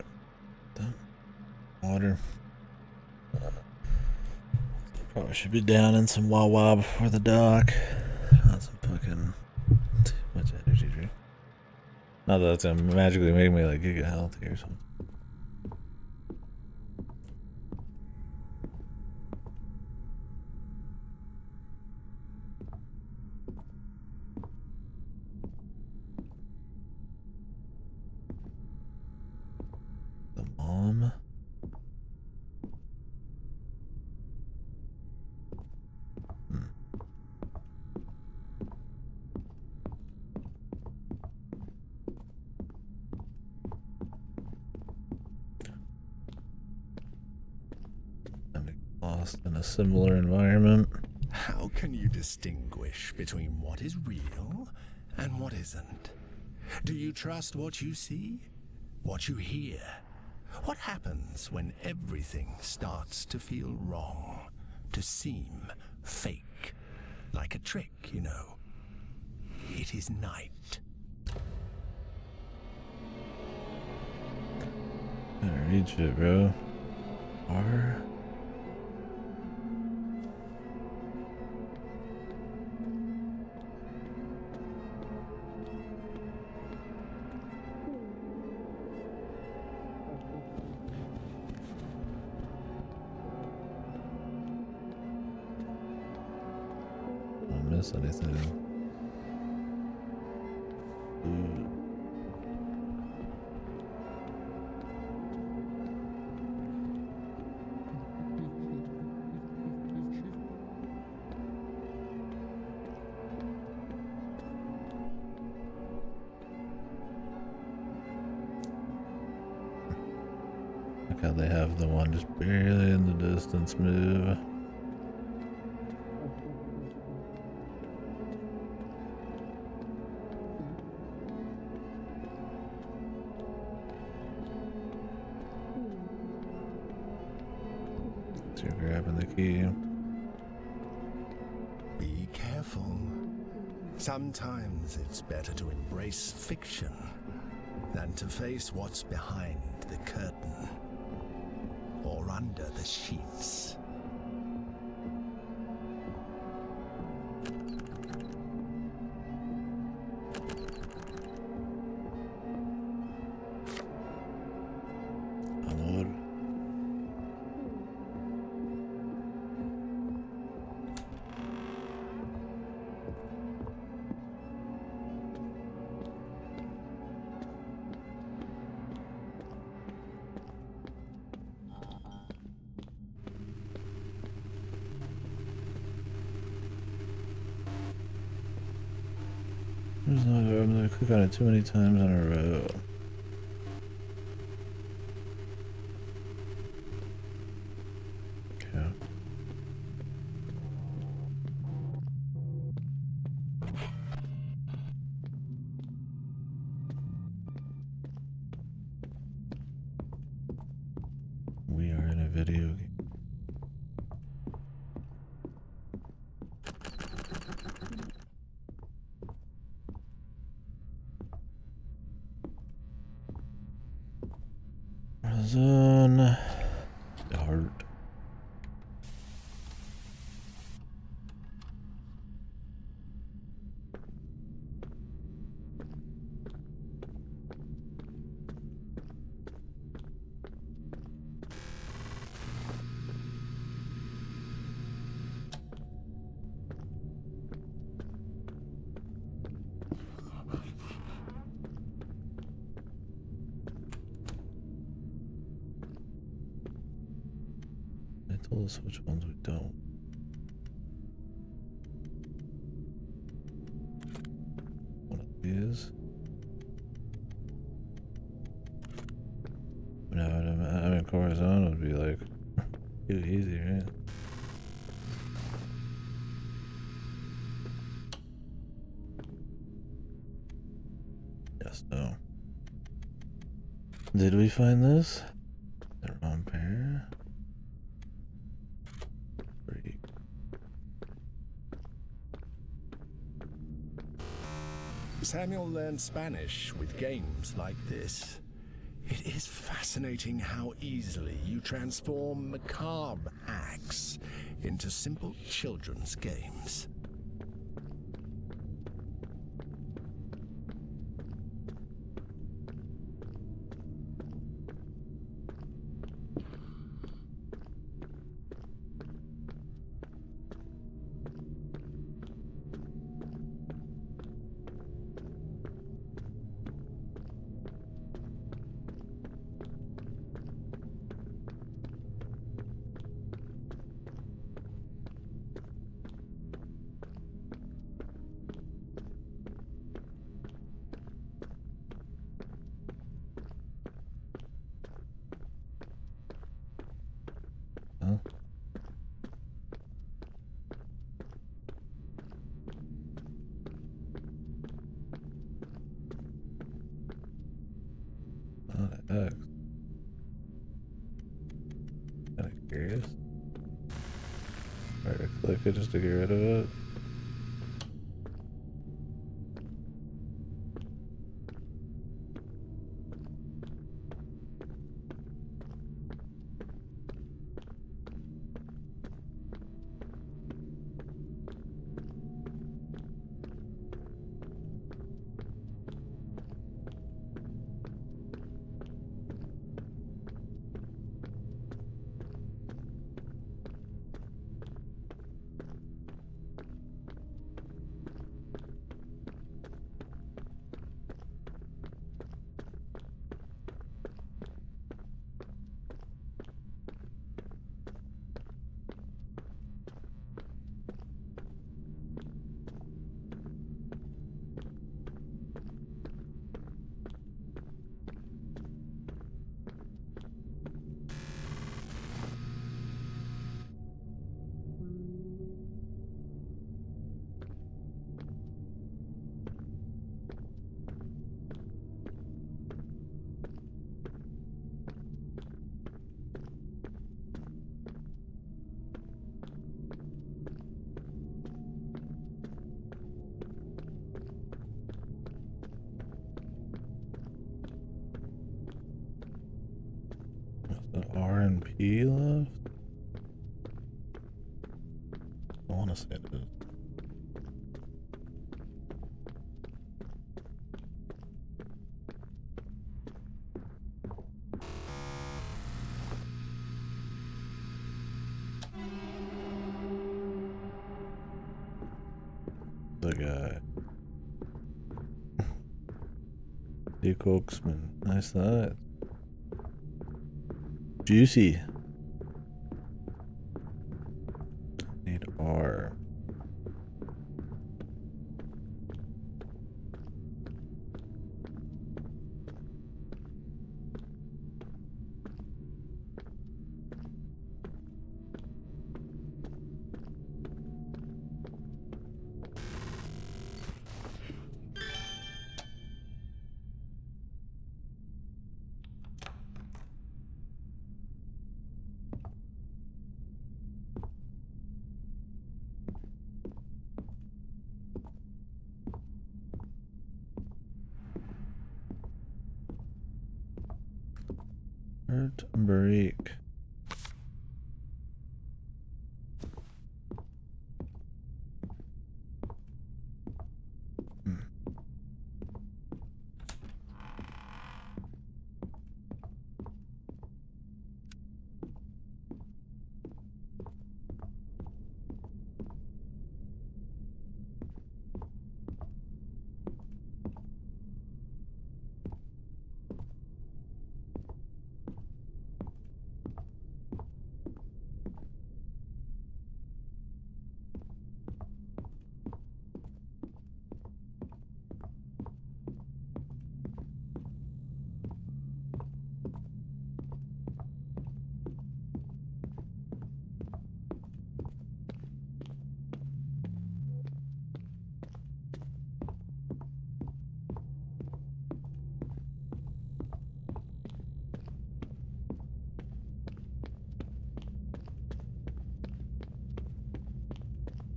Done. Water. Probably should be down in some Wawa before the dock. Not some fucking too much energy drink. Not that that's gonna magically make me like giga healthy or something. The mom. Lost in a similar environment. How can you distinguish between what is real and what isn't? Do you trust what you see? What you hear? What happens when everything starts to feel wrong? To seem fake? Like a trick, you know? It is night. Better read shit, bro. R. Don't miss anything. Ooh. Look how they have the one just barely in the distance move. So you're grabbing the key. Be careful. Sometimes it's better to embrace fiction than to face what's behind the curtain or under the sheets. Amor. I'm gonna click on it too many times in a row. Okay. We are in a video game. Zone. Start. They told us which ones we don't. One of these. No, I mean, Corazon would be like too easy, right? Yes, no. Did we find this? The wrong pair? Freak. Samuel learned Spanish with games like this. It is fascinating how easily you transform macabre acts into simple children's games. Huh? Oh, X. Kinda curious. Right, click it just to get rid of it. An R and P left? I want to say it is. The guy. The Coaxman. Nice that. Juicy. Need R. Break.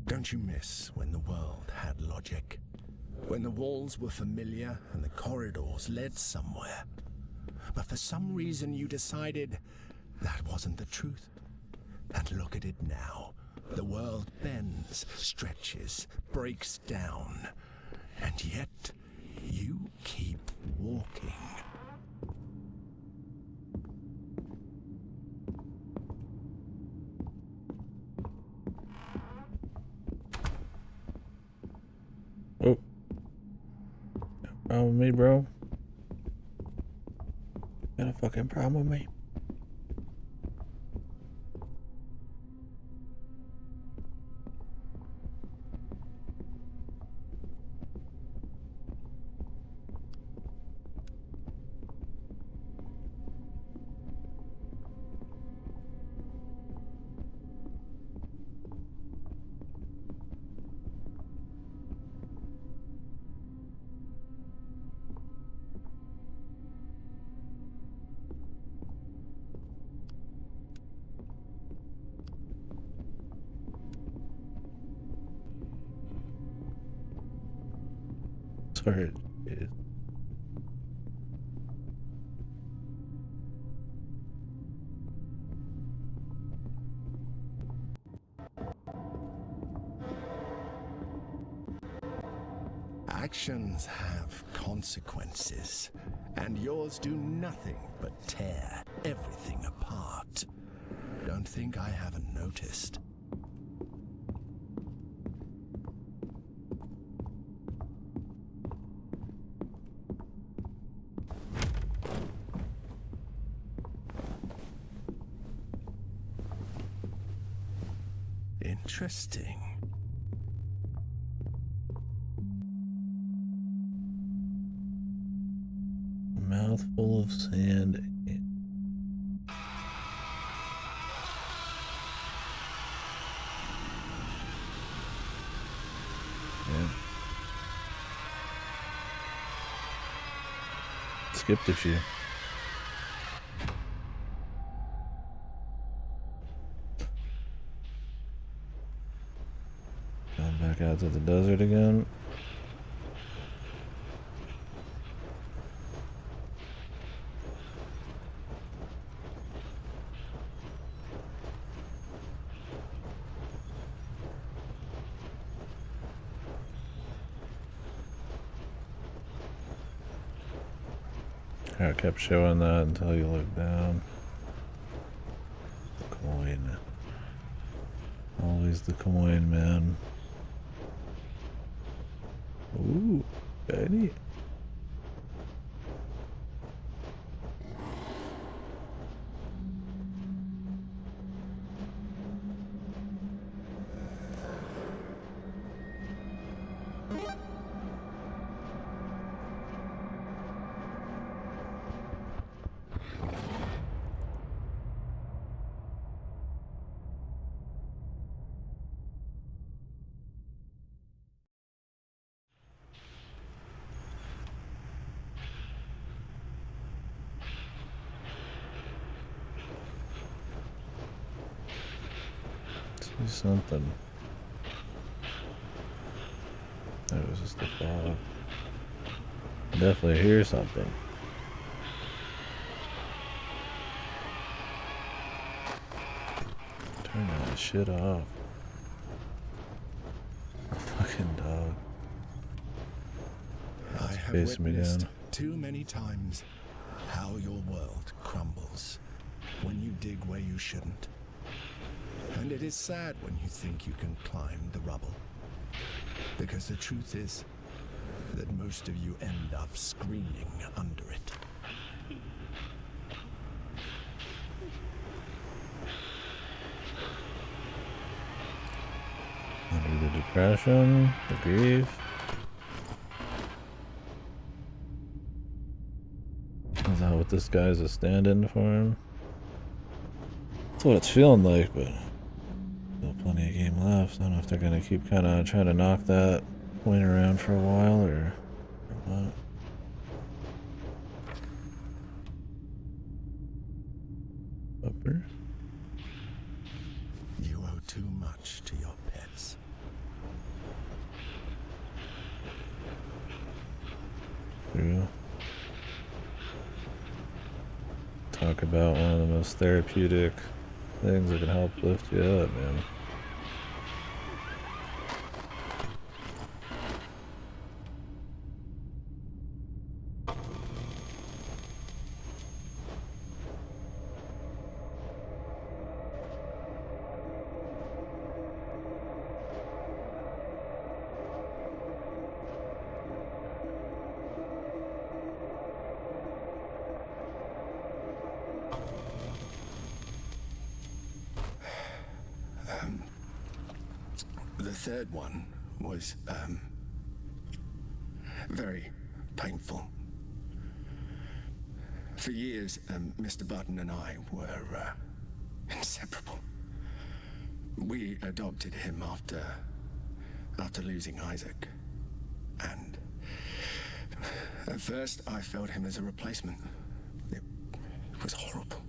Don't you miss when the world had logic? When the walls were familiar and the corridors led somewhere? but for some reason you decided that wasn't the truth. And look at it now. The world bends, stretches, breaks down, and yet you keep walking. Oh. Problem with me, bro? Got a fucking problem with me? Sorry. Actions have consequences, and yours do nothing but tear everything apart. Don't think I haven't noticed. Interesting. A mouthful of sand. Yeah. Skipped a few. Going back out to the desert again. I kept showing that until you look down. The coin. Always the coin, man. Ooh, shiny. See something. That was just a fog. Definitely hear something. Turn that shit off. A fucking dog. I have Chasing me witnessed down. too many times how your world crumbles when you dig where you shouldn't. And it is sad when you think you can climb the rubble. Because the truth is that most of you end up screaming under it. Under the depression, the grief. Is that what this guy's a stand-in for him? That's what it's feeling like, but still plenty of game left. I don't know if they're gonna keep kind of trying to knock that point around for a while or what. Upper. You owe too much to your pets. True. talk about one of the most therapeutic things that can help lift you up, man. The third one was, very painful. For years, Mr. Button and I were, inseparable. We adopted him after losing Isaac. And at first, I felt him as a replacement. It was horrible.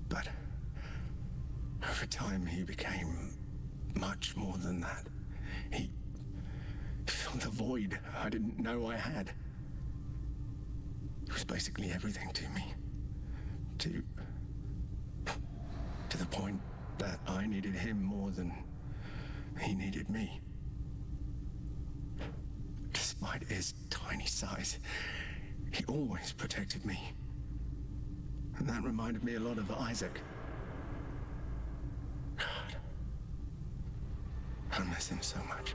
But over time, he became much more than that. He filled the void I didn't know I had. He was basically everything to me. To the point that I needed him more than he needed me. Despite his tiny size, he always protected me. And that reminded me a lot of Isaac. God, I miss him so much.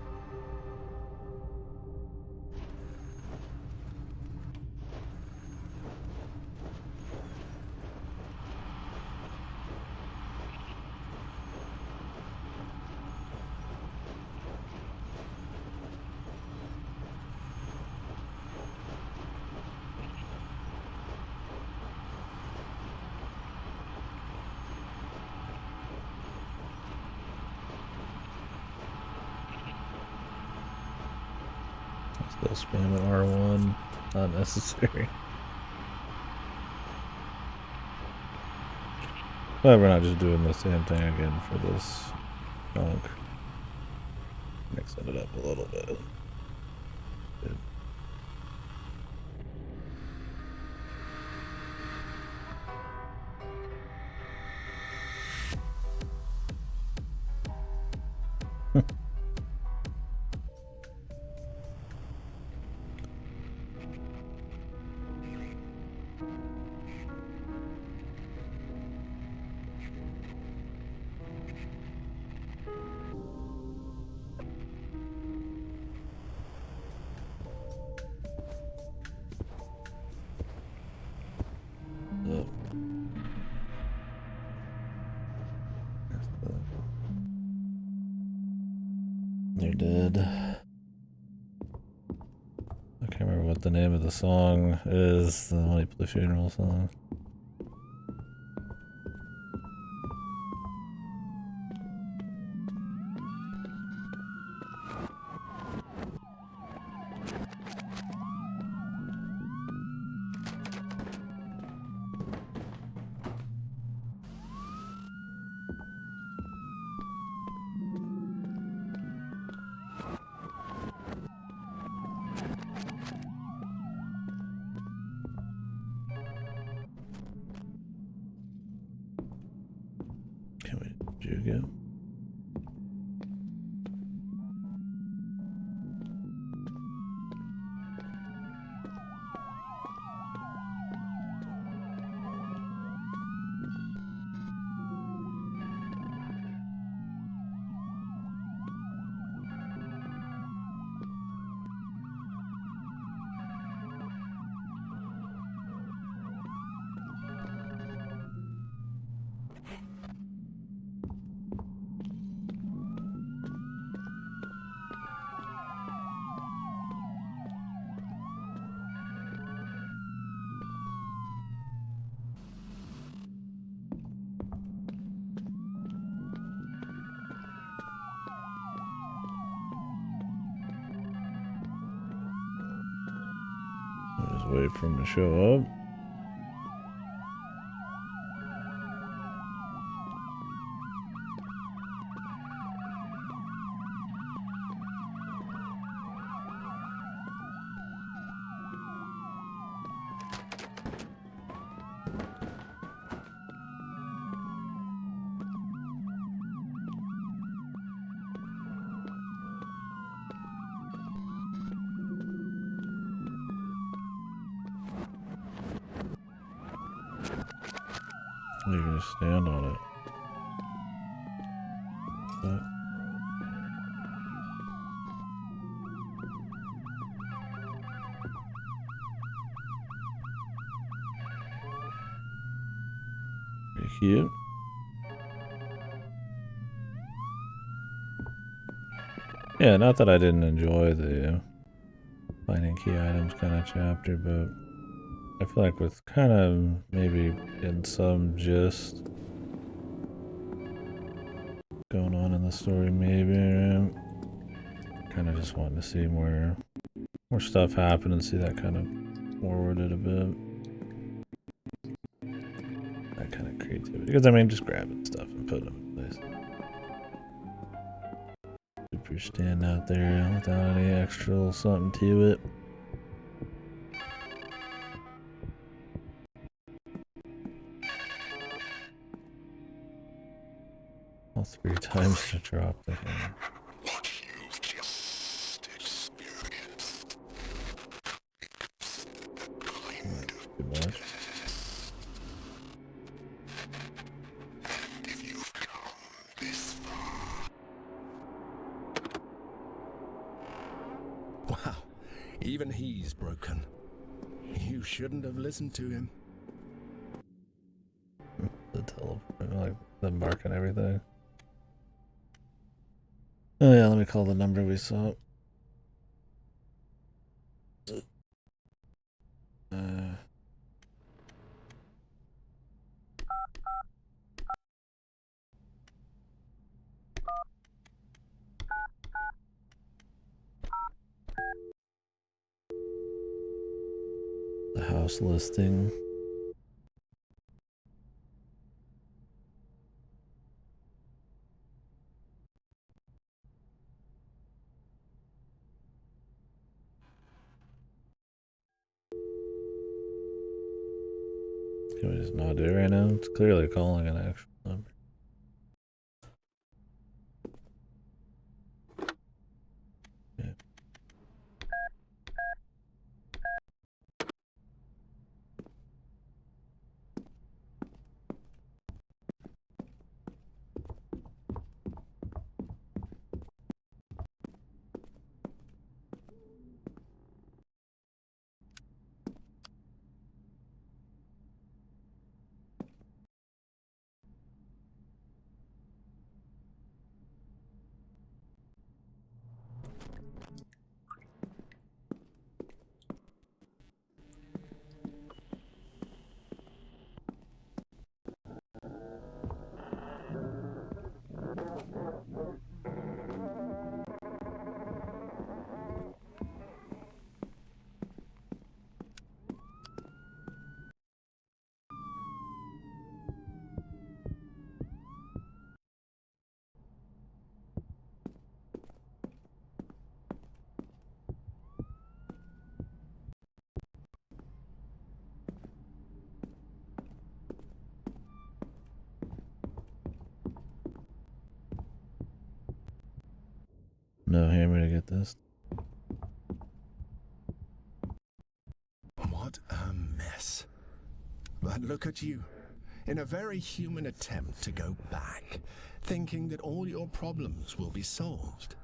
Still spamming R1, not necessary. But we're not just doing the same thing again for this chunk. Mixing it up a little bit. Good. Oh. They're dead. I can't remember what the name of the song is, the Honey Play Funeral song. Can we juke it? Just wait for him to show up. You can just stand on it. But pretty cute. Yeah, not that I didn't enjoy the finding key items kind of chapter, but I feel like with kind of maybe in some gist going on in the story, maybe kind of just wanting to see more stuff happen and see that kind of forwarded a bit. That kind of creativity, because I mean, just grabbing stuff and putting them in place. Super stand out there without any extra little something to it. All 3 times to drop the hammer. What you've just experienced. Kind of Too much. And if you've come this far. Wow, even he's broken. You shouldn't have listened to him. The like the mark and everything. Oh yeah, let me call the number we saw. The house listing. Can we just not do it right now? It's clearly calling an actual number. Yeah. No hammer to get this. What a mess. But look at you, in a very human attempt to go back, thinking that all your problems will be solved.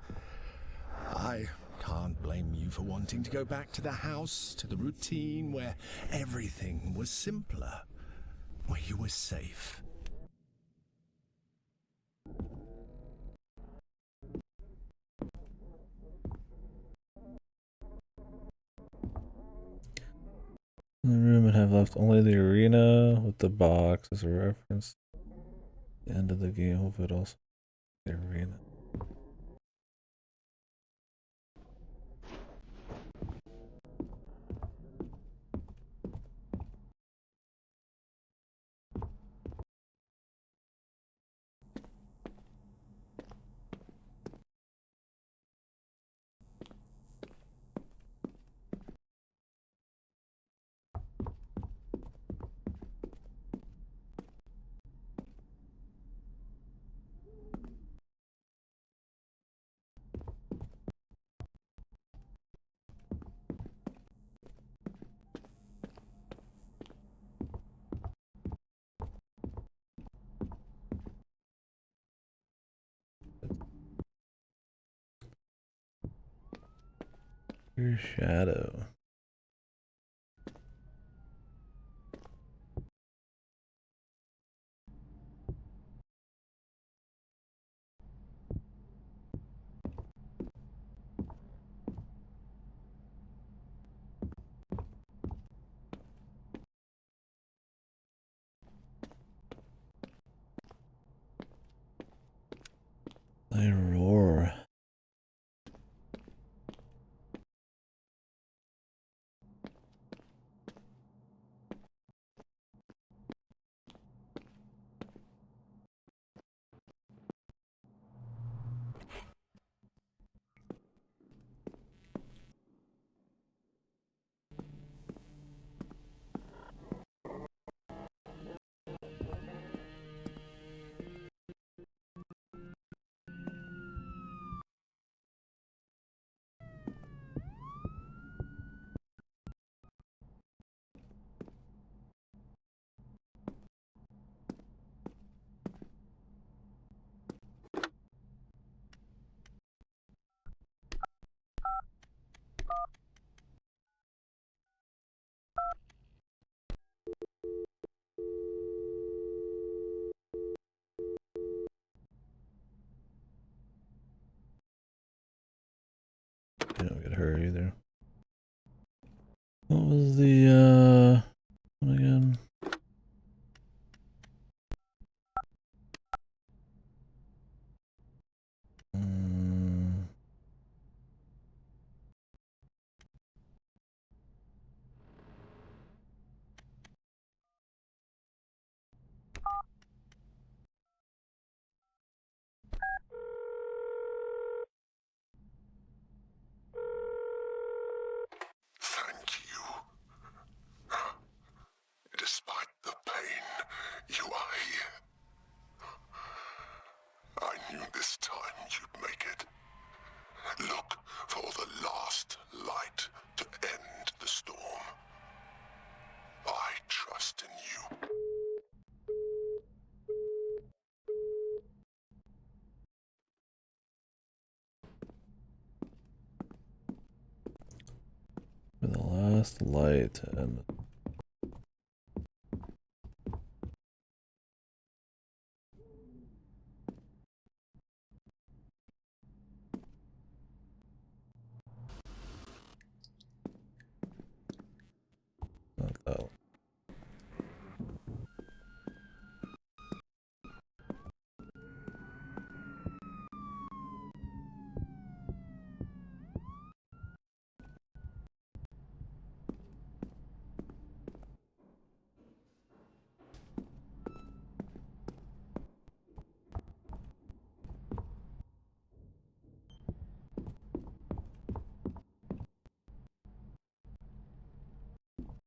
I can't blame you for wanting to go back to the house, to the routine where everything was simpler, where you were safe. The room would have left only the arena with the box as a reference. The end of the game, but also the arena. Your shadow. They roar. You don't get her either. What was the one again? Thank you. Despite the pain, you are here. I knew this time you'd make it. Look for the last light to end the storm. I trust in you. For the last light and not that one.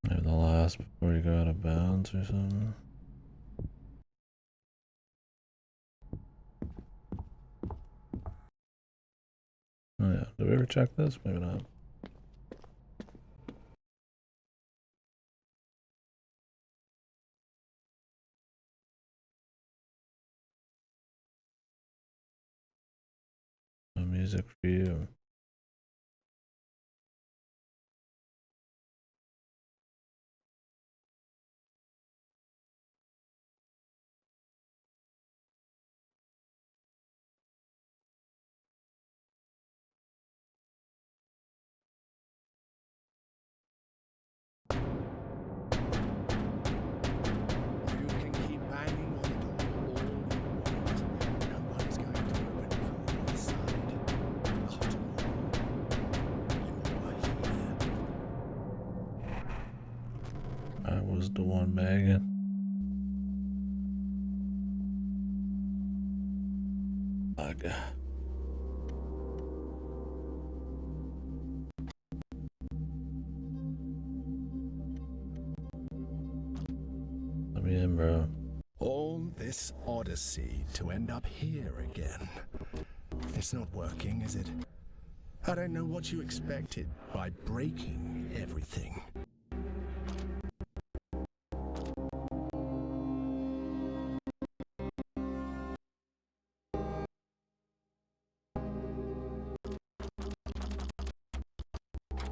Maybe the last before you go out of bounds or something. Oh yeah, did we ever check this? Maybe not. No music for you. You can keep banging on the door all you want. Nobody's going to open it from the other side. After all, you're here. I was the one banging. Bug. Let me in, bro. All this odyssey to end up here again. It's not working, is it? I don't know what you expected by breaking everything.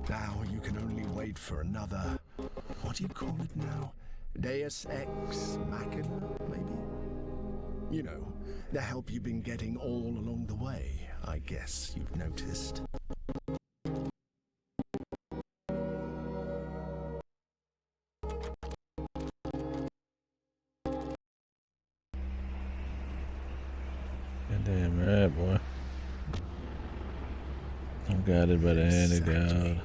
Now you can only wait for another, what do you call it now? Deus Ex Machina, maybe? You know, the help you've been getting all along the way, I guess you've noticed. Goddamn right, boy. I'm guided by the hand of God.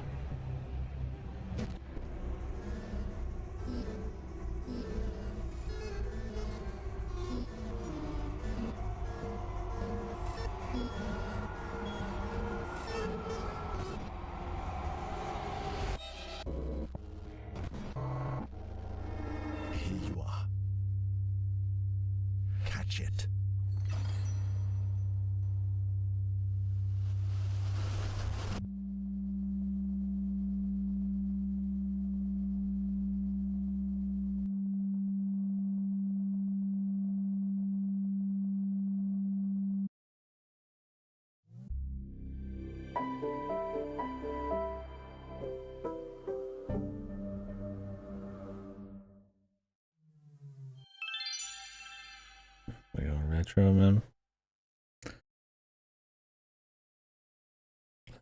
Here you are. Catch it. We go retro, man.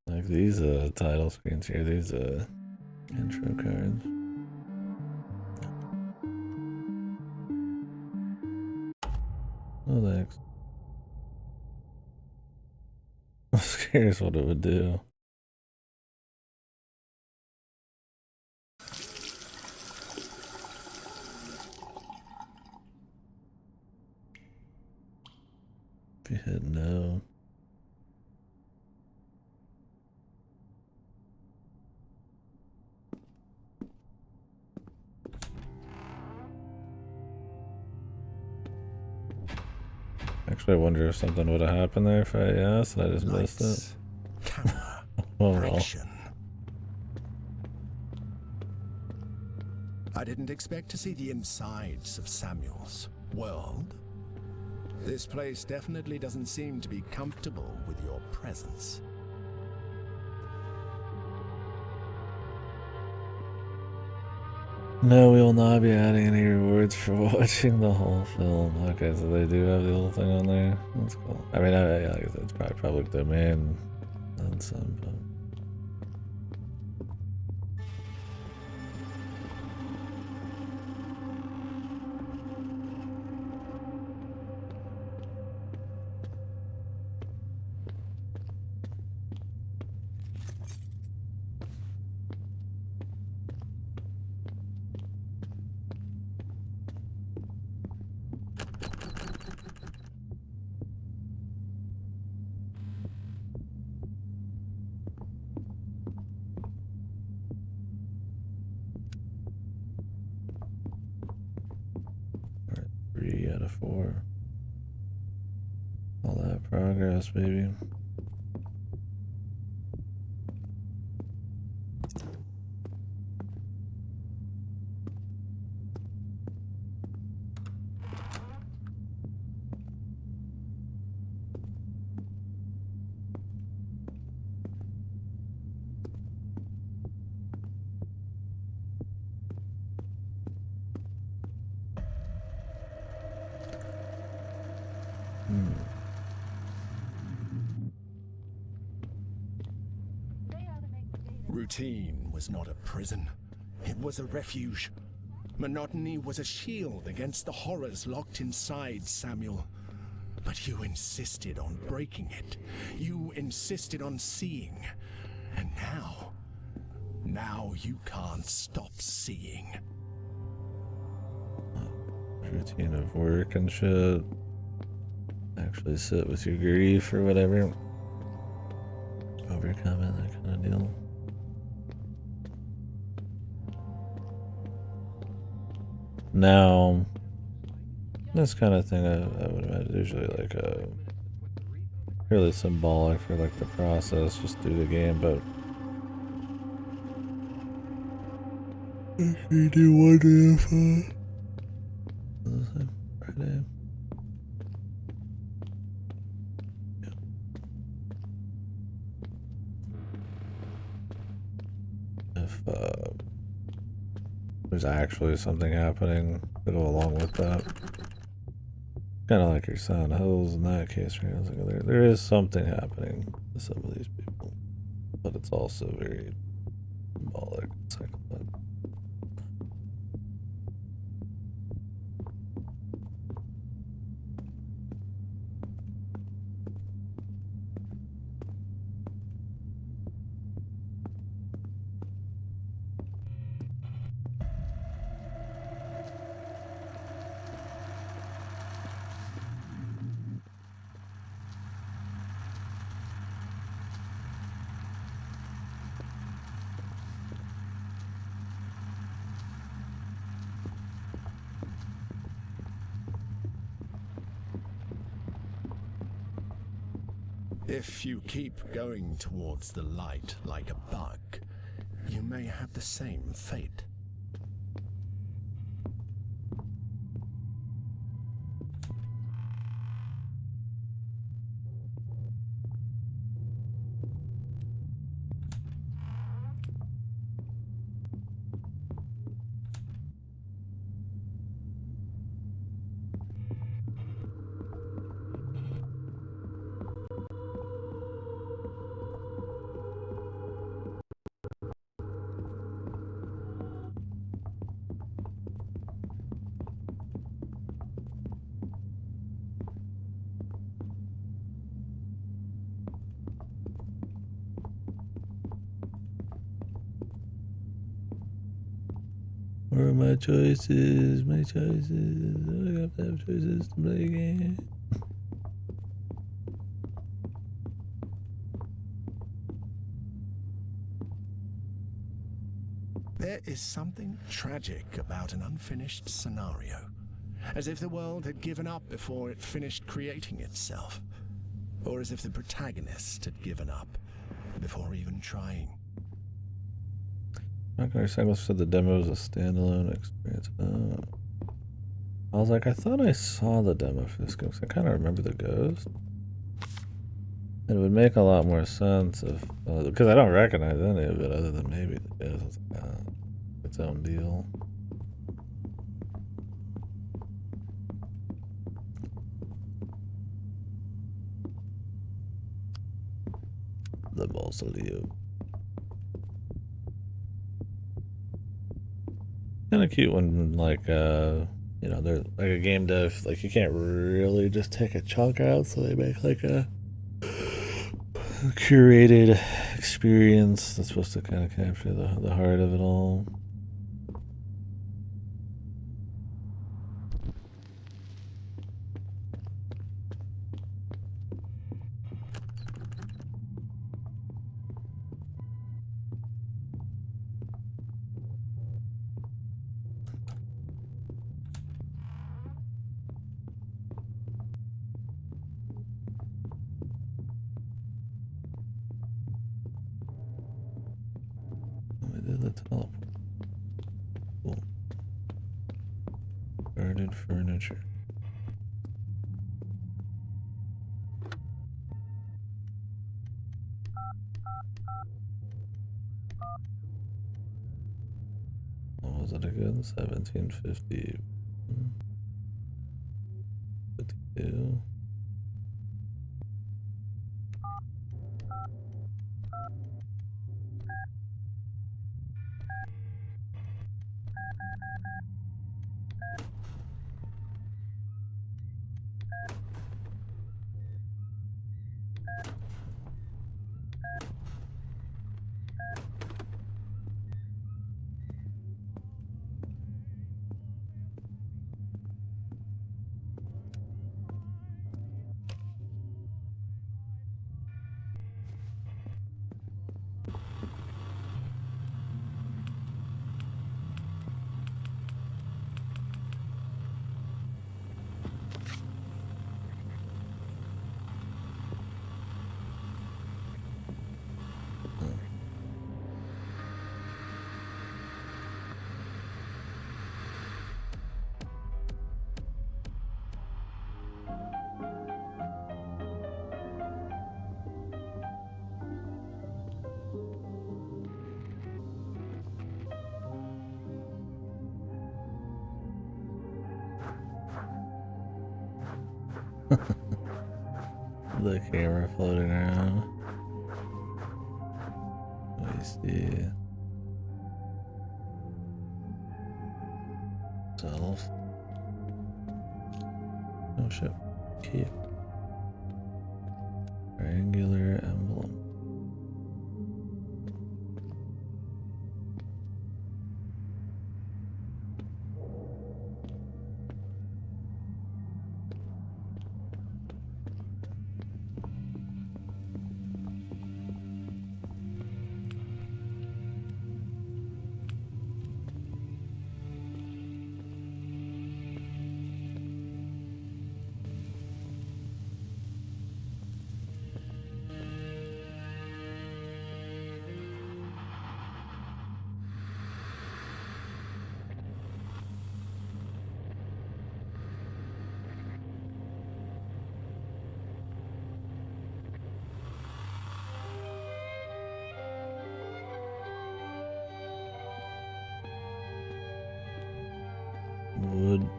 Like these title screens here, these intro cards. Oh, thanks. I was curious what it would do. If you hit no. Actually, I wonder if something would have happened there if I asked and I just missed it. Camera. Oh well. Action. I didn't expect to see the insides of Samuel's world. This place definitely doesn't seem to be comfortable with your presence. No, we will not be adding any rewards for watching the whole film. Okay, so they do have the whole thing on there. That's cool. I mean, yeah, like I said, it's probably public domain and some, but... Alright, 3 out of 4. All that progress, baby. Routine was not a prison. It was a refuge. Monotony was a shield against the horrors locked inside Samuel. But you insisted on breaking it. You insisted on seeing. And now you can't stop seeing. Routine of work and shit. Actually sit with your grief or whatever. Overcome it, that kind of deal. Now, this kind of thing I would imagine usually like really symbolic for like the process just through the game, but I do wonder if Friday. there's actually something happening to go along with that. Kind of like your Silent Hills in that case, right? I was like, there is something happening to some of these people, but it's also very symbolic. Psychological. If you keep going towards the light like a bug, you may have the same fate. Where are my choices? My choices. I have to have choices to play a game. There is something tragic about an unfinished scenario, as if the world had given up before it finished creating itself, or as if the protagonist had given up before even trying. Okay, Cycle said the demo was a standalone experience. I was like, I thought I saw the demo for this game, 'cause I kind of remember the ghost. It would make a lot more sense if, because I don't recognize any of it other than maybe the ghost. It's like, its own deal. The mausoleum. Kind of cute when, like, you know, they're like a game dev, like, you can't really just take a chunk out, so they make like a curated experience that's supposed to kind of capture the heart of it all. I did the teleport. Cool. Guarded furniture. What was it again? 1750. 52. The camera floating around. Let me see. Self. Oh shit. Key. Triangular emblem. Wood.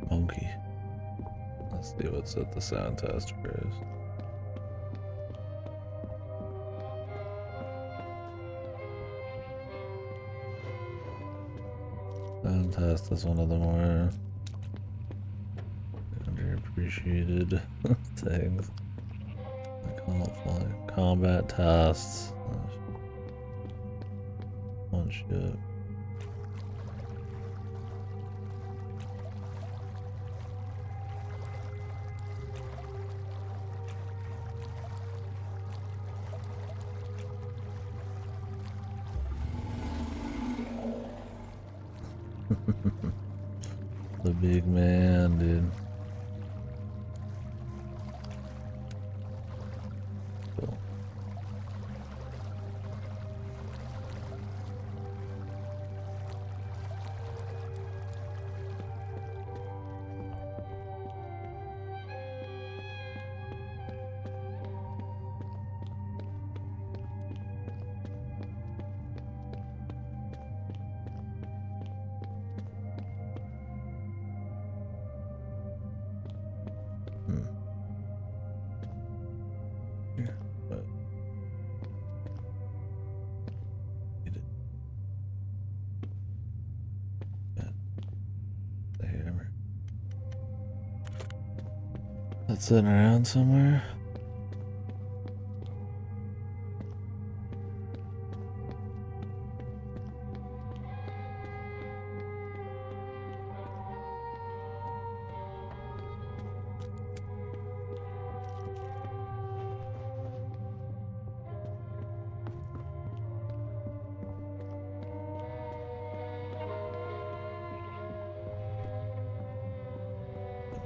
Monkey. Let's see what's at the sound test first. Sound test is one of the more underappreciated things. I call it flying. Combat tasks. One ship. The big man, dude. Cool. That's sitting around somewhere.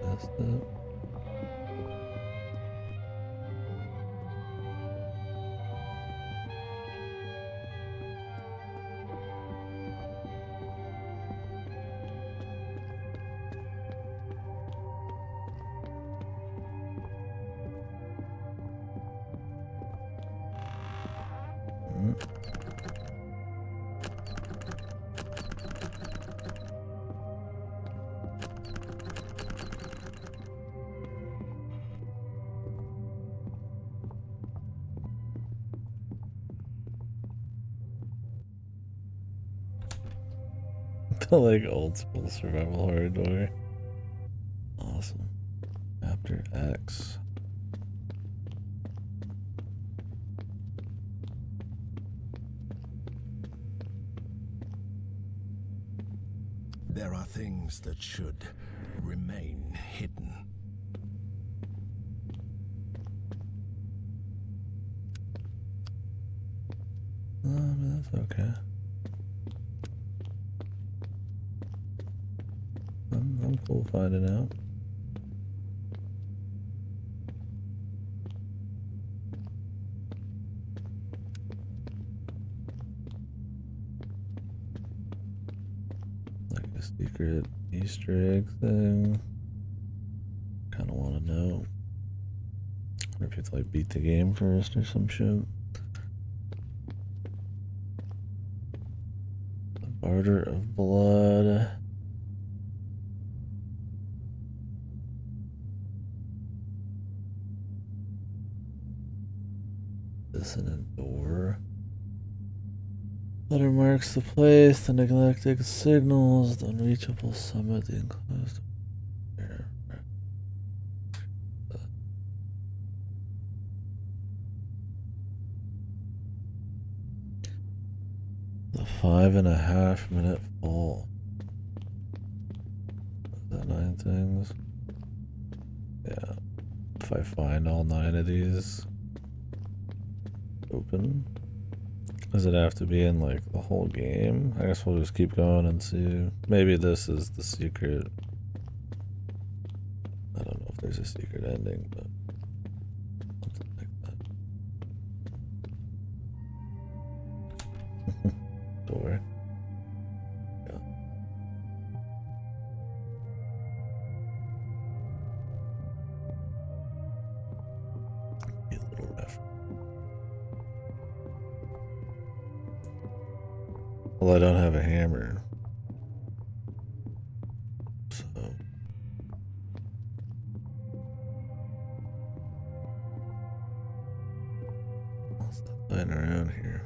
Messed up. The like old school survival horror door. Awesome. Chapter X. There are things that should remain hidden. That's okay. I'm cool finding out. Like a secret Easter egg thing. Kind of want to know. Or if you have to like beat the game first or some shit. Barter of blood. Dissonant door. Letter marks the place, the neglected signals, the unreachable summit, the enclosed. The 5.5-minute fall. Is that 9 things? Yeah. If I find all 9 of these open, does it have to be in like the whole game? I guess we'll just keep going and see. Maybe this is the secret. I don't know if there's a secret ending, but something like that. Door. Yeah. Be a little rough. Well, I don't have a hammer. So I'll stop playing around here.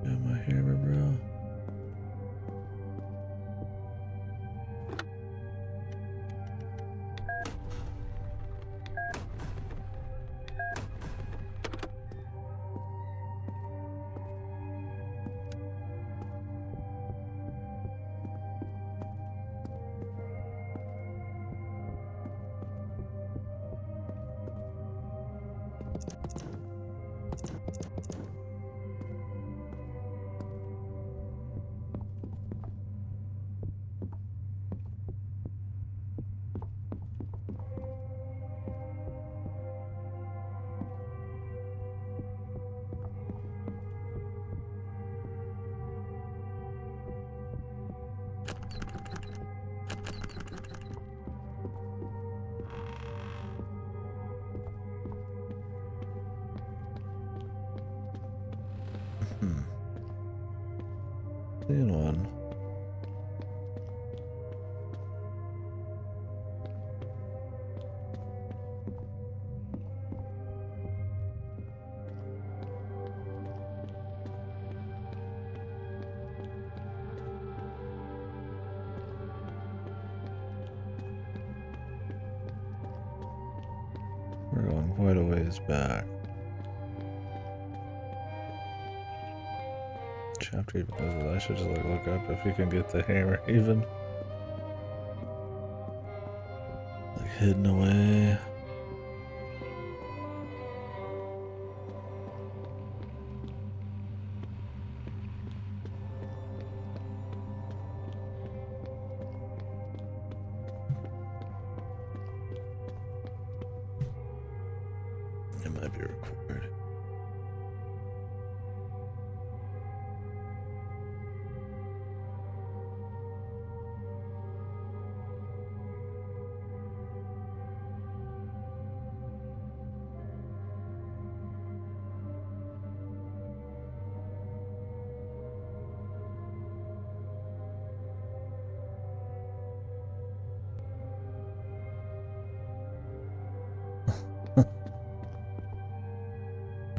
Got my hammer, bro. Seeing one. We're going quite a ways back. Chapter even does it. I should just like look up if you can get the hammer even. Like hidden away. It might be recorded.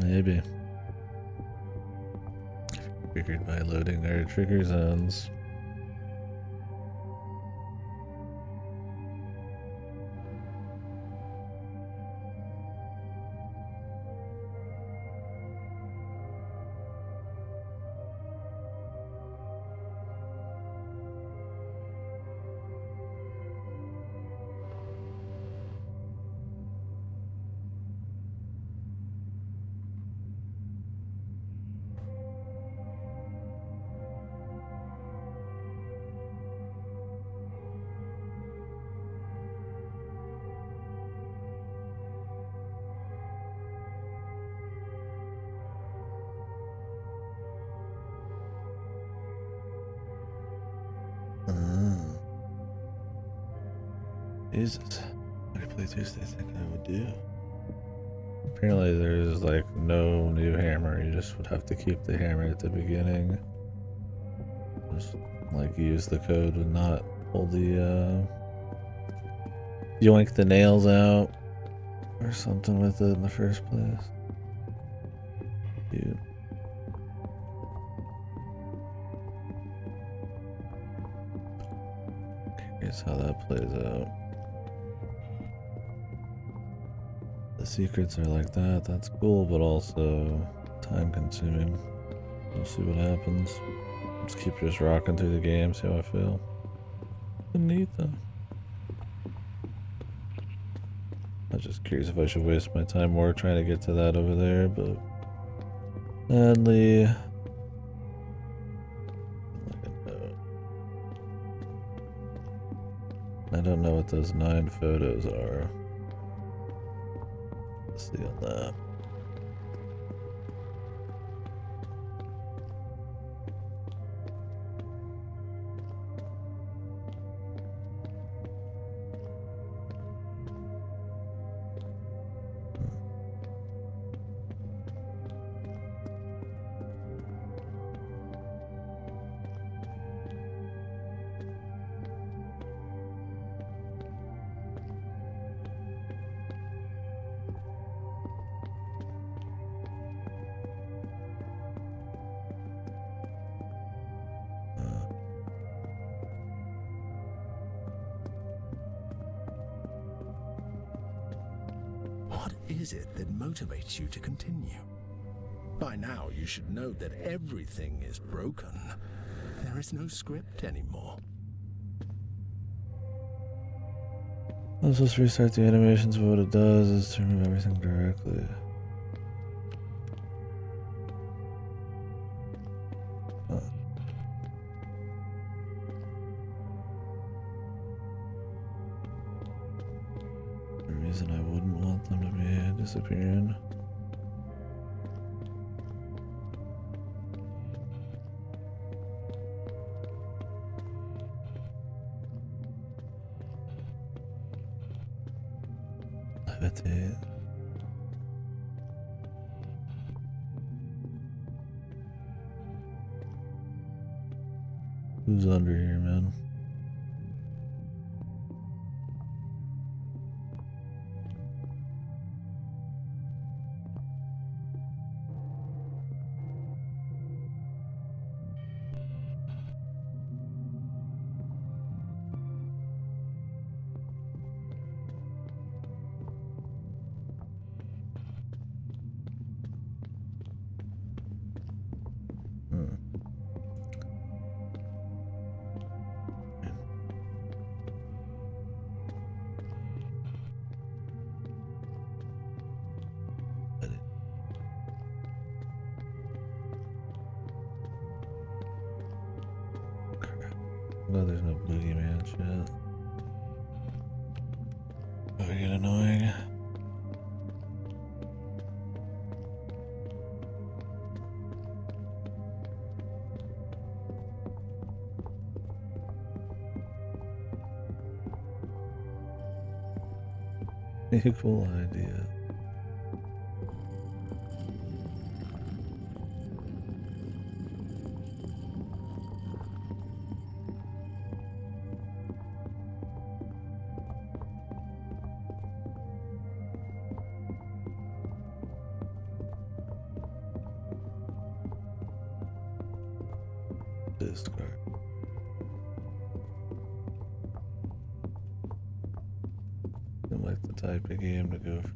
Maybe. Triggered by loading their trigger zones. Jesus. How many playthroughs do I think I would do? Apparently there's like no new hammer. You just would have to keep the hammer at the beginning. Just like use the code and not pull the yoink the nails out or something with it in the first place. Dude. Curious how that plays out. The secrets are like that, that's cool, but also time consuming. We'll see what happens. Just keep just rocking through the game, see how I feel. Neat though. I was just curious if I should waste my time more trying to get to that over there, but sadly, I don't know what those 9 photos are. Let's see on that. What is it that motivates you to continue? By now, you should know that everything is broken. There is no script anymore. I'm supposed to restart the animations, but what it does is to remove everything directly. Huh. The reason I wouldn't want them to be disappearing. Levitate. Who's under here, man? No, there's no boogeyman shit. That would get annoying. Cool idea. Discard. Seems like the type of game to go for.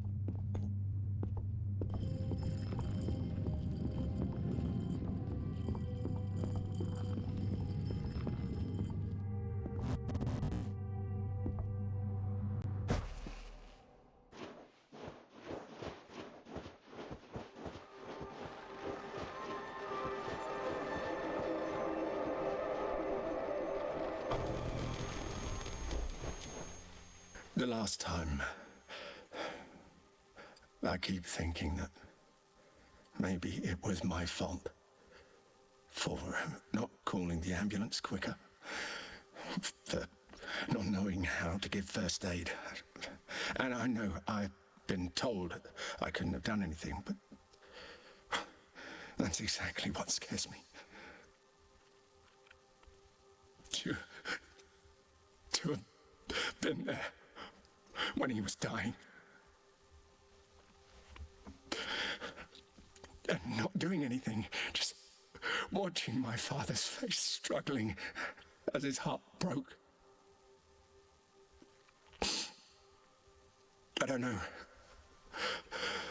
The last time, I keep thinking that maybe it was my fault for not calling the ambulance quicker, for not knowing how to give first aid. And I know I've been told I couldn't have done anything, but that's exactly what scares me. To have been there when he was dying. And not doing anything, just watching my father's face struggling as his heart broke. I don't know.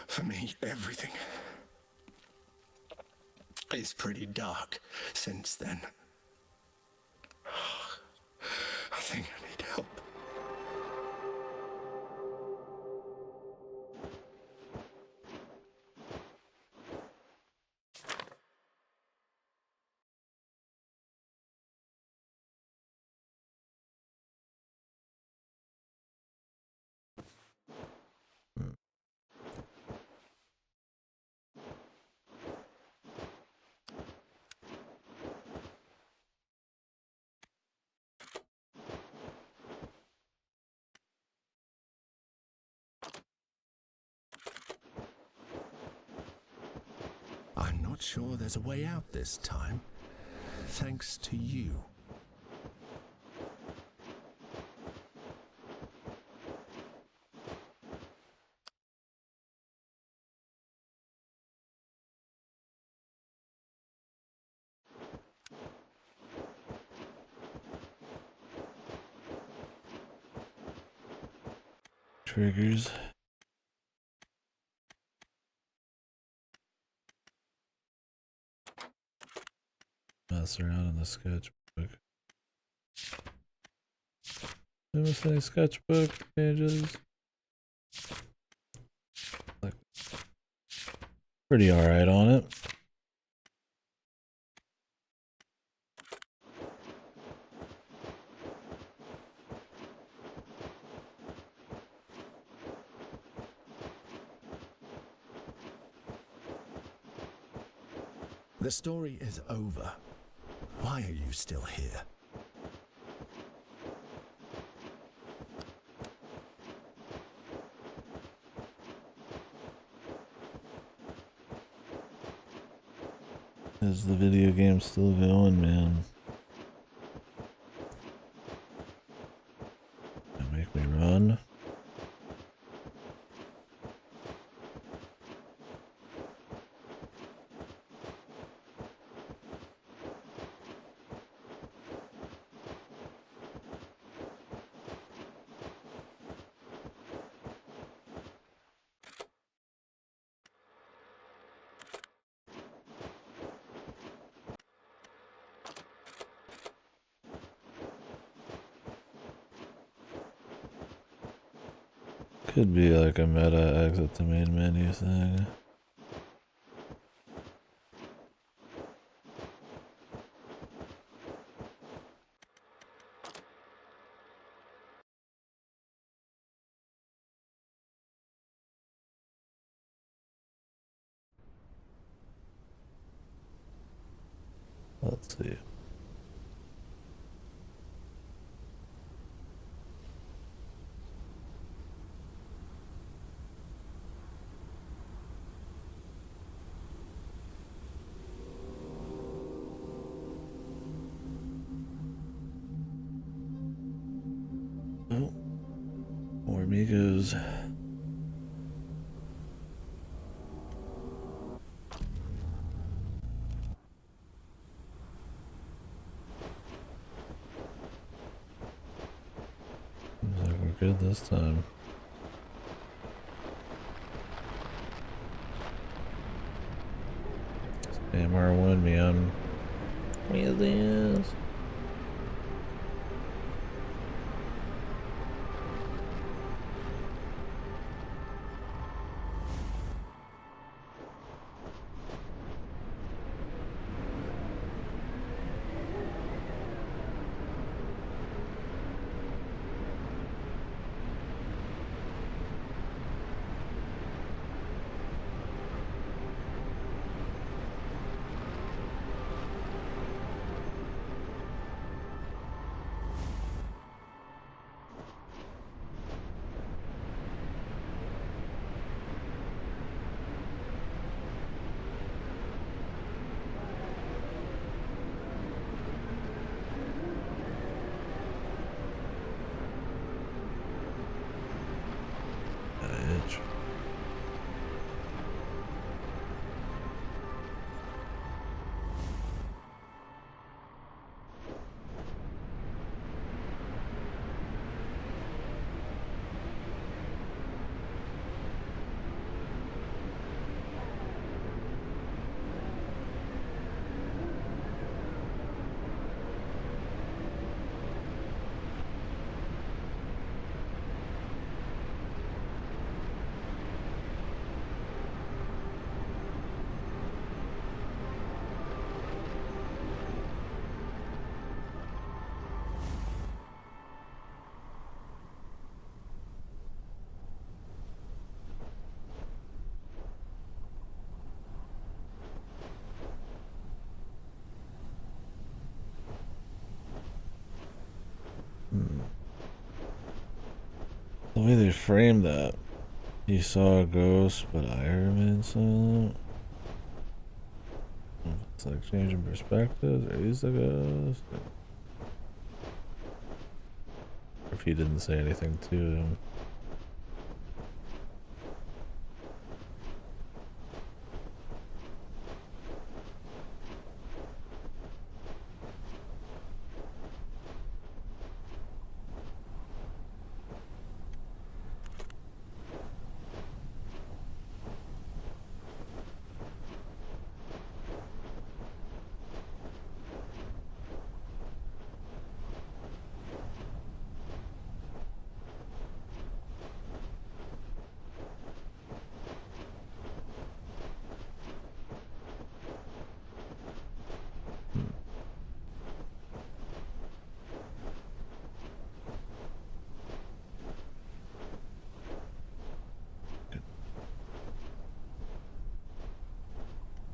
For me, everything is pretty dark since then. I think I need help. I'm not sure there's a way out this time, thanks to you. Triggers. Mess around in the sketchbook. Did I miss any sketchbook pages? Like, pretty alright on it. The story is over. Why are you still here? Is the video game still going, man? That make me run? Could be like a meta exit to main menu thing. Let's see. Oh, more amigos. Seems like we're good this time. Spam R1 me on. What is this? bitch. The way they framed that, he saw a ghost, but I remained silent. It's like changing perspectives, or he's the ghost. Or if he didn't say anything to him.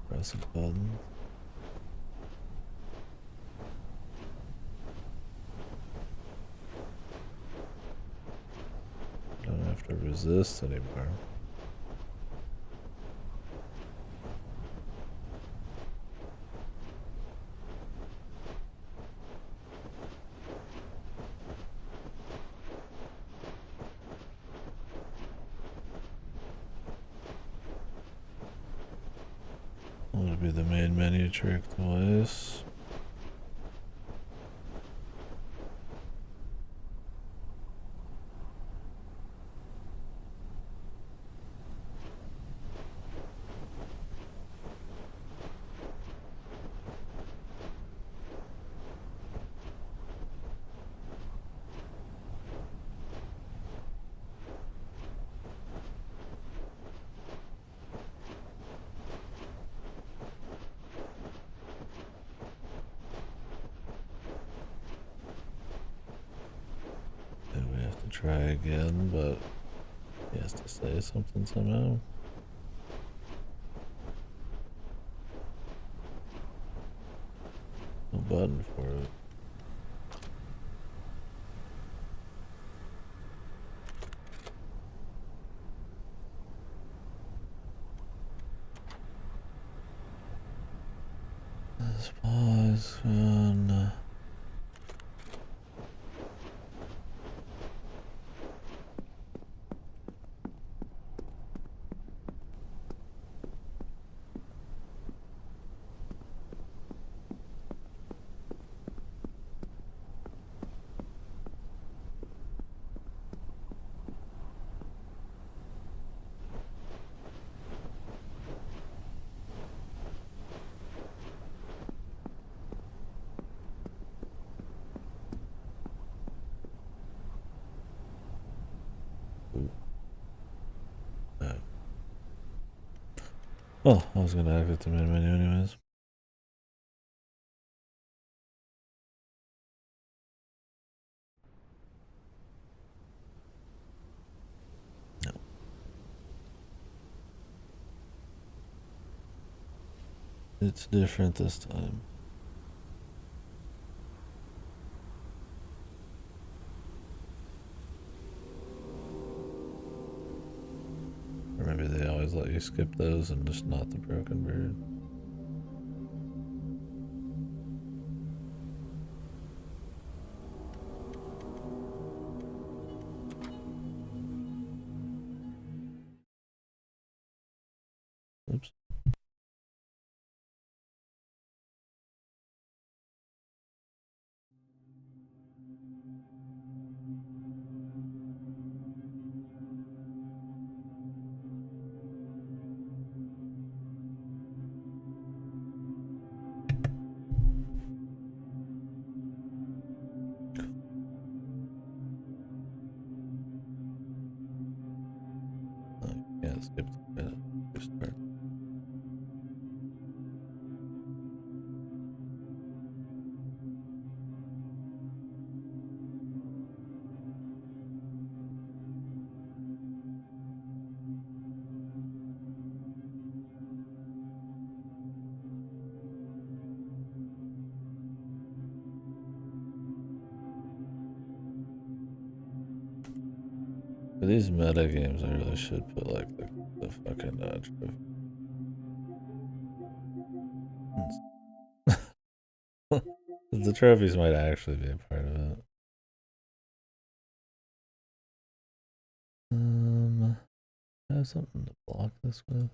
Press a button. Don't have to resist anymore. Would be the main menu trick twice. And we have to try again, but he has to say something somehow. No button for it. This pause on. Oh, I was gonna exit the main menu anyways. No. It's different this time. Or maybe they always let you skip those and just not the broken bird. Oops. Yeah, skip the minute. Start. For these meta games, I really should put like the fucking the trophies might actually be a part of it. I have something to block this with.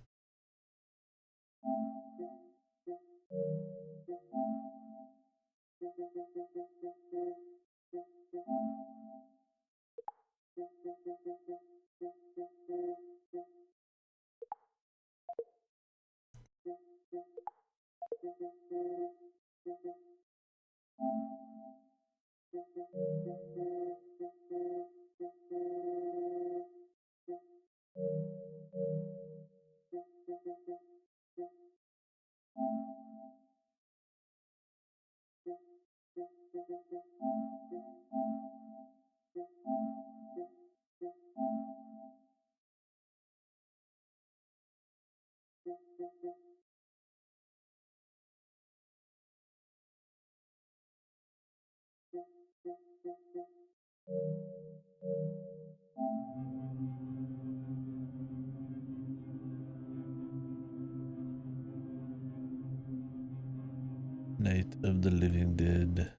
Night of the Living Dead.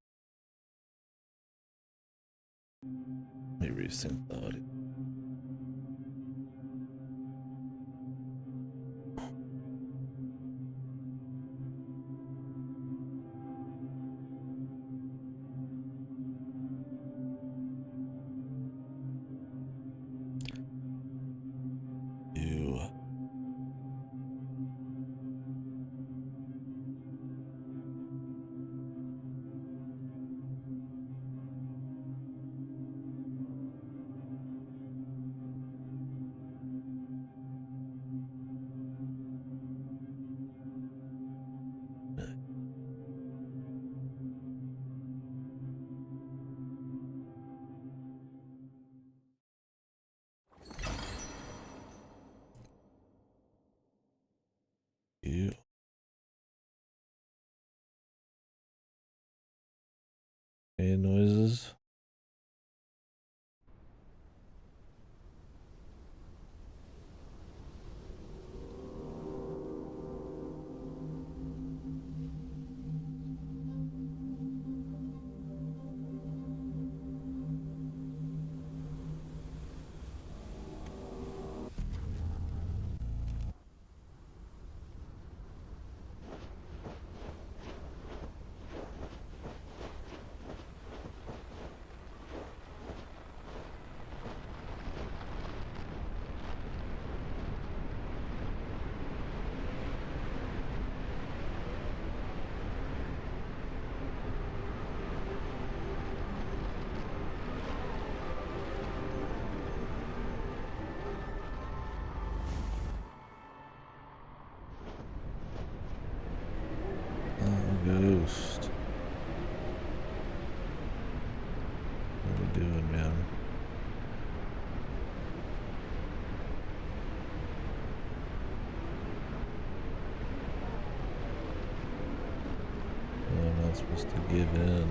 Let me resync the audio. Ew. Ew. Any noises? Ghost. What are we doing, man? Oh, I'm not supposed to give in.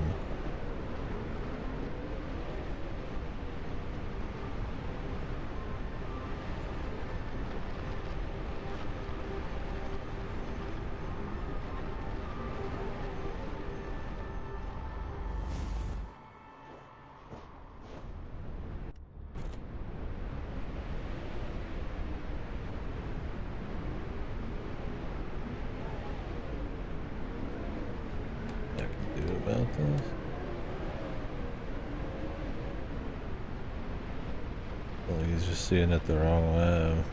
Well, he's just seeing it the wrong way.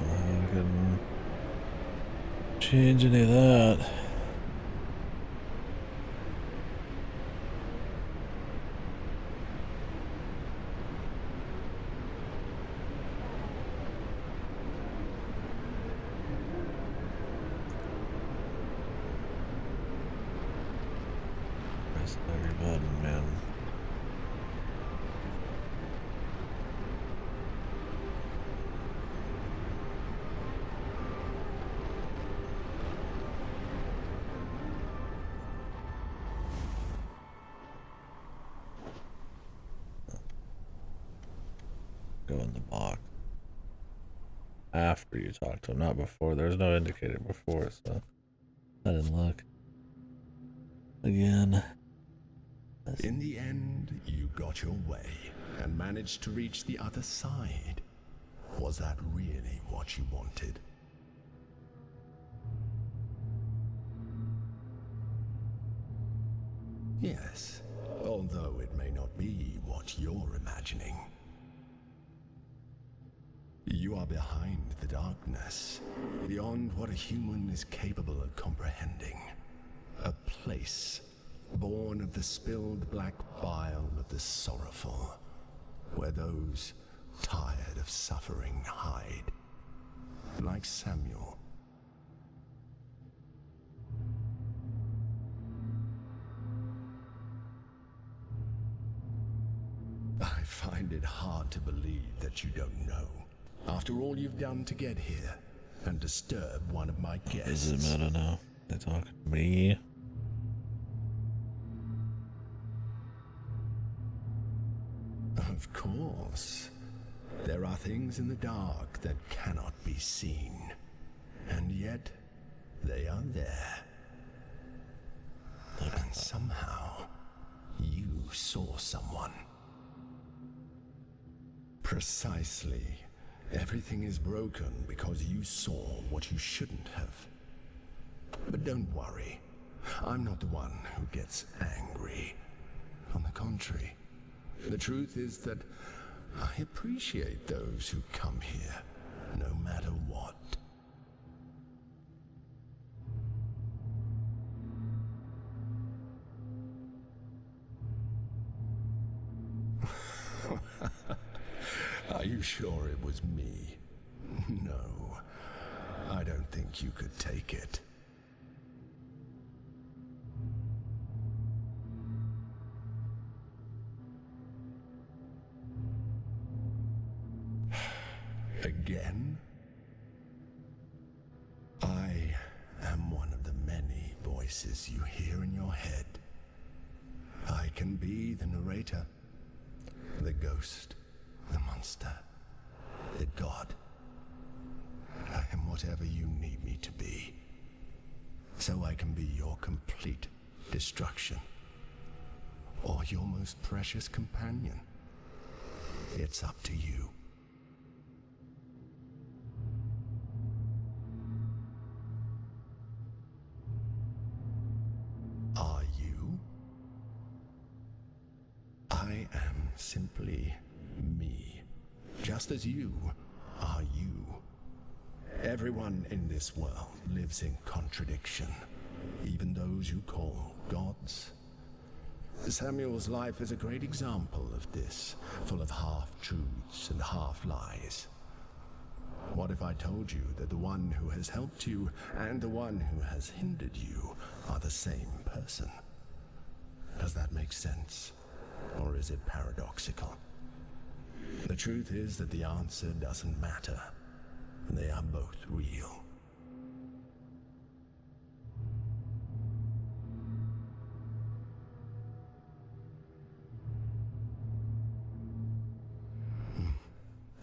I couldn't change any of that. Press every button, man. Go in the box after you talk to him, not before. There's no indicator before, so I didn't look. Again. In the end, you got your way and managed to reach the other side. Was that really what you wanted? Yes, although it may not be what you're imagining. You are behind the darkness, beyond what a human is capable of comprehending. A place born of the spilled black bile of the sorrowful, where those tired of suffering hide, like Samuel. I find it hard to believe that you don't know. After all you've done to get here and disturb one of my guests. Does it matter now? They talking to me. Of course. There are things in the dark that cannot be seen. And yet, they are there. And somehow, you saw someone. Precisely. Everything is broken because you saw what you shouldn't have. But don't worry. I'm not the one who gets angry. On the contrary, the truth is that I appreciate those who come here, no matter what. Are you sure it was me? No, I don't think you could take it. Again? I am one of the many voices you hear in your head. I can be the narrator, the ghost, the monster, the god. I am whatever you need me to be, so I can be your complete destruction, or your most precious companion. It's up to you. Are you? I am simply me, just as you are you. Everyone in this world lives in contradiction, even those you call gods. Samuel's life is a great example of this, full of half-truths and half-lies. What if I told you that the one who has helped you and the one who has hindered you are the same person? Does that make sense? Or is it paradoxical? The truth is that the answer doesn't matter. They are both real.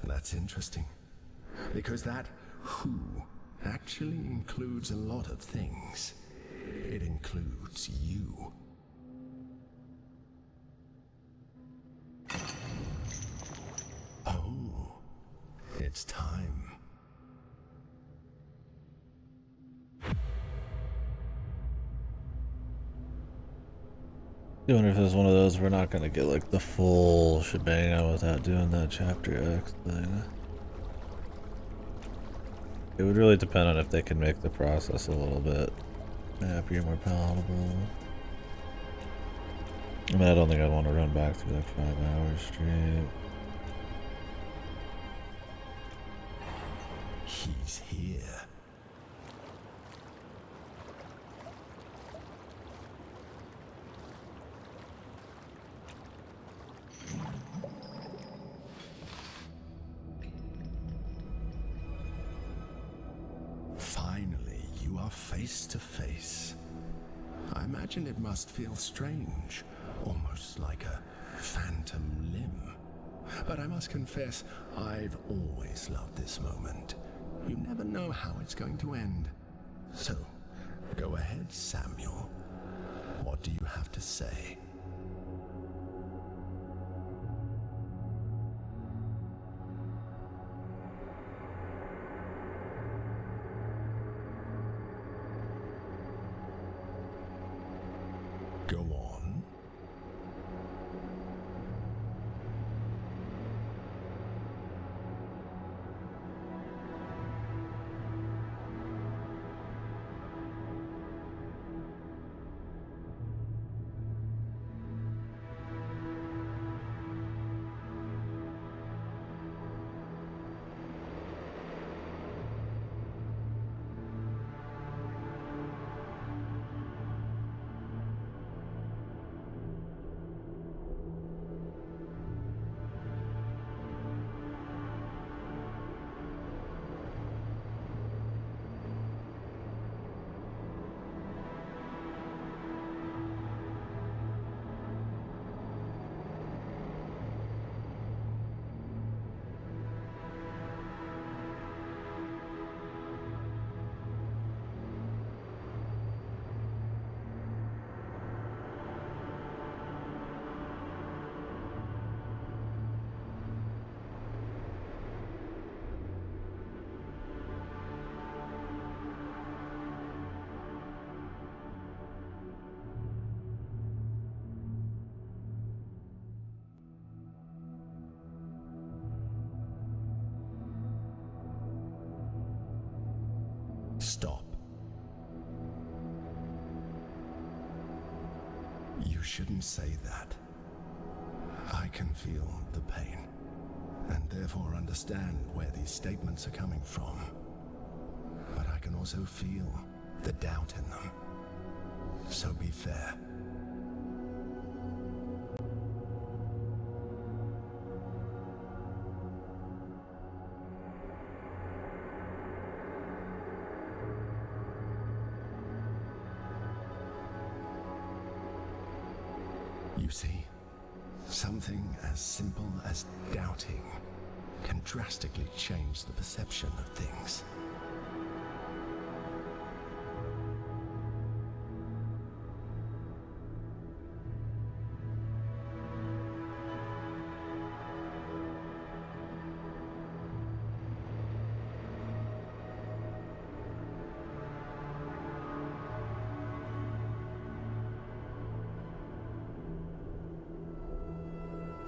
That's interesting. Because that who actually includes a lot of things. It includes you. it's time. I wonder if it's one of those we're not gonna get like the full shebang out without doing that chapter X thing. It would really depend on if they can make the process a little bit happier, more palatable. I mean, I don't think I'd want to run back through like 5 hours straight. He's here. Finally, you are face to face. I imagine it must feel strange, almost like a phantom limb. But I must confess, I've always loved this moment. You never know how it's going to end. So, go ahead, Samuel. What do you have to say? Go on. Stop. You shouldn't say that. I can feel the pain, and therefore understand where these statements are coming from. But I can also feel the doubt in them. So be fair. You see, something as simple as doubting can drastically change the perception of things.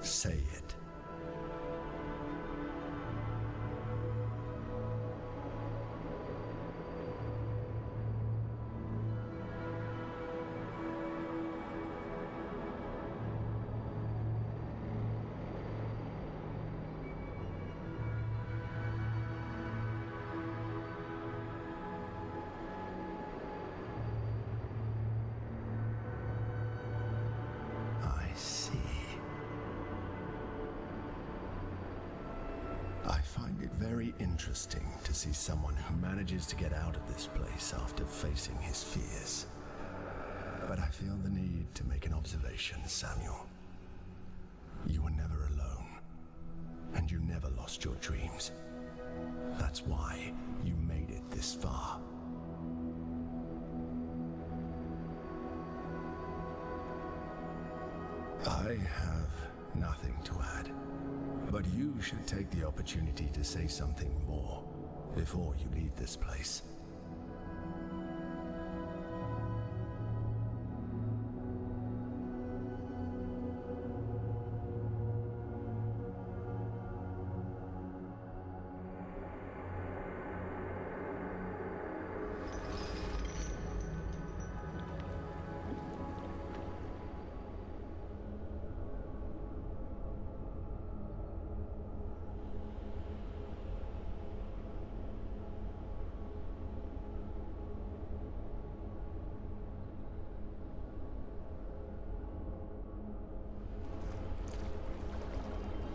Say it. I see. I find it very interesting to see someone who manages to get out of this place after facing his fears. But I feel the need to make an observation, Samuel. You were never alone, and you never lost your dreams. That's why you made it this far. I have nothing to add. But you should take the opportunity to say something more before you leave this place.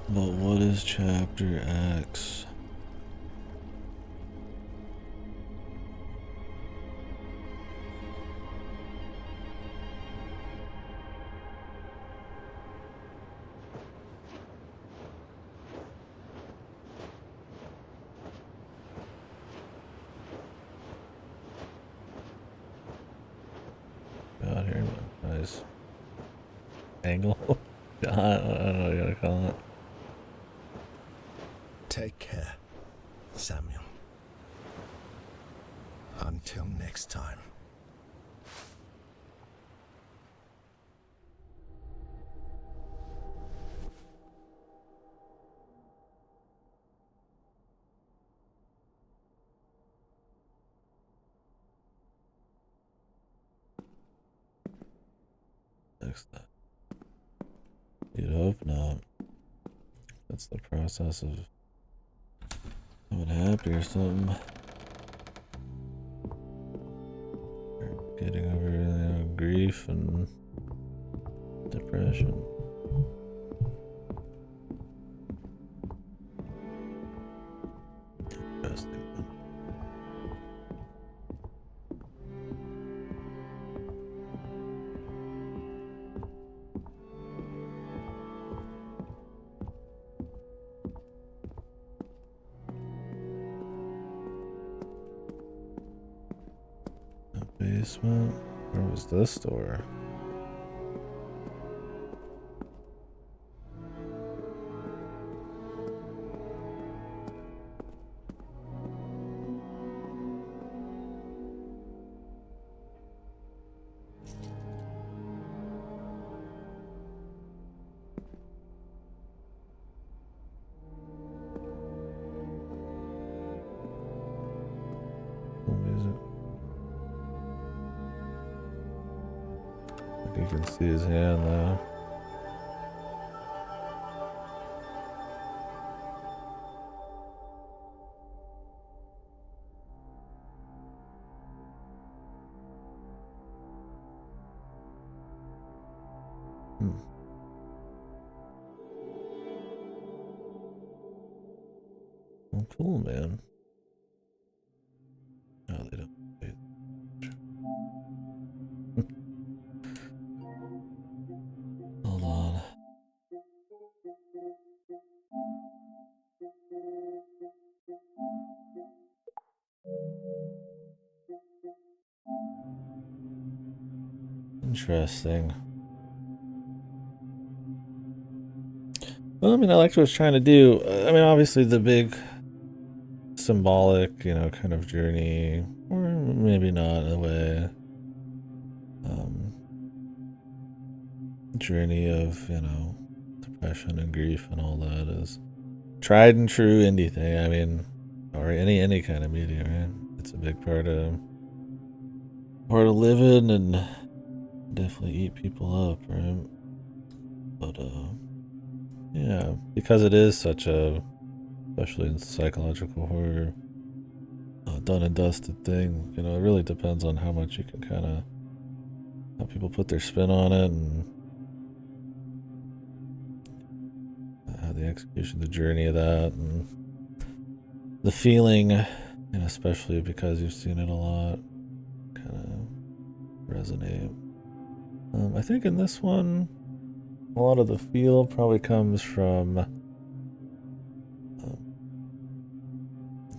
But what is Chapter X? Out here, nice angle. I don't know what you gotta call it. Take care, Samuel. Until next time. Next time. You'd hope not. That's the process of becoming happy or something. Or getting over grief and depression. Interesting. Basement? Where was this door? What is it? You can see his hand though. Well, cool, man. No, they don't. Hold on. Interesting. Well, I mean, I liked what I was trying to do. I mean, obviously the big symbolic, kind of journey, or maybe not in a way. Journey of, depression and grief and all that is tried and true indie thing. I mean, or any kind of media, right? It's a big part of living and definitely eat people up, right? But yeah, because it is such a, especially in psychological horror, done and dusted thing. It really depends on how much you can kind of, how people put their spin on it, and how the execution, the journey of that, and the feeling, and especially because you've seen it a lot, kind of resonate. I think in this one, a lot of the feel probably comes from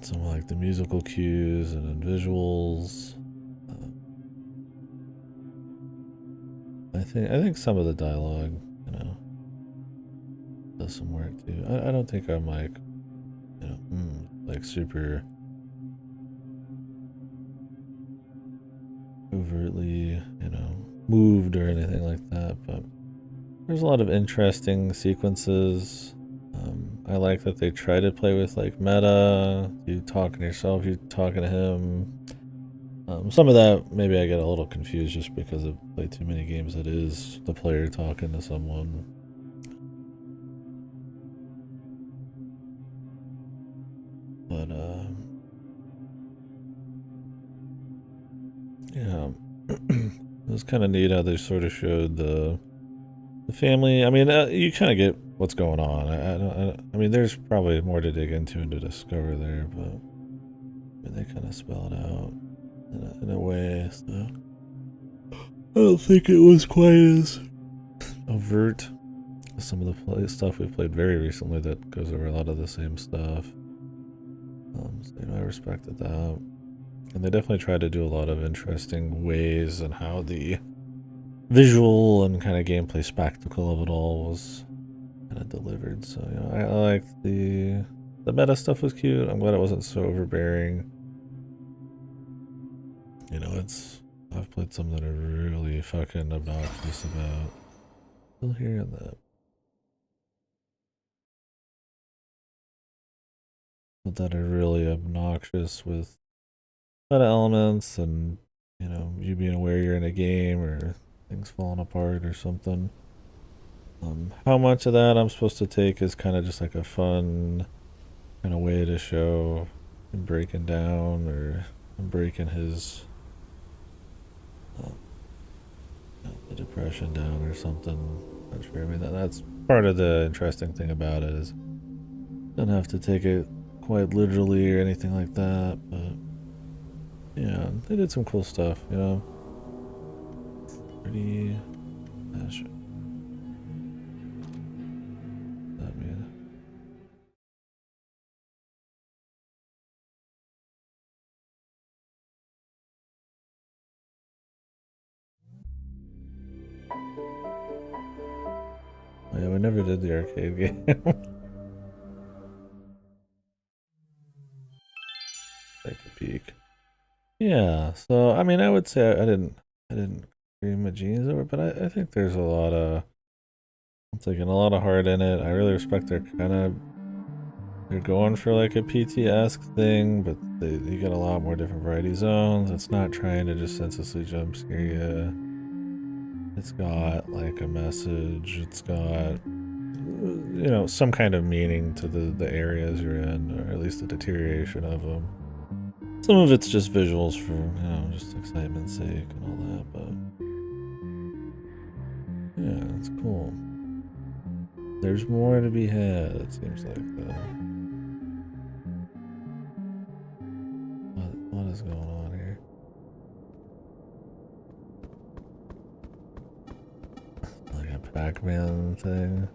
some like the musical cues and visuals. I think some of the dialogue, does some work too. I don't think I'm like, you know, like super overtly, you know, moved or anything like that, but there's a lot of interesting sequences. I like that they try to play with like meta, you talking to yourself, you talking to him. Some of that maybe I get a little confused just because I've played too many games that is the player talking to someone. But yeah, it was kind of neat how they sort of showed the family. I mean, you kind of get what's going on. I mean, there's probably more to dig into and to discover there, but I mean, they kind of spell it out in a way. So I don't think it was quite as overt as some of the stuff we've played very recently that goes over a lot of the same stuff. So you know, I respected that, and they definitely tried to do a lot of interesting ways and how the visual and kind of gameplay spectacle of it all was kind of delivered. So you know, I liked the meta stuff was cute. I'm glad it wasn't so overbearing. You know, I've played some that are really fucking obnoxious about. Still hearing that. But that are really obnoxious with meta elements and, you know, you being aware you're in a game or things falling apart or something. How much of that I'm supposed to take is kind of just like a fun kind of way to show him breaking down or breaking his the depression down or something. Not sure. I mean, that's part of the interesting thing about it is don't have to take it quite literally or anything like that, but yeah, they did some cool stuff, you know. Pretty. Sure. That mean. Oh, yeah, we never did the arcade game. Take a peek. Yeah, so I mean, I would say I didn't cream my jeans over, but I think there's a lot of, I'm taking a lot of heart in it. I really respect their kind of, they're going for like a PT-esque thing, but you get a lot more different variety zones. It's not trying to just senselessly jump scare you. It's got like a message. It's got, you know, some kind of meaning to the areas you're in, or at least the deterioration of them. Some of it's just visuals for, you know, just excitement's sake and all that, but yeah, it's cool. There's more to be had, it seems like, though. What is going on here? Like a Pac-Man thing?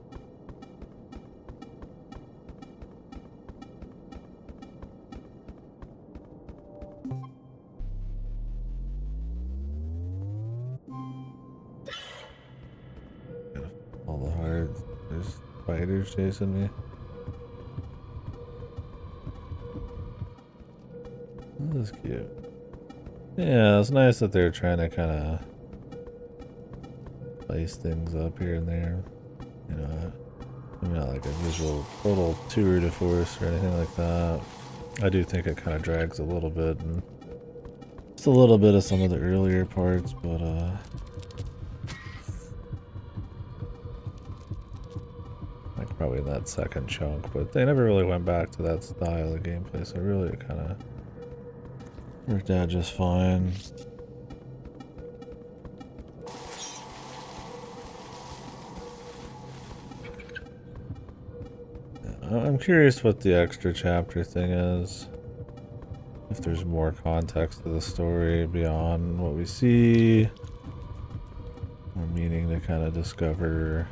All the hearts. There's spiders chasing me. This is cute. Yeah, it's nice that they're trying to kind of spice things up here and there. You know, maybe not like a visual total tour de force or anything like that. I do think it kind of drags a little bit and just a little bit of some of the earlier parts, but like probably in that second chunk, but they never really went back to that style of gameplay, so really it kind of worked out just fine. I'm curious what the extra chapter thing is. If there's more context to the story beyond what we see. More meaning to kind of discover.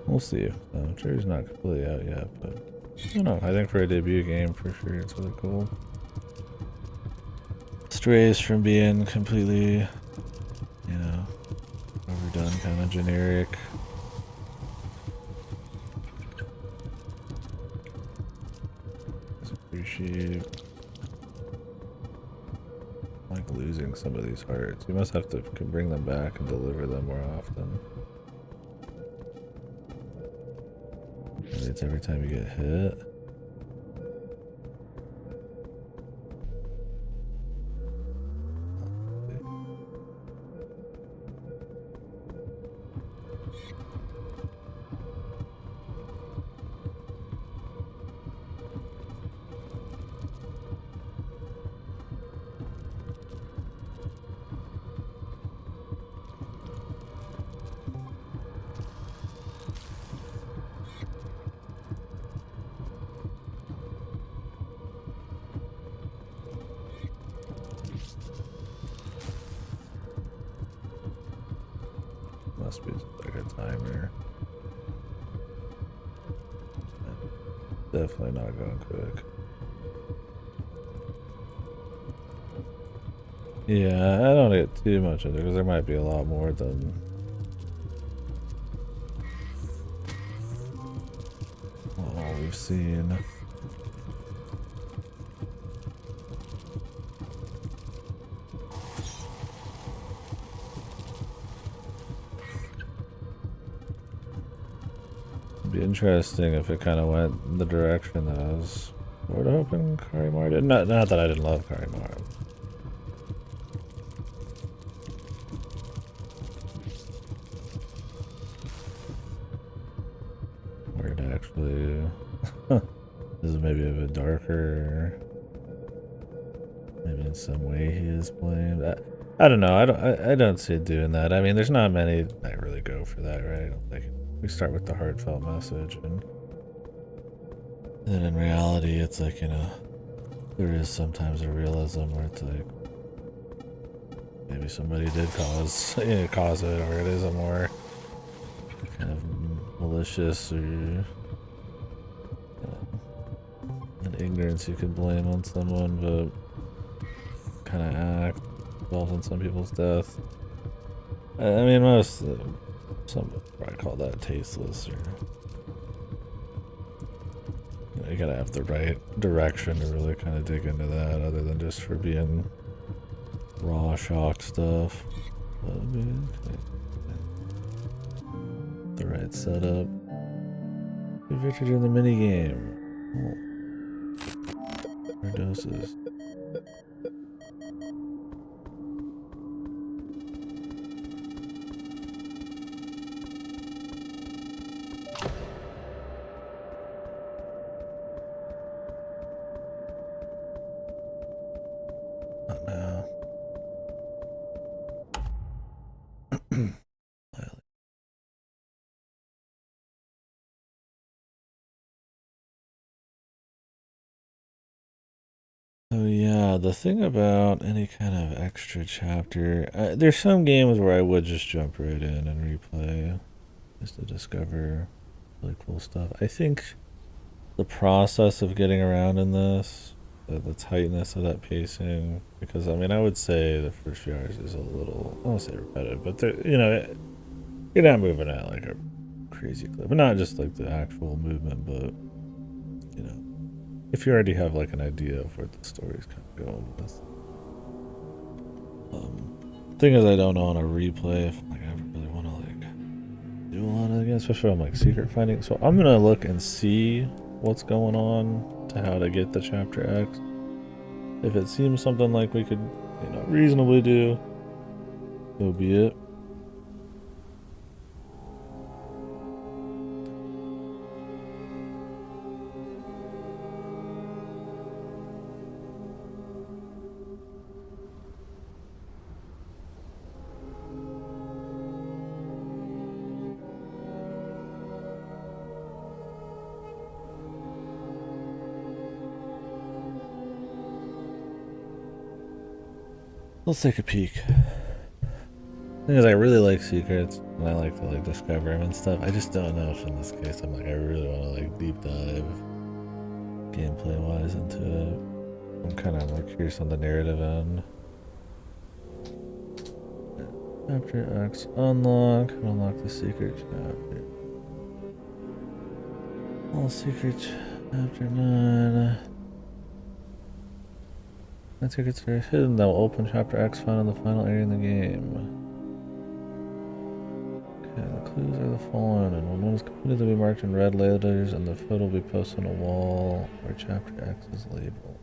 We'll see. Jury's not completely out yet, but I don't know. I think for a debut game, for sure, it's really cool. Strays from being completely, you know, overdone, kind of generic. Appreciate like losing some of these hearts. You must have to bring them back and deliver them more often. Maybe it's every time you get hit. Must be like a timer. Definitely not going quick. Yeah, I don't get too much into it because there might be a lot more than all we've seen. It'd be interesting if it kind of went in the direction that I was sort of hoping Karimar did. Not that I didn't love Karimar. Where it actually is maybe a bit darker. Maybe in some way he is blamed. I don't know. I don't see it doing that. I mean, there's not many that really go for that, right? Like we start with the heartfelt message, and then in reality, it's like, you know, there is sometimes a realism where it's like maybe somebody did cause it, or it is a more kind of malicious or an ignorance you could blame on someone, but kind of act involved in some people's death. I mean, some would probably call that tasteless, or you gotta have the right direction to really kind of dig into that, other than just for being raw shock stuff. But, I mean, the right setup. Good victory in the minigame. More doses. Not now. Oh yeah, the thing about any kind of extra chapter, there's some games where I would just jump right in and replay just to discover really cool stuff. I think the process of getting around in this, the tightness of that pacing, because I mean, I would say the first few hours is a little, I don't say repetitive, but you know, you're not moving at like a crazy clip, but not just like the actual movement, but you know, if you already have like an idea of where the story's kind of going with. Thing is, I don't know on a replay if like I ever really want to like do a lot of it again, especially on like secret finding. So I'm gonna look and see what's going on to how to get the chapter X. If it seems something like we could, you know, reasonably do, so be it. Let's take a peek. Thing is, I really like secrets. and I like to like discover him and stuff. I just don't know if in this case I'm like I really want to like deep dive gameplay wise into it. I'm kind of more curious on the narrative end. Chapter X unlock. Unlock the secret chapter. All secret chapter 9. My tickets are hidden that will open chapter X found in the final area in the game. Okay, the clues are the following, and when one is completed, they'll be marked in red letters, and the photo will be posted on a wall where chapter X is labeled.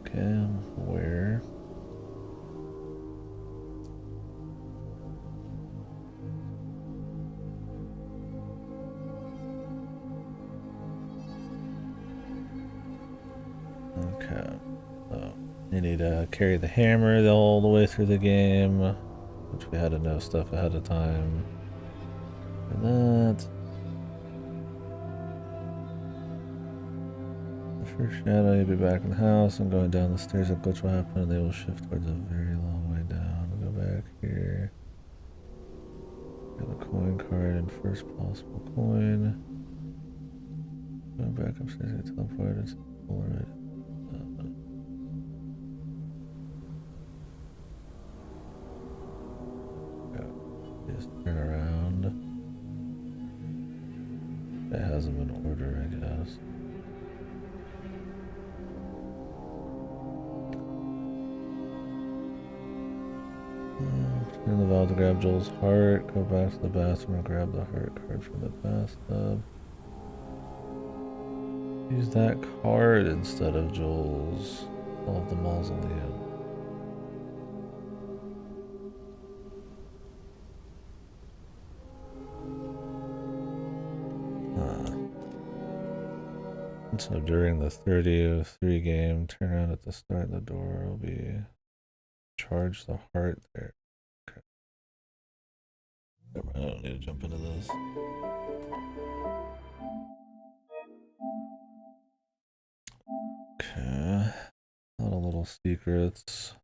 Okay, I'm aware. Okay, so you need to carry the hammer all the way through the game, which we had to know stuff ahead of time. For that. The first shadow, you'll be back in the house, and going down the stairs, a glitch will happen, and they will shift towards a very long way down. We'll go back here. Get a coin card and first possible coin. Going back upstairs, get teleported. It's alright. Just turn around. It has them in order, I guess. Turn the valve to grab Joel's heart. Go back to the bathroom and grab the heart card from the bathtub. Use that card instead of Joel's. Solve the mausoleum. So during the 30:03 game, turn around at the start of the door. Will be charge the heart there. Okay. I don't need to jump into this. Okay. A lot of little secrets.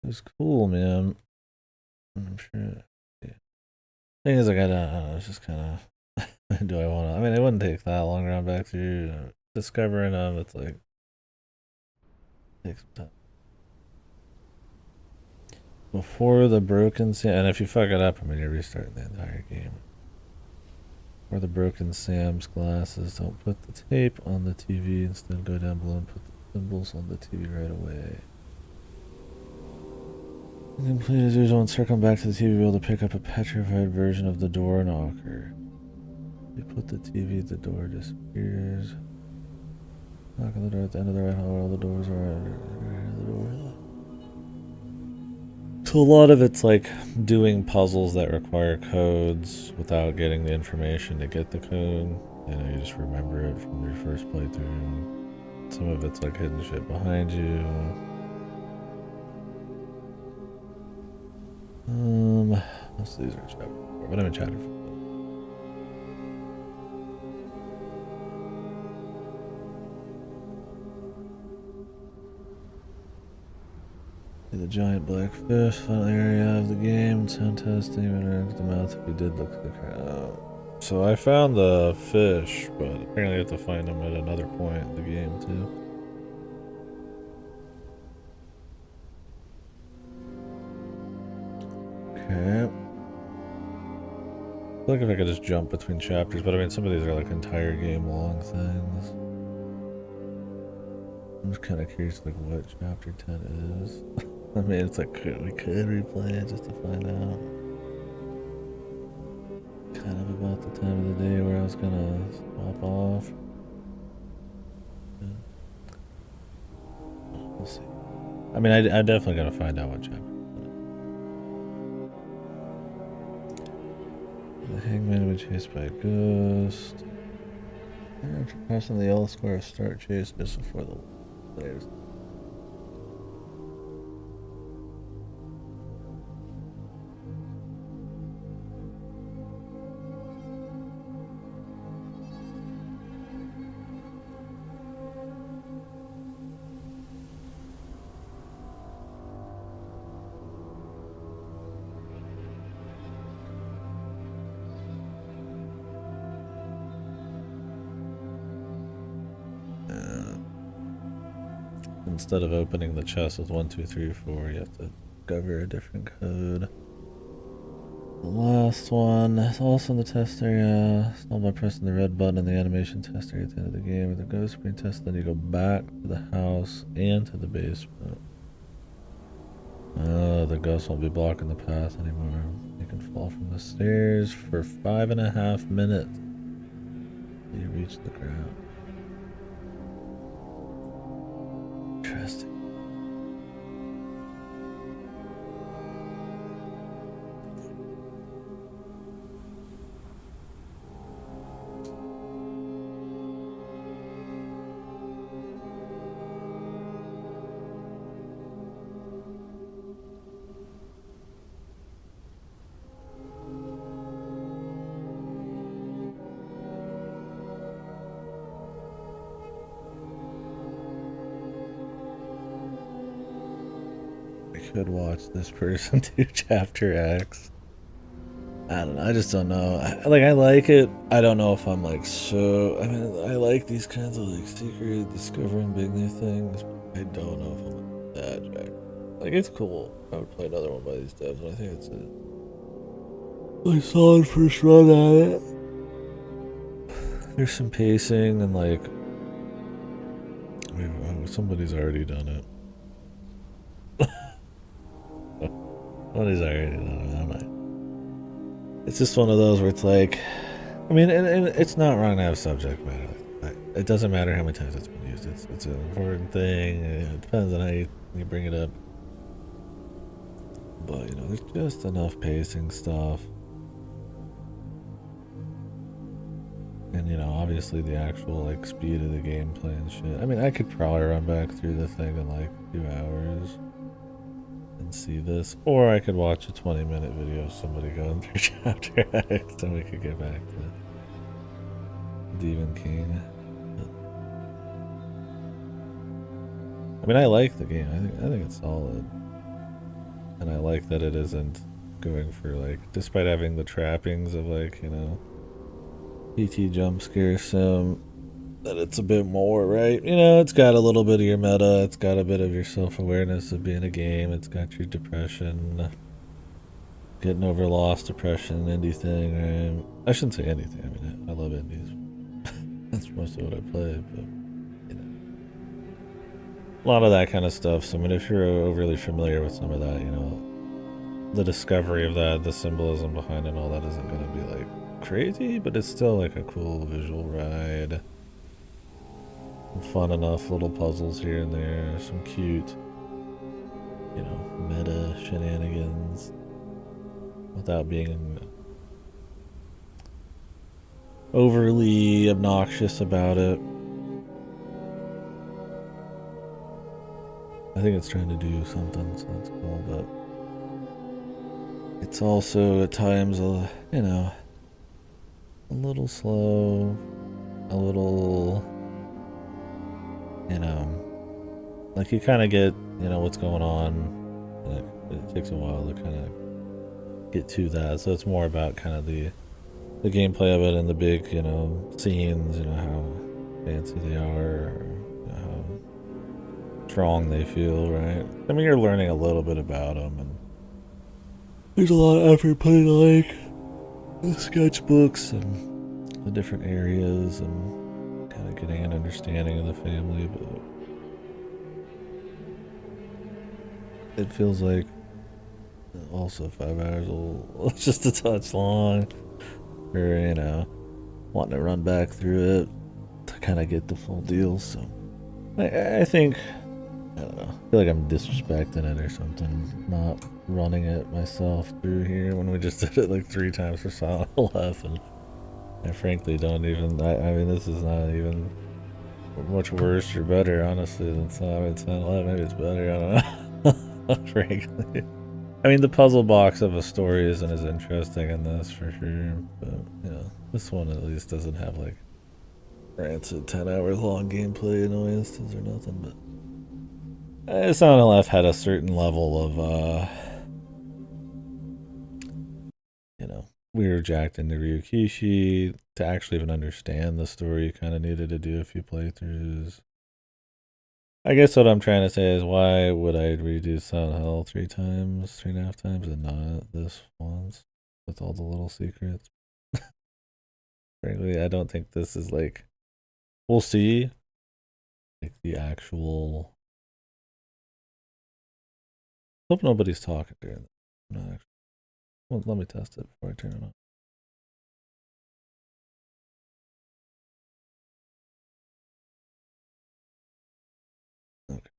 It was cool, man. I'm sure. Yeah. Thing is, like, I don't know. It's just kind of. Do I want to? I mean, it wouldn't take that long around back through discovering them. It's like. Takes some time. Before the broken Sam, and if you fuck it up, I mean, you're restarting the entire game. Or the broken Sam's glasses, don't put the tape on the TV, instead go down below and put the symbols on the TV right away. Complete as usual and circle back to the TV, be able to pick up a petrified version of the door knocker. You put the TV, the door disappears. Knock on the door at the end of the right hall where all the doors are. So a lot of it's like doing puzzles that require codes without getting the information to get the code. You know, you just remember it from your first playthrough. Some of it's like hidden shit behind you. Most of these are chapter 4, but I'm in chapter 4. The giant black fish, final area of the game. Sound testing, interact with the mouth if you did look at the crowd. So I found the fish, but apparently I have to find them at another point in the game too. Okay. I feel like if I could just jump between chapters, but I mean some of these are like entire game long things. I'm just kind of curious like what chapter 10 is. I mean, it's like we could replay it just to find out. Kind of about the time of the day where I was gonna swap off. Yeah. We'll see. I mean, I definitely gotta find out what chapter. The hangman will be chased by a ghost. After passing the yellow square, start chase just before the players. instead of opening the chest with 1, 2, 3, 4, you have to discover a different code. The last one is also in the test area. Installed by pressing the red button in the animation test area at the end of the game. With the ghost screen test, then you go back to the house and to the basement. The ghost won't be blocking the path anymore. You can fall from the stairs for 5.5 minutes until you reach the ground. Interesting. Could watch this person do chapter X. I don't know. I just don't know. I like it. I don't know if I'm like so. I mean, I like these kinds of like secret discovering big new things. But I don't know if I'm that jacked. Like it's cool. I would play another one by these devs, but I think it's a really solid first run at it. There's some pacing and like somebody's already done it. Somebody's already done it. I'm not. It's just one of those where it's like, I mean, and it's not wrong to have subject matter. It doesn't matter how many times it's been used. It's an important thing. It depends on how you bring it up. But there's just enough pacing stuff, and obviously the actual like speed of the gameplay and shit. I mean, I could probably run back through the thing in like 2 hours and see this, or I could watch a 20-minute video of somebody going through chapter X, and we could get back to Demon King. I mean, I like the game. I think it's solid, and I like that it isn't going for like, despite having the trappings of like PT jump scare sim, that it's a bit more, right? It's got a little bit of your meta, it's got a bit of your self-awareness of being a game, it's got your depression, getting over lost depression, indie thing, right? I shouldn't say anything. I mean, I love indies. That's most of what I play, but a lot of that kind of stuff. So I mean, if you're overly familiar with some of that, the discovery of that, the symbolism behind it, all that isn't going to be like crazy, but it's still like a cool visual ride. Some fun enough little puzzles here and there, some cute, meta shenanigans without being overly obnoxious about it. I think it's trying to do something, so that's cool, but it's also at times a little slow, a little, like you kind of get, what's going on, and it takes a while to kind of get to that. So it's more about kind of the gameplay of it and the big, scenes, how fancy they are, or, how strong they feel, right? I mean, you're learning a little bit about them, and there's a lot of effort put into like the sketchbooks and the different areas and kind of getting an understanding of the family, but it feels like also 5 hours old, just a touch long, or wanting to run back through it to kind of get the full deal. So I think, I don't know, I feel like I'm disrespecting it or something, not running it myself through here when we just did it like 3 times for Silent 11. I frankly don't even, I mean, this is not even much worse or better, honestly, than Silent 11. Maybe it's better, I don't know. Frankly. I mean, the puzzle box of a story isn't as interesting in this, for sure, but, this one at least doesn't have, like, rancid 10-hour long gameplay annoyances or nothing, but Silent 11 had a certain level of, we were jacked into Ryukishi. To actually even understand the story, you kind of needed to do a few playthroughs. I guess what I'm trying to say is why would I redo Silent Hill 3.5 times, and not this once with all the little secrets? Frankly, I don't think this is like. We'll see. Like the actual. Hope nobody's talking during. Not actually. Well, let me test it before I turn it on. Okay.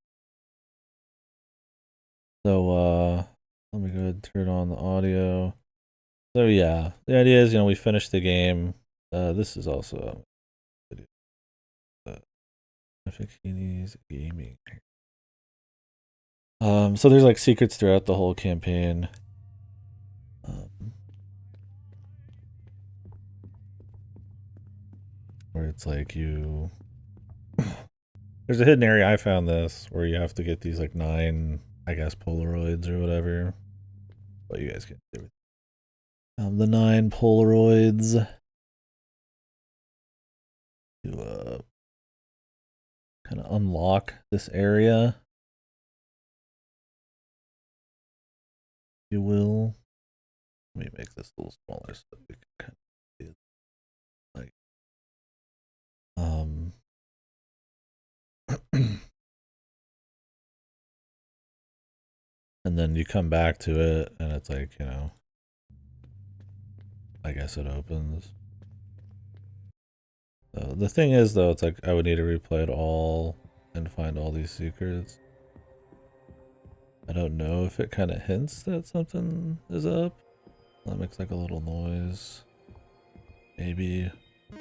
So let me go ahead and turn on the audio. So yeah, the idea is, we finished the game. This is also a video. Fikinis Gaming. So there's like secrets throughout the whole campaign. Where it's like you there's a hidden area. I found this where you have to get these like 9, I guess, Polaroids or whatever. But you guys can do it. The 9 Polaroids to kind of unlock this area, if you will. Let me make this a little smaller so we can kind of see it. Like, and then you come back to it, and it's like, I guess it opens. So the thing is, though, it's like I would need to replay it all and find all these secrets. I don't know if it kind of hints that something is up. That makes like a little noise. Maybe. I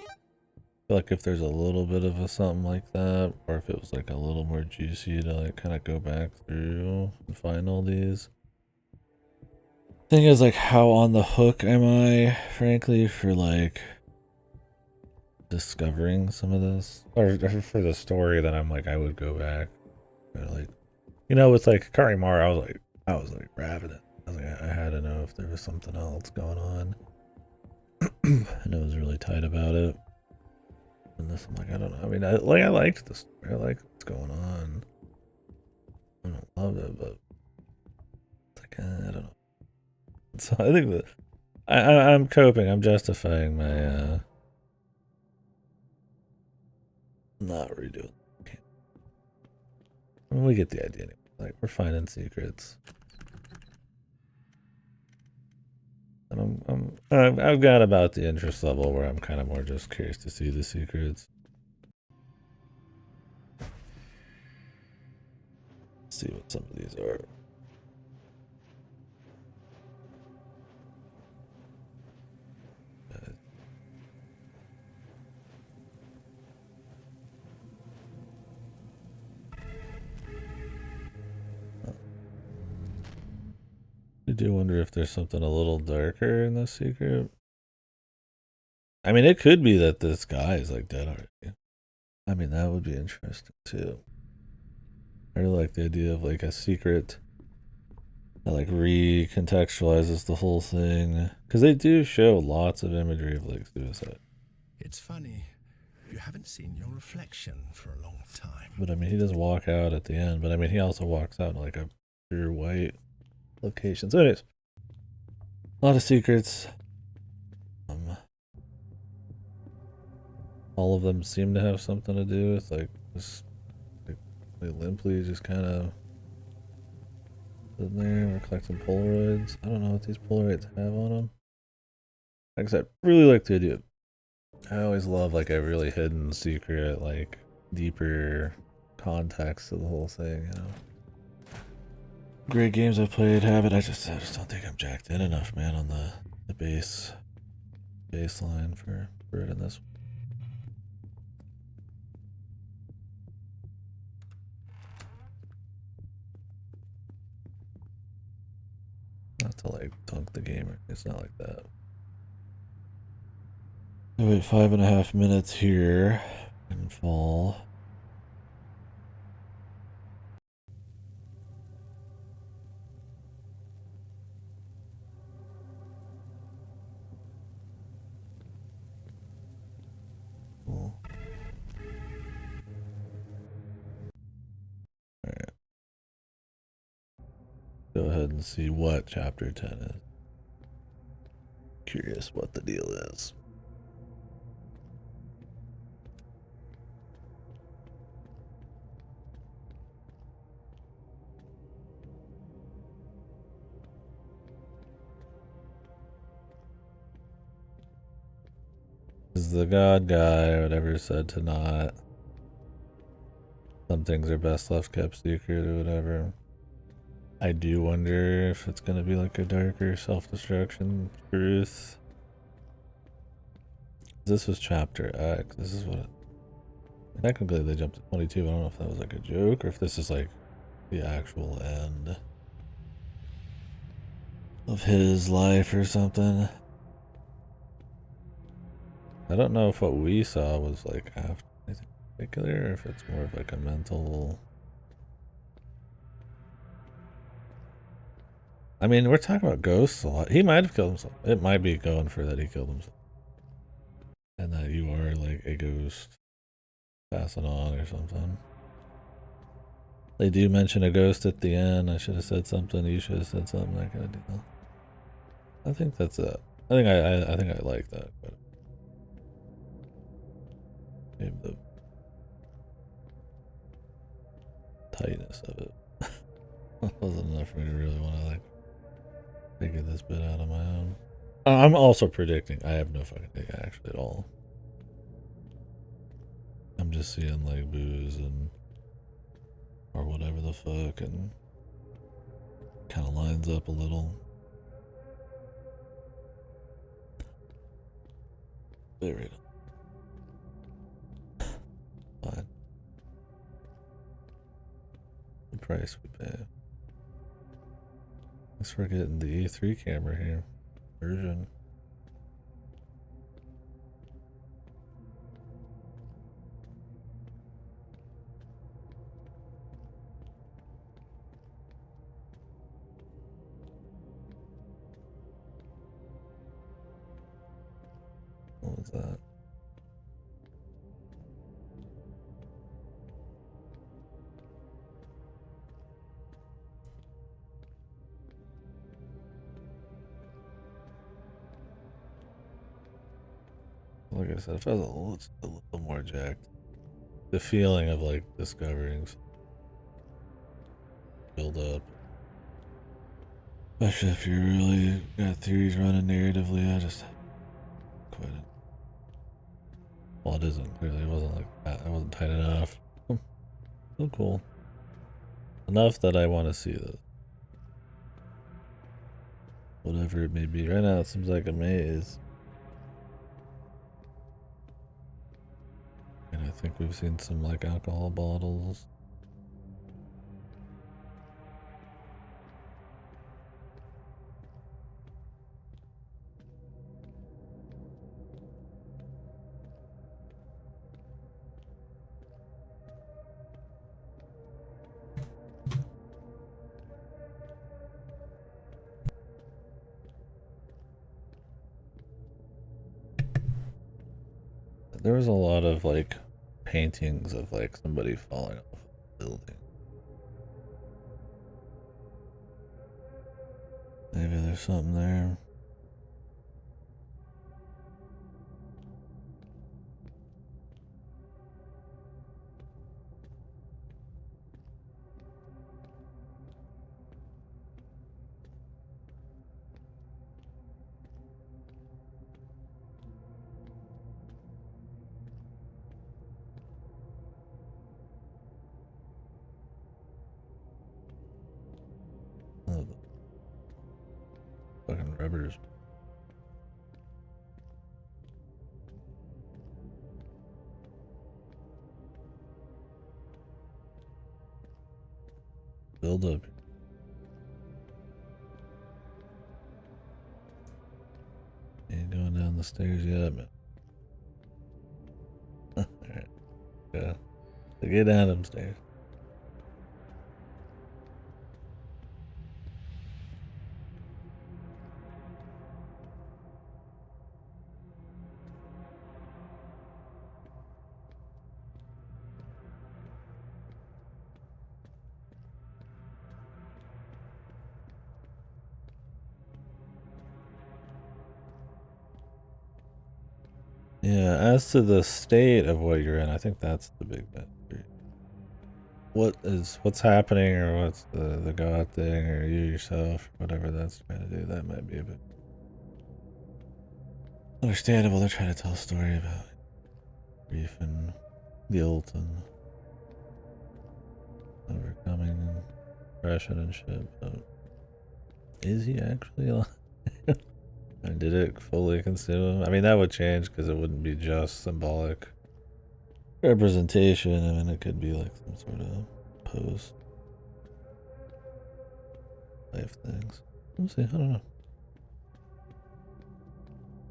feel like if there's a little bit of a something like that, or if it was like a little more juicy to like kind of go back through and find all these. Thing is, like, how on the hook am I, frankly, for like discovering some of this, or for the story that I'm like, I would go back, like, with like Karimar, I was like ravenous. I was like, I had to know if there was something else going on, and I was really tight about it. And this, I'm like, I don't know. I mean, I liked the story. I like what's going on. I don't love it, but it's like, I don't know. So I think that I'm coping. I'm justifying my not redoing. I mean, we get the idea. Anyway. Like, we're finding secrets, and I've got about the interest level where I'm kind of more just curious to see the secrets. See what some of these are. I do wonder if there's something a little darker in this secret. I mean, it could be that this guy is like dead already. I mean, that would be interesting too. I really like the idea of like a secret that like recontextualizes the whole thing, because they do show lots of imagery of like suicide. It's funny, you haven't seen your reflection for a long time. But I mean, he does walk out at the end, but I mean, he also walks out in like a pure white location. So anyways, a lot of secrets. All of them seem to have something to do with like this, like limply just kind of sitting there. We're collecting Polaroids. I don't know what these Polaroids have on them. Like I said, really like the idea. I always love like a really hidden secret, like deeper context to the whole thing. Great games I've played have it. I just don't think I'm jacked in enough, man, on the baseline for it in this. Not to like dunk the game, it's not like that. Wait, 5.5 minutes here and fall. Cool. go ahead and see what chapter 10 is. Curious what the deal is. Is the god guy or whatever said to not? Some things are best left kept secret or whatever. I do wonder if it's gonna be like a darker self-destruction truth. This was chapter X. This is what technically they jumped to 22. I don't know if that was like a joke or if this is like the actual end of his life or something. I don't know if what we saw was like after anything particular or if it's more of like a mental. I mean, we're talking about ghosts a lot. He might have killed himself. It might be going for that he killed himself. And that you are like a ghost passing on or something. They do mention a ghost at the end. I should have said something. You should have said something. That kind of deal. I think that's it. I think I like that. But maybe the tightness of it wasn't enough for me to really want to like figure this bit out on my own. I'm also predicting. I have no fucking idea actually at all. I'm just seeing like booze and or whatever the fuck and kind of lines up a little. Very fine. The price we pay. Thanks for getting the E3 camera here. Version. What was that? Like I said, if I was a little more jacked, the feeling of like discovering build up, especially if you really got theories running narratively, I just quit it. Well, it isn't clearly. It wasn't like that. I wasn't tight enough. So cool. Enough that I want to see this. Whatever it may be. Right now, it seems like a maze. And I think we've seen some like alcohol bottles. There was a lot of like paintings of like somebody falling off a building. Maybe there's something there. Oh, the fucking rubbers. Build up. Ain't going down the stairs yet, but alright. Yeah. So get down them stairs. Yeah, as to the state of what you're in, I think that's the big mystery. What's happening, or what's the God thing, or you yourself, whatever that's trying to do, that might be a bit understandable. They're trying to tell a story about grief and guilt and overcoming and depression and shit, but is he actually alive? And did it fully consume him? I mean, that would change because it wouldn't be just symbolic representation. I mean, it could be like some sort of post life things. We'll see. I don't know.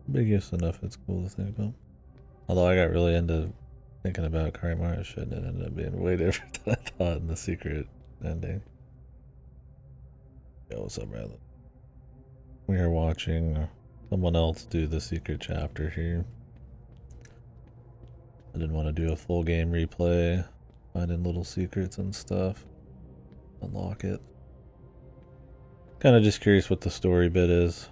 Ambiguous enough. It's cool to think about. Although I got really into thinking about Karimara shit, and it ended up being way different than I thought in the secret ending. Yo, what's up, Bradley? We are watching someone else do the secret chapter here. I didn't want to do a full game replay, finding little secrets and stuff. Unlock it. Kind of just curious what the story bit is.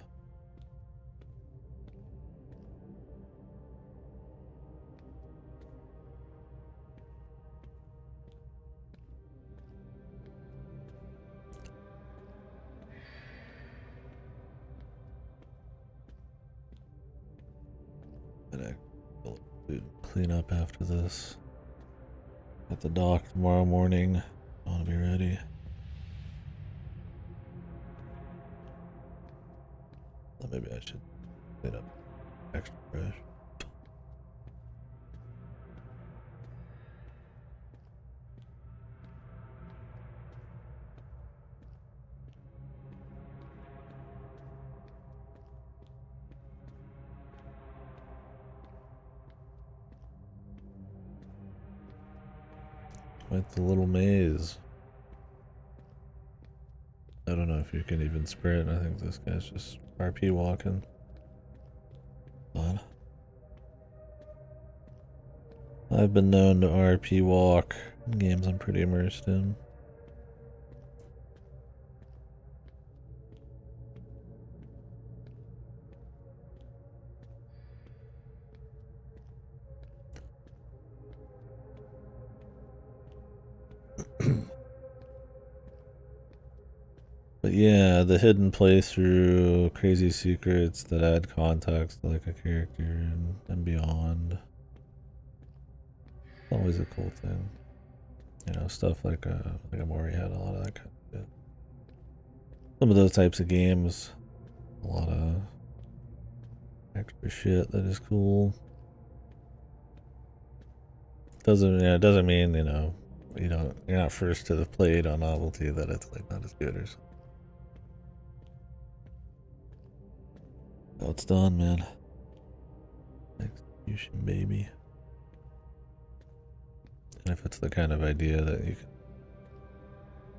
Clean up after this. At the dock tomorrow morning. I want to be ready. Well, maybe I should clean up extra fresh. Quite the little maze. I don't know if you can even sprint. I think this guy's just RP walking. Fun. I've been known to RP walk in games I'm pretty immersed in. But yeah, the hidden playthrough, crazy secrets that add context to like a character and beyond. It's always a cool thing. You know, stuff like Amori had a lot of that kind of shit. Some of those types of games, a lot of extra shit that is cool. Doesn't mean, you're not first to the plate on novelty that it's like not as good or something. Oh, it's done, man. Execution, baby. And if it's the kind of idea that you can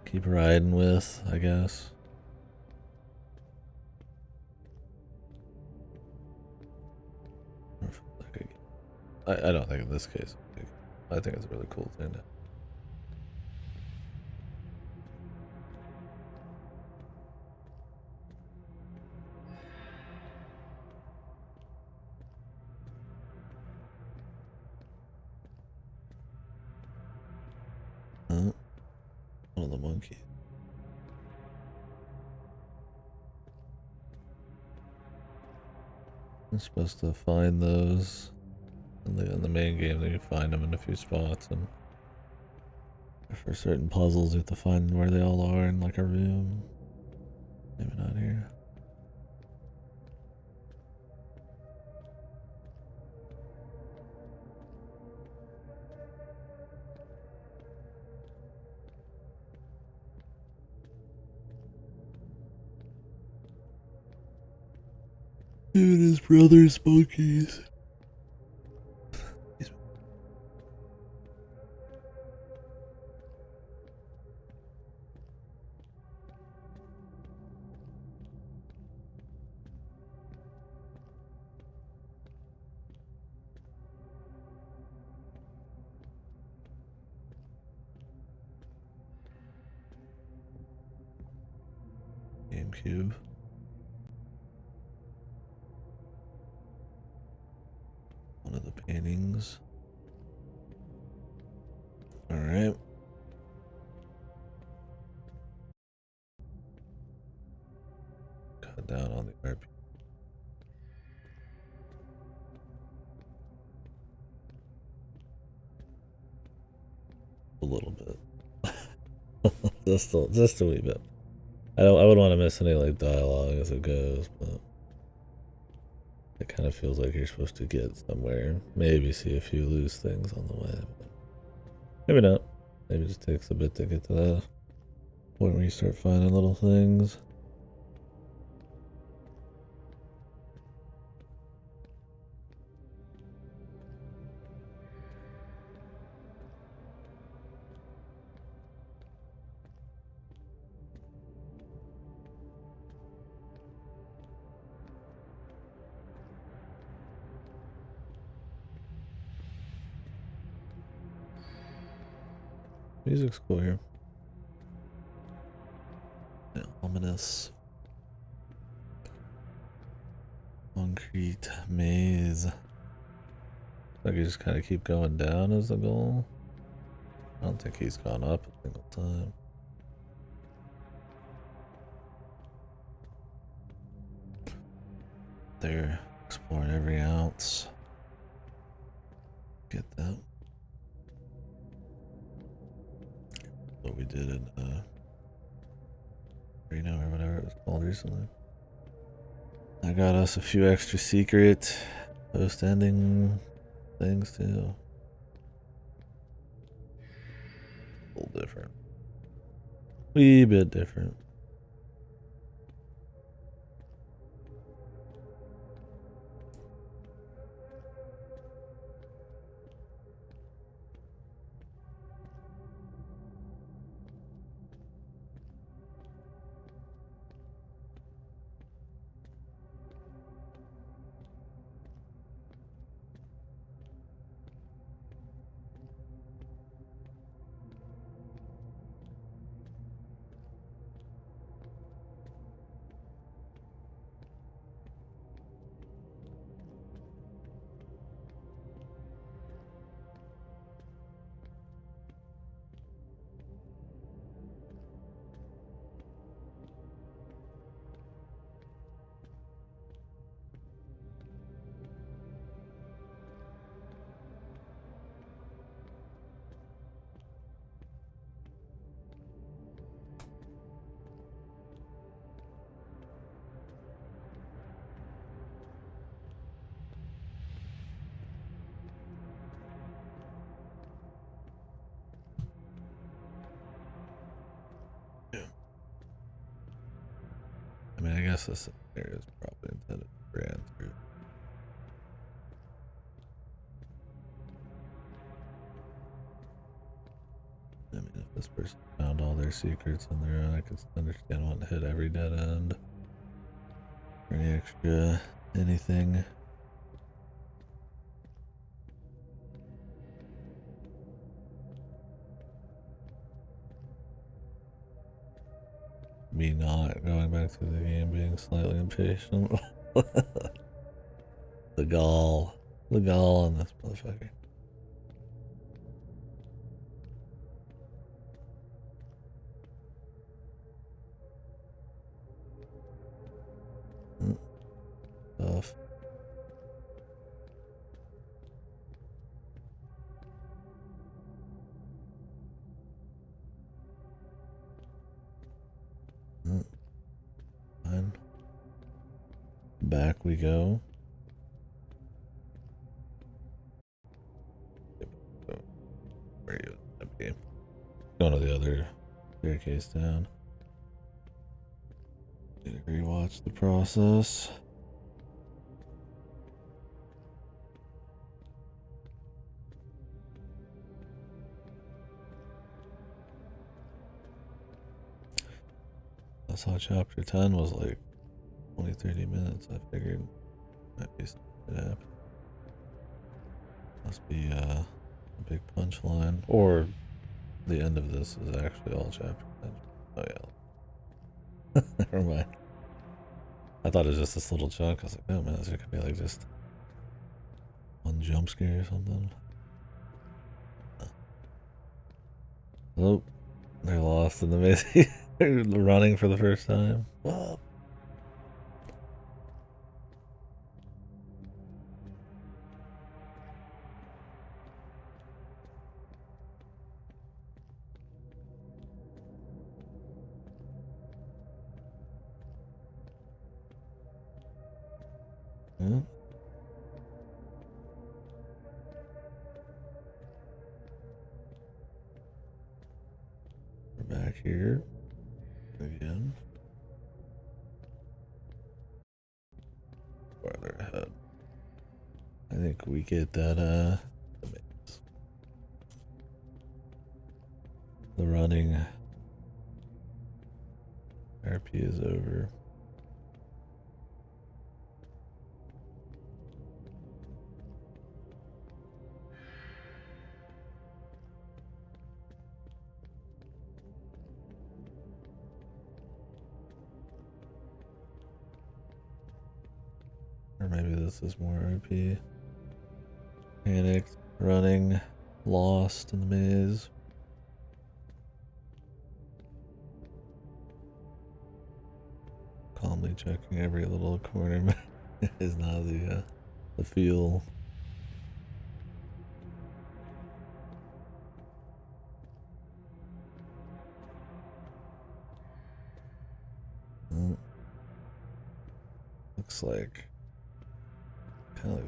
keep riding with, I guess. I don't think in this case. I think it's a really cool thing. One of the monkeys. I'm supposed to find those in the main game. You find them in a few spots, and for certain puzzles, you have to find where they all are in like a room. Maybe not here. Him and his brother's monkeys. GameCube. One of paintings. Alright. Cut down on the RP. A little bit. just a wee bit. I wouldn't want to miss any like dialogue as it goes, but it kind of feels like you're supposed to get somewhere. Maybe see a few loose things on the way. But maybe not. Maybe it just takes a bit to get to that point where you start finding little things. Music's cool here. Yeah, ominous. Concrete maze. Like you just kind of keep going down as the goal. I don't think he's gone up a single time. They're exploring every ounce. Get that. What we did in Reno or whatever it was called recently. I got us a few extra secret post-ending things too. A little different. Wee bit different. I mean, I guess this area is probably intended for answers. I mean, if this person found all their secrets on their own, I could understand wanting to hit every dead end. Or any extra anything. Me not going back to the game, being slightly impatient. The gall. The gall on this motherfucker. Tough. Fine. Back we go. Where are you gonna be? Going to the other staircase down. Need to rewatch the process. I saw chapter 10 was like 20-30 minutes. I figured might be something that happened. Must be a big punchline. Or the end of this is actually all chapter 10. Oh yeah. Never mind. I thought it was just this little chunk. I was like, oh man, this could be like just One jump scare or something. Oh, they're lost in the maze. They're running for the first time. Whoa. Yeah. We're back here again. Farther ahead. I think we get that the running RP is over. Or maybe this is more RP. Panicked, running, lost in the maze. Calmly checking every little corner is not the feel. Looks like kind of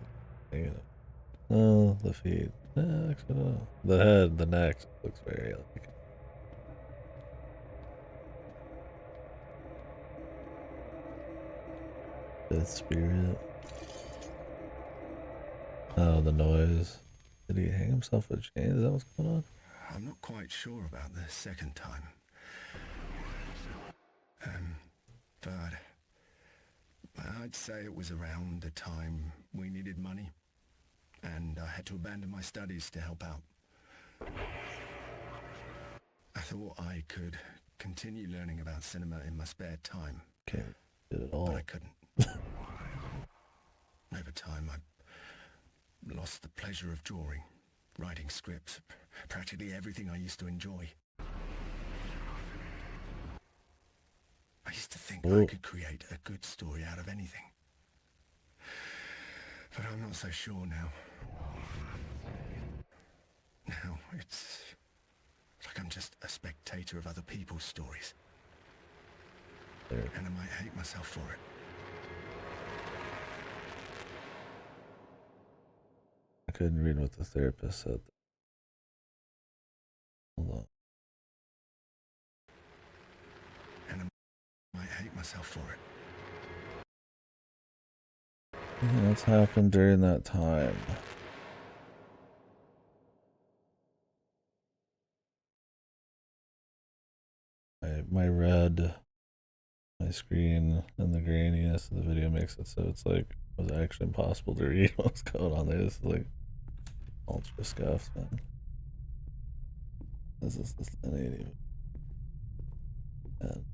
like, oh, the feet. Actually, no. The head, the neck looks very like the spirit. Oh, the noise. Did he hang himself with chains? Is that what's going on? I'm not quite sure about the second time. But I'd say it was around the time we needed money, and I had to abandon my studies to help out. I thought I could continue learning about cinema in my spare time. Can't do it all. But I couldn't. Over time, I lost the pleasure of drawing, writing scripts, practically everything I used to enjoy. I used to think I could create a good story out of anything. But I'm not so sure now. Now, it's like I'm just a spectator of other people's stories. And I might hate myself for it. I couldn't read what the therapist said. Hold on. And I might hate myself for it. What's happened during that time? My red, my screen, and the graininess of the video makes it so it's like it was actually impossible to read what's going on there. This is like ultra scuffed, man. This is just an idiot. Man.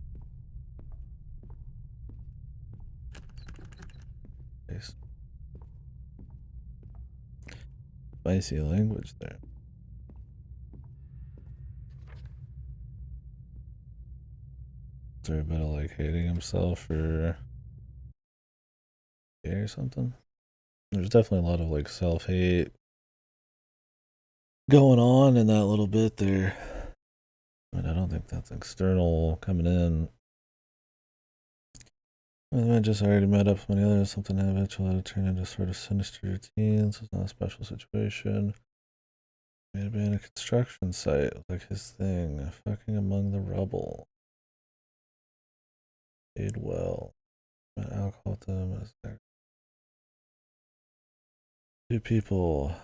Spicy language there. Is there a bit of like hating himself or gay or something? There's definitely a lot of like self-hate going on in that little bit there. But I don't think that's external coming in. I just already met up with many others. Something habitual that turned into sort of sinister routines. It's not a special situation. May have been a construction site, like his thing. Fucking among the rubble. Paid well. Went alcohol with them. Is there? Two people.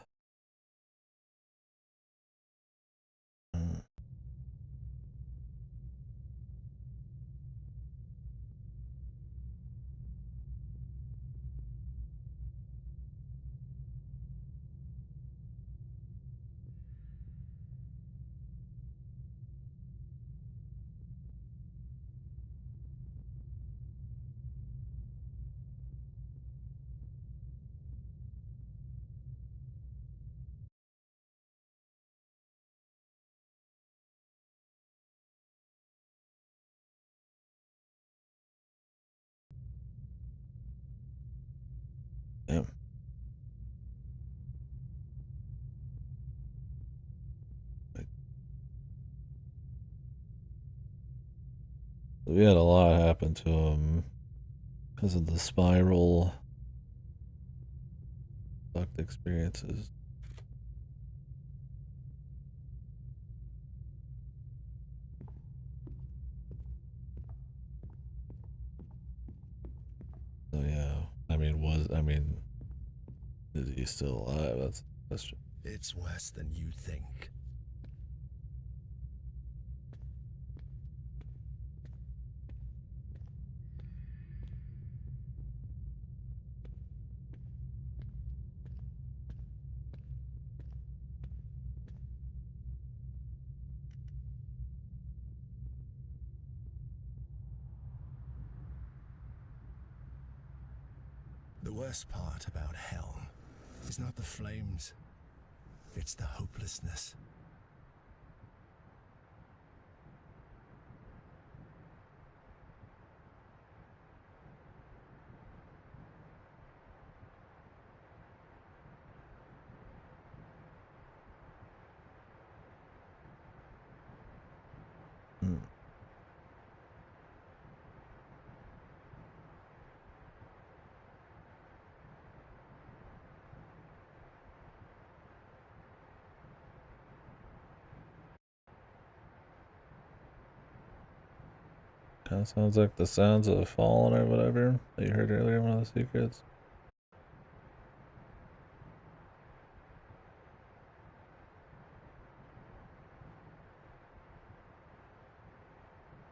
Yeah. We had a lot happen to him because of the spiral fucked experiences. So yeah, is he still alive? That's true. It's worse than you think. The worst part about hell is not the flames, it's the hopelessness. Hmm. Kind of sounds like the sounds of falling or whatever that you heard earlier in one of the secrets.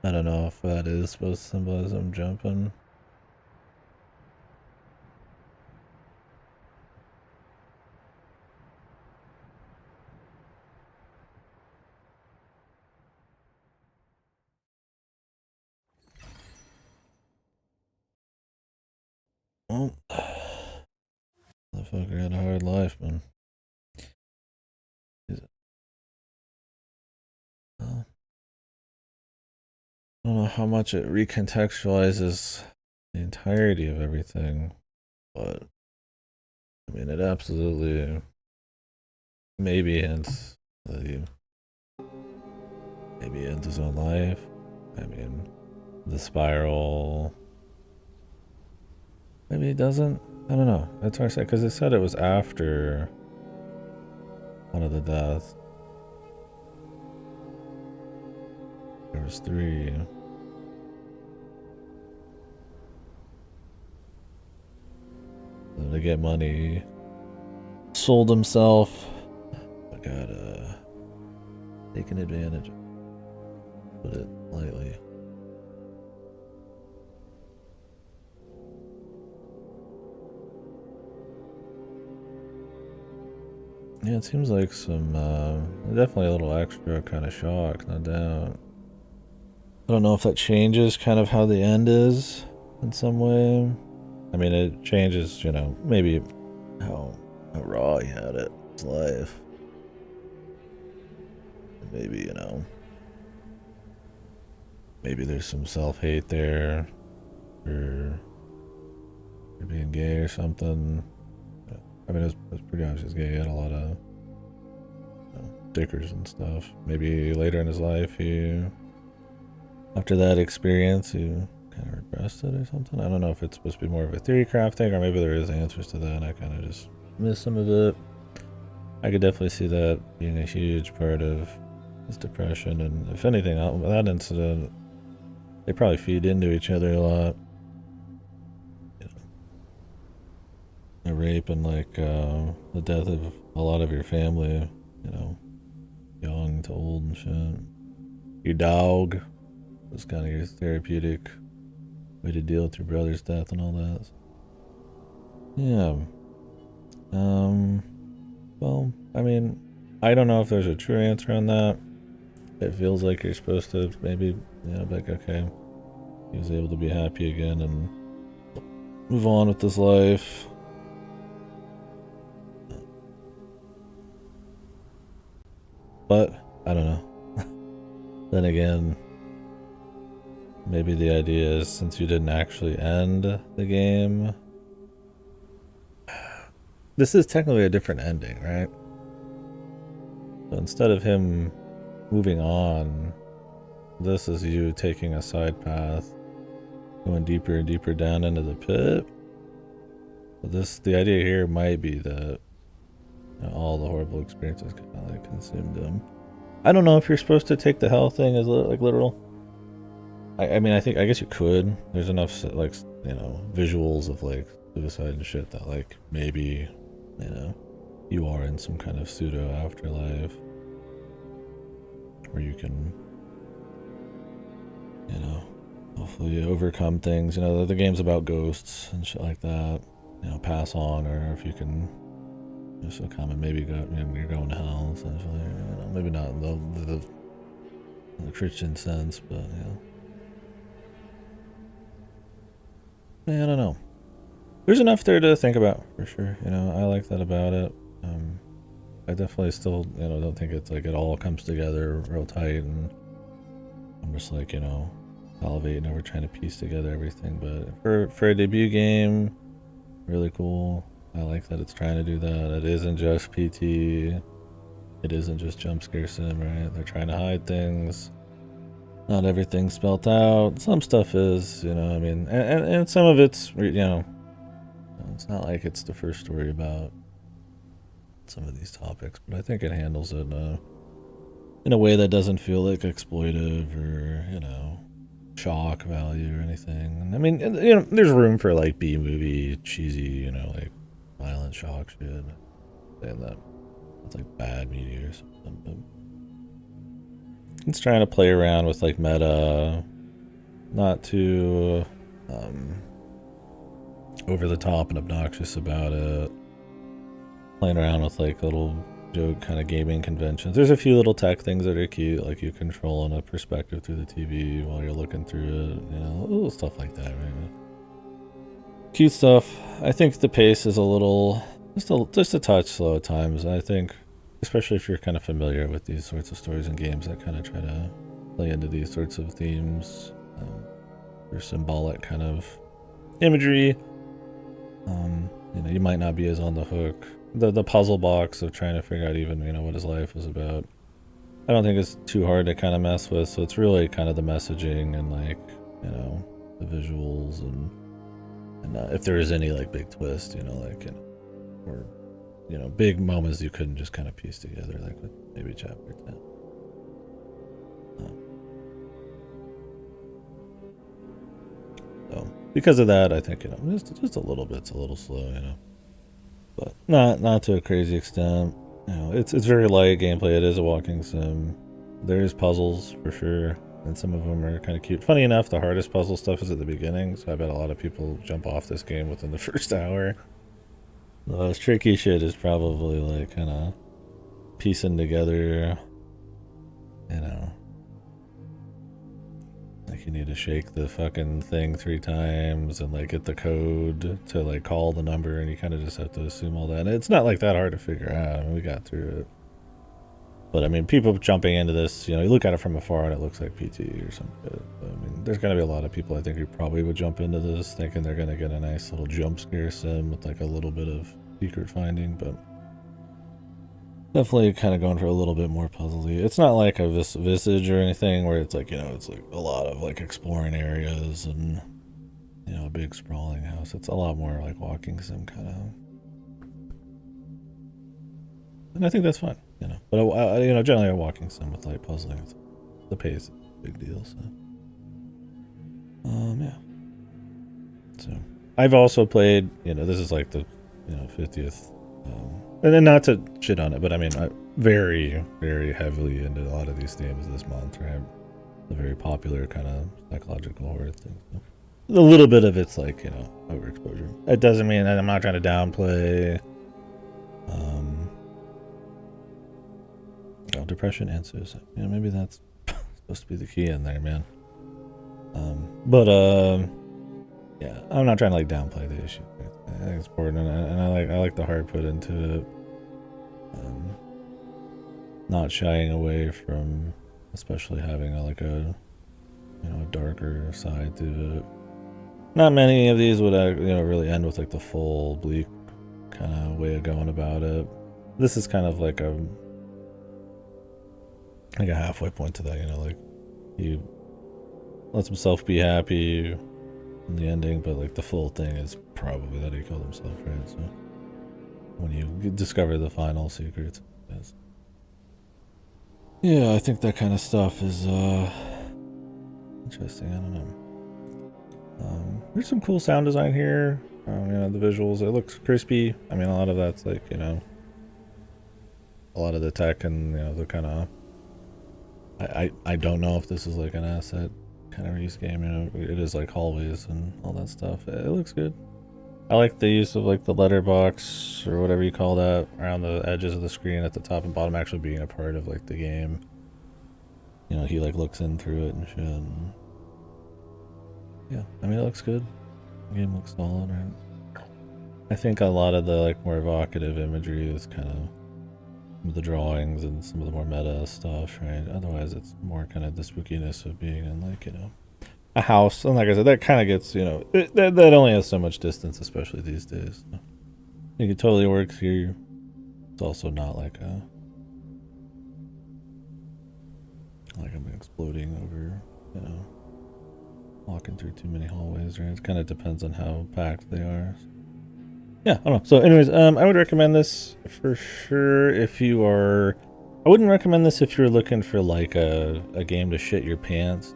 I don't know if that is supposed to symbolize him jumping. Well, the fucker had a hard life, man. Well, I don't know how much it recontextualizes the entirety of everything, but it absolutely maybe ends the maybe ends his own life. The spiral. Maybe he doesn't. I don't know. It's hard to say because they said it was after one of the deaths. There was 3. So to get money, sold himself. I got taken advantage of. Put it lightly. Yeah, it seems like some definitely a little extra kind of shock, no doubt. I don't know if that changes kind of how the end is in some way. It changes, maybe how raw he had it, his life. Maybe, maybe there's some self-hate there for being gay or something. It was pretty obvious he's gay. He had a lot of stickers and stuff. Maybe later in his life, after that experience, he kind of repressed it or something. I don't know if it's supposed to be more of a theory crafting, or maybe there is answers to that and I kind of just missed some of it. I could definitely see that being a huge part of his depression, and if anything, that incident, they probably feed into each other a lot. A rape and the death of a lot of your family, young to old and shit. Your dog was kind of your therapeutic way to deal with your brother's death and all that. So, yeah. Well, I don't know if there's a true answer on that. It feels like you're supposed to maybe, okay, he was able to be happy again and move on with his life. But, I don't know. Then again, maybe the idea is since you didn't actually end the game, this is technically a different ending, right? So instead of him moving on, this is you taking a side path, going deeper and deeper down into the pit. So the idea here might be that all the horrible experiences kind of like consumed him. I don't know if you're supposed to take the hell thing as like literal. I mean, I guess you could. There's enough like, you know, visuals of like suicide and shit that like maybe, you know, you are in some kind of pseudo afterlife where you can, you know, hopefully overcome things. You know, the game's about ghosts and shit like that. You know, pass on, or if you can just succumb and maybe go, you know, you're going to hell essentially. You know, maybe not in the Christian sense, but you know. Yeah, I don't know. There's enough there to think about for sure. You know, I like that about it. I definitely still, you know, don't think it's like it all comes together real tight, and I'm just like, you know, salivating over trying to piece together everything. But for a debut game, really cool. I like that it's trying to do that. It isn't just PT. It isn't just jump scare sim, right? They're trying to hide things. Not everything's spelt out. Some stuff is, you know, I mean, and some of it's, you know, it's not like it's the first story about some of these topics, but I think it handles it in a way that doesn't feel like exploitive or, you know, shock value or anything. And I mean, you know, there's room for like B-movie, cheesy, you know, like violent shock shit. Saying that it's like bad media or something, but it's trying to play around with like meta, not too over the top and obnoxious about it. Playing around with like little joke kind of gaming conventions. There's a few little tech things that are cute, like you controlling a perspective through the TV while you're looking through it, you know, little stuff like that, right? Cute stuff. I think the pace is a little, just a touch slow at times. I think, especially if you're kind of familiar with these sorts of stories and games that kind of try to play into these sorts of themes, or symbolic kind of imagery, you know, you might not be as on the hook. The puzzle box of trying to figure out even, you know, what his life was about, I don't think it's too hard to kind of mess with. So it's really kind of the messaging and like, you know, the visuals and if there is any like big twist, you know, like, you know, or, you know, big moments you couldn't just kind of piece together, like with maybe chapter 10. So because of that, I think, you know, just a little bit's a little slow, you know, but not to a crazy extent. You know, it's very light gameplay. It is a walking sim. There is puzzles for sure, and some of them are kind of cute. Funny enough, the hardest puzzle stuff is at the beginning, so I bet a lot of people jump off this game within the first hour. The most tricky shit is probably like kind of piecing together, you know, like you need to shake the fucking thing 3 times and like get the code to like call the number, and you kind of just have to assume all that. And it's not like that hard to figure out. I mean, we got through it. But I mean, people jumping into this, you know, you look at it from afar and it looks like PT or something. I mean, there's going to be a lot of people I think who probably would jump into this thinking they're going to get a nice little jump scare sim with like a little bit of secret finding, but definitely kind of going for a little bit more puzzly. It's not like a Visage or anything where it's like, you know, it's like a lot of like exploring areas and, you know, a big sprawling house. It's a lot more like walking sim kind of. And I think that's fine, you know. But, you know, generally a walking sim with light puzzling, it's, the pace is a big deal, so. Yeah. So, I've also played, you know, this is like the, you know, 50th, and then not to shit on it, but I mean, I very, very heavily into a lot of these themes this month, right? The very popular kind of psychological horror thing. So. A little bit of it's like, you know, overexposure. It doesn't mean that I'm not trying to downplay, you know, depression and suicide. You know, maybe that's supposed to be the key in there, man. Yeah, I'm not trying to like downplay the issue. I think it's important, and I like the heart put into it. Not shying away from, especially having like a, you know, a darker side to it. Not many of these would, you know, really end with like the full bleak kind of way of going about it. This is kind of like a halfway point to that, you know, like he lets himself be happy in the ending, but like the full thing is probably that he killed himself, right? So when you discover the final secrets, yes. Yeah, I think that kind of stuff is interesting. I don't know. There's some cool sound design here. You know, the visuals, it looks crispy. I mean, a lot of that's like, you know, a lot of the tech and, you know, the kind of, I don't know if this is like an asset kind of reuse game, you know, it is like hallways and all that stuff. It looks good. I like the use of like the letterbox or whatever you call that around the edges of the screen at the top and bottom actually being a part of like the game. You know, he like looks in through it and shit. And yeah, I mean, it looks good. The game looks solid, right? I think a lot of the like more evocative imagery is kind of the drawings and some of the more meta stuff, right? Otherwise, it's more kind of the spookiness of being in like, you know, a house. And like I said, that kind of gets, you know, that only has so much distance, especially these days. So I think it totally works here. It's also not like I'm exploding over, you know, walking through too many hallways, right? It kind of depends on how packed they are. Yeah, I don't know. So anyways, I would recommend this for sure if you are... I wouldn't recommend this if you're looking for like a game to shit your pants.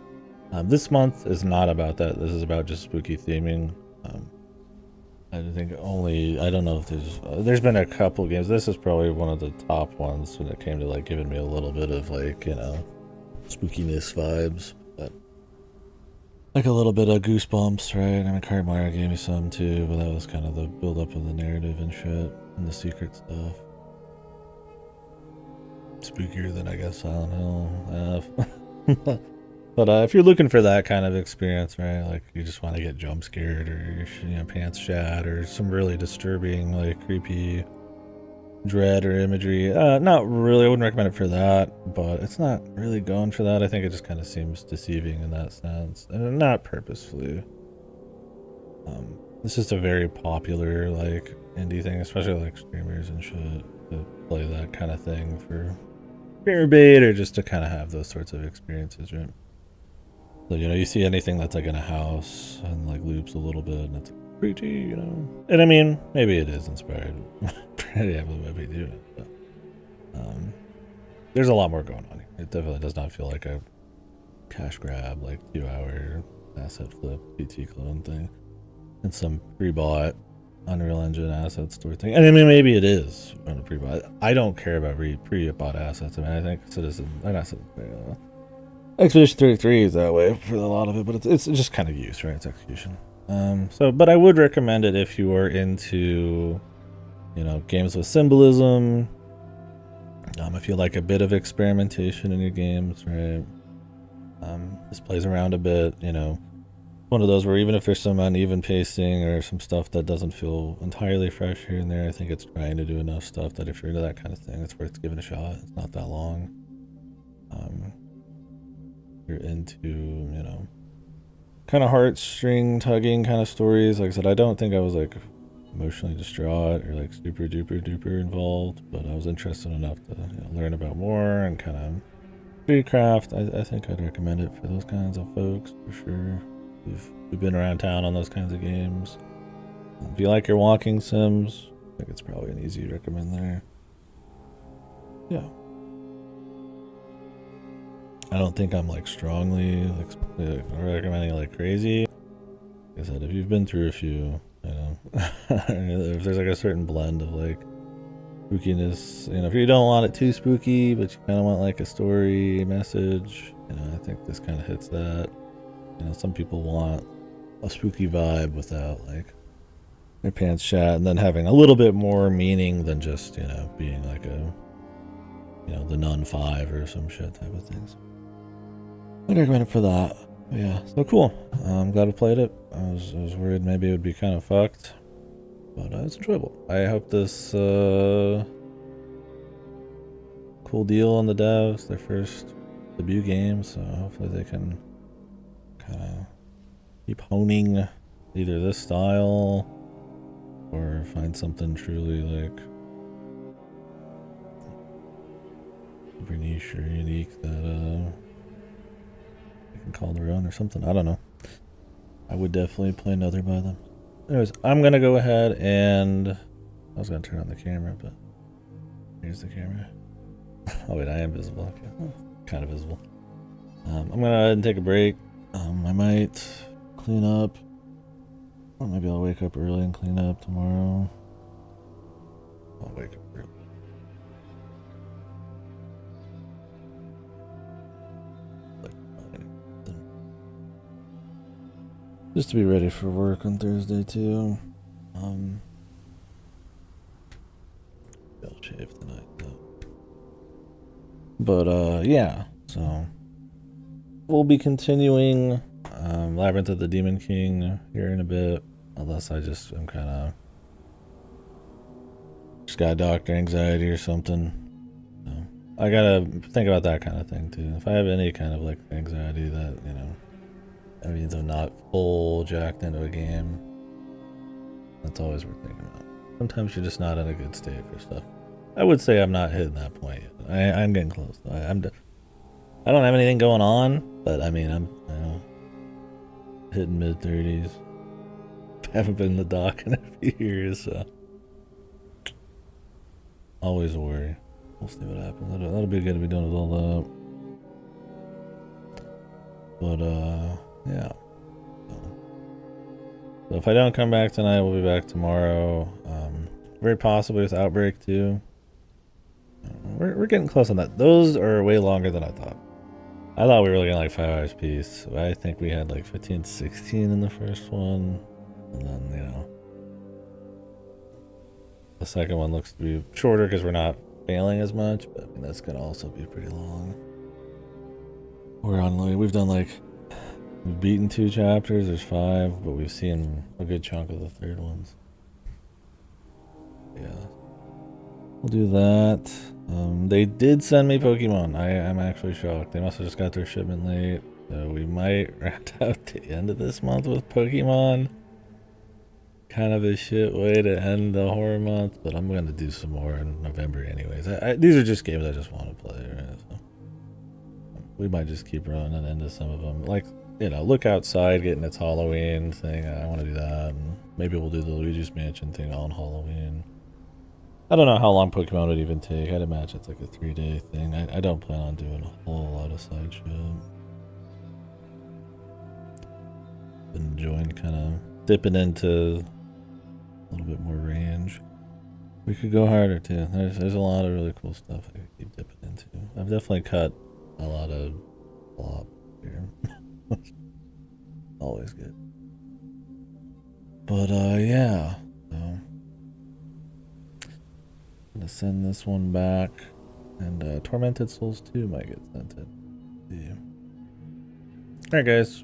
This month is not about that. This is about just spooky theming. I think I don't know if there's been a couple games. This is probably one of the top ones when it came to like giving me a little bit of like, you know, spookiness vibes. But like a little bit of goosebumps, right? I mean, Karamaya gave me some too, but that was kind of the build up of the narrative and shit and the secret stuff. Spookier than I guess Silent Hill. But if you're looking for that kind of experience, right? Like you just want to get jump scared or your pants shat or some really disturbing, like creepy dread or imagery. Not really. I wouldn't recommend it for that, but it's not really going for that. I think it just kind of seems deceiving in that sense, and not purposefully. It's just a very popular like indie thing, especially like streamers and shit to play that kind of thing for fear bait or just to kind of have those sorts of experiences, right? So, you know, you see anything that's like in a house and like loops a little bit and it's pretty, you know. And I mean, maybe it is inspired pretty heavily by me doing it, but there's a lot more going on here. It definitely does not feel like a cash grab, like 2-hour asset flip PT clone thing and some pre-bought Unreal Engine asset store thing. And I mean, maybe it is on a pre-bought. I don't care about pre-bought assets. I mean, I think Expedition 33 is that way for a lot of it, but it's just kind of use, right? It's execution. But I would recommend it if you are into, you know, games with symbolism. If you like a bit of experimentation in your games, right? This plays around a bit, you know. One of those where even if there's some uneven pacing or some stuff that doesn't feel entirely fresh here and there, I think it's trying to do enough stuff that if you're into that kind of thing, it's worth giving a shot. It's not that long. You're into, you know, kind of heartstring tugging kind of stories. Like I said, I don't think I was like emotionally distraught or like super duper involved, but I was interested enough to, you know, learn about more and kind of craft. I think I'd recommend it for those kinds of folks for sure. We've been around town on those kinds of games. If you like your walking sims, I think it's probably an easy recommend there. Yeah. I don't think I'm like strongly like recommending like crazy. Like I said, if you've been through a few, you know, if there's like a certain blend of like spookiness, you know, if you don't want it too spooky, but you kind of want like a story message, you know, I think this kind of hits that. You know, some people want a spooky vibe without like their pants shat and then having a little bit more meaning than just, you know, being like a, you know, the Nun 5 or some shit type of things. I'd recommend it for that. But yeah, so cool. I'm glad I played it. I was worried maybe it would be kind of fucked, but it's enjoyable. I hope this cool deal on the devs, their first debut game, so hopefully they can kind of keep honing either this style or find something truly like super niche or unique that you can call their own or something. I don't know. I would definitely play another by them. Anyways, I'm gonna go ahead and I was gonna turn on the camera, but here's the camera. Oh wait, I am visible. Okay, kind of visible. I'm gonna go ahead and take a break. I might clean up, or maybe I'll wake up early and clean up tomorrow. I'll wake up early. Just to be ready for work on Thursday too. I'll shave tonight though. But yeah, so we'll be continuing Labyrinth of the Demon King here in a bit, unless I just am kind of just got doctor anxiety or something. So I gotta think about that kind of thing too. If I have any kind of like anxiety that, you know, that means I'm not full jacked into a game. That's always worth thinking about. Sometimes you're just not in a good state for stuff. I would say I'm not hitting that point yet. I'm getting close. I don't have anything going on, but I mean, I'm, you know, hitting mid-30s. Haven't been in the dock in a few years, so always a worry. We'll see what happens. That'll be good to be done with all that. But yeah. So if I don't come back tonight, we'll be back tomorrow. Very possibly with Outbreak too. We're getting close on that. Those are way longer than I thought. I thought we were looking at like 5 hours piece. I think we had like 15, 16 in the first one. And then, you know, the second one looks to be shorter because we're not failing as much. But I mean, that's going to also be pretty long. We're on like, we've beaten 2 chapters. There's 5, but we've seen a good chunk of the third ones. Yeah. We'll do that. They did send me Pokemon. I'm actually shocked. They must have just got their shipment late. So we might round out the end of this month with Pokemon. Kind of a shit way to end the horror month, but I'm going to do some more in November anyways. These are just games I just want to play, right? So we might just keep running into some of them. Like, you know, Look Outside getting its Halloween thing. I want to do that. And maybe we'll do the Luigi's Mansion thing on Halloween. I don't know how long Pokemon would even take. I'd imagine it's like a 3-day thing. I don't plan on doing a whole lot of side shit. Been enjoying kind of dipping into a little bit more range. We could go harder too. There's a lot of really cool stuff I could keep dipping into. I've definitely cut a lot of flop here. Always good. But yeah. So I'm gonna send this one back, and Tormented Souls 2 might get sent to you. Alright guys,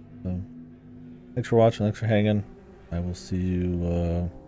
thanks for watching, thanks for hanging. I will see you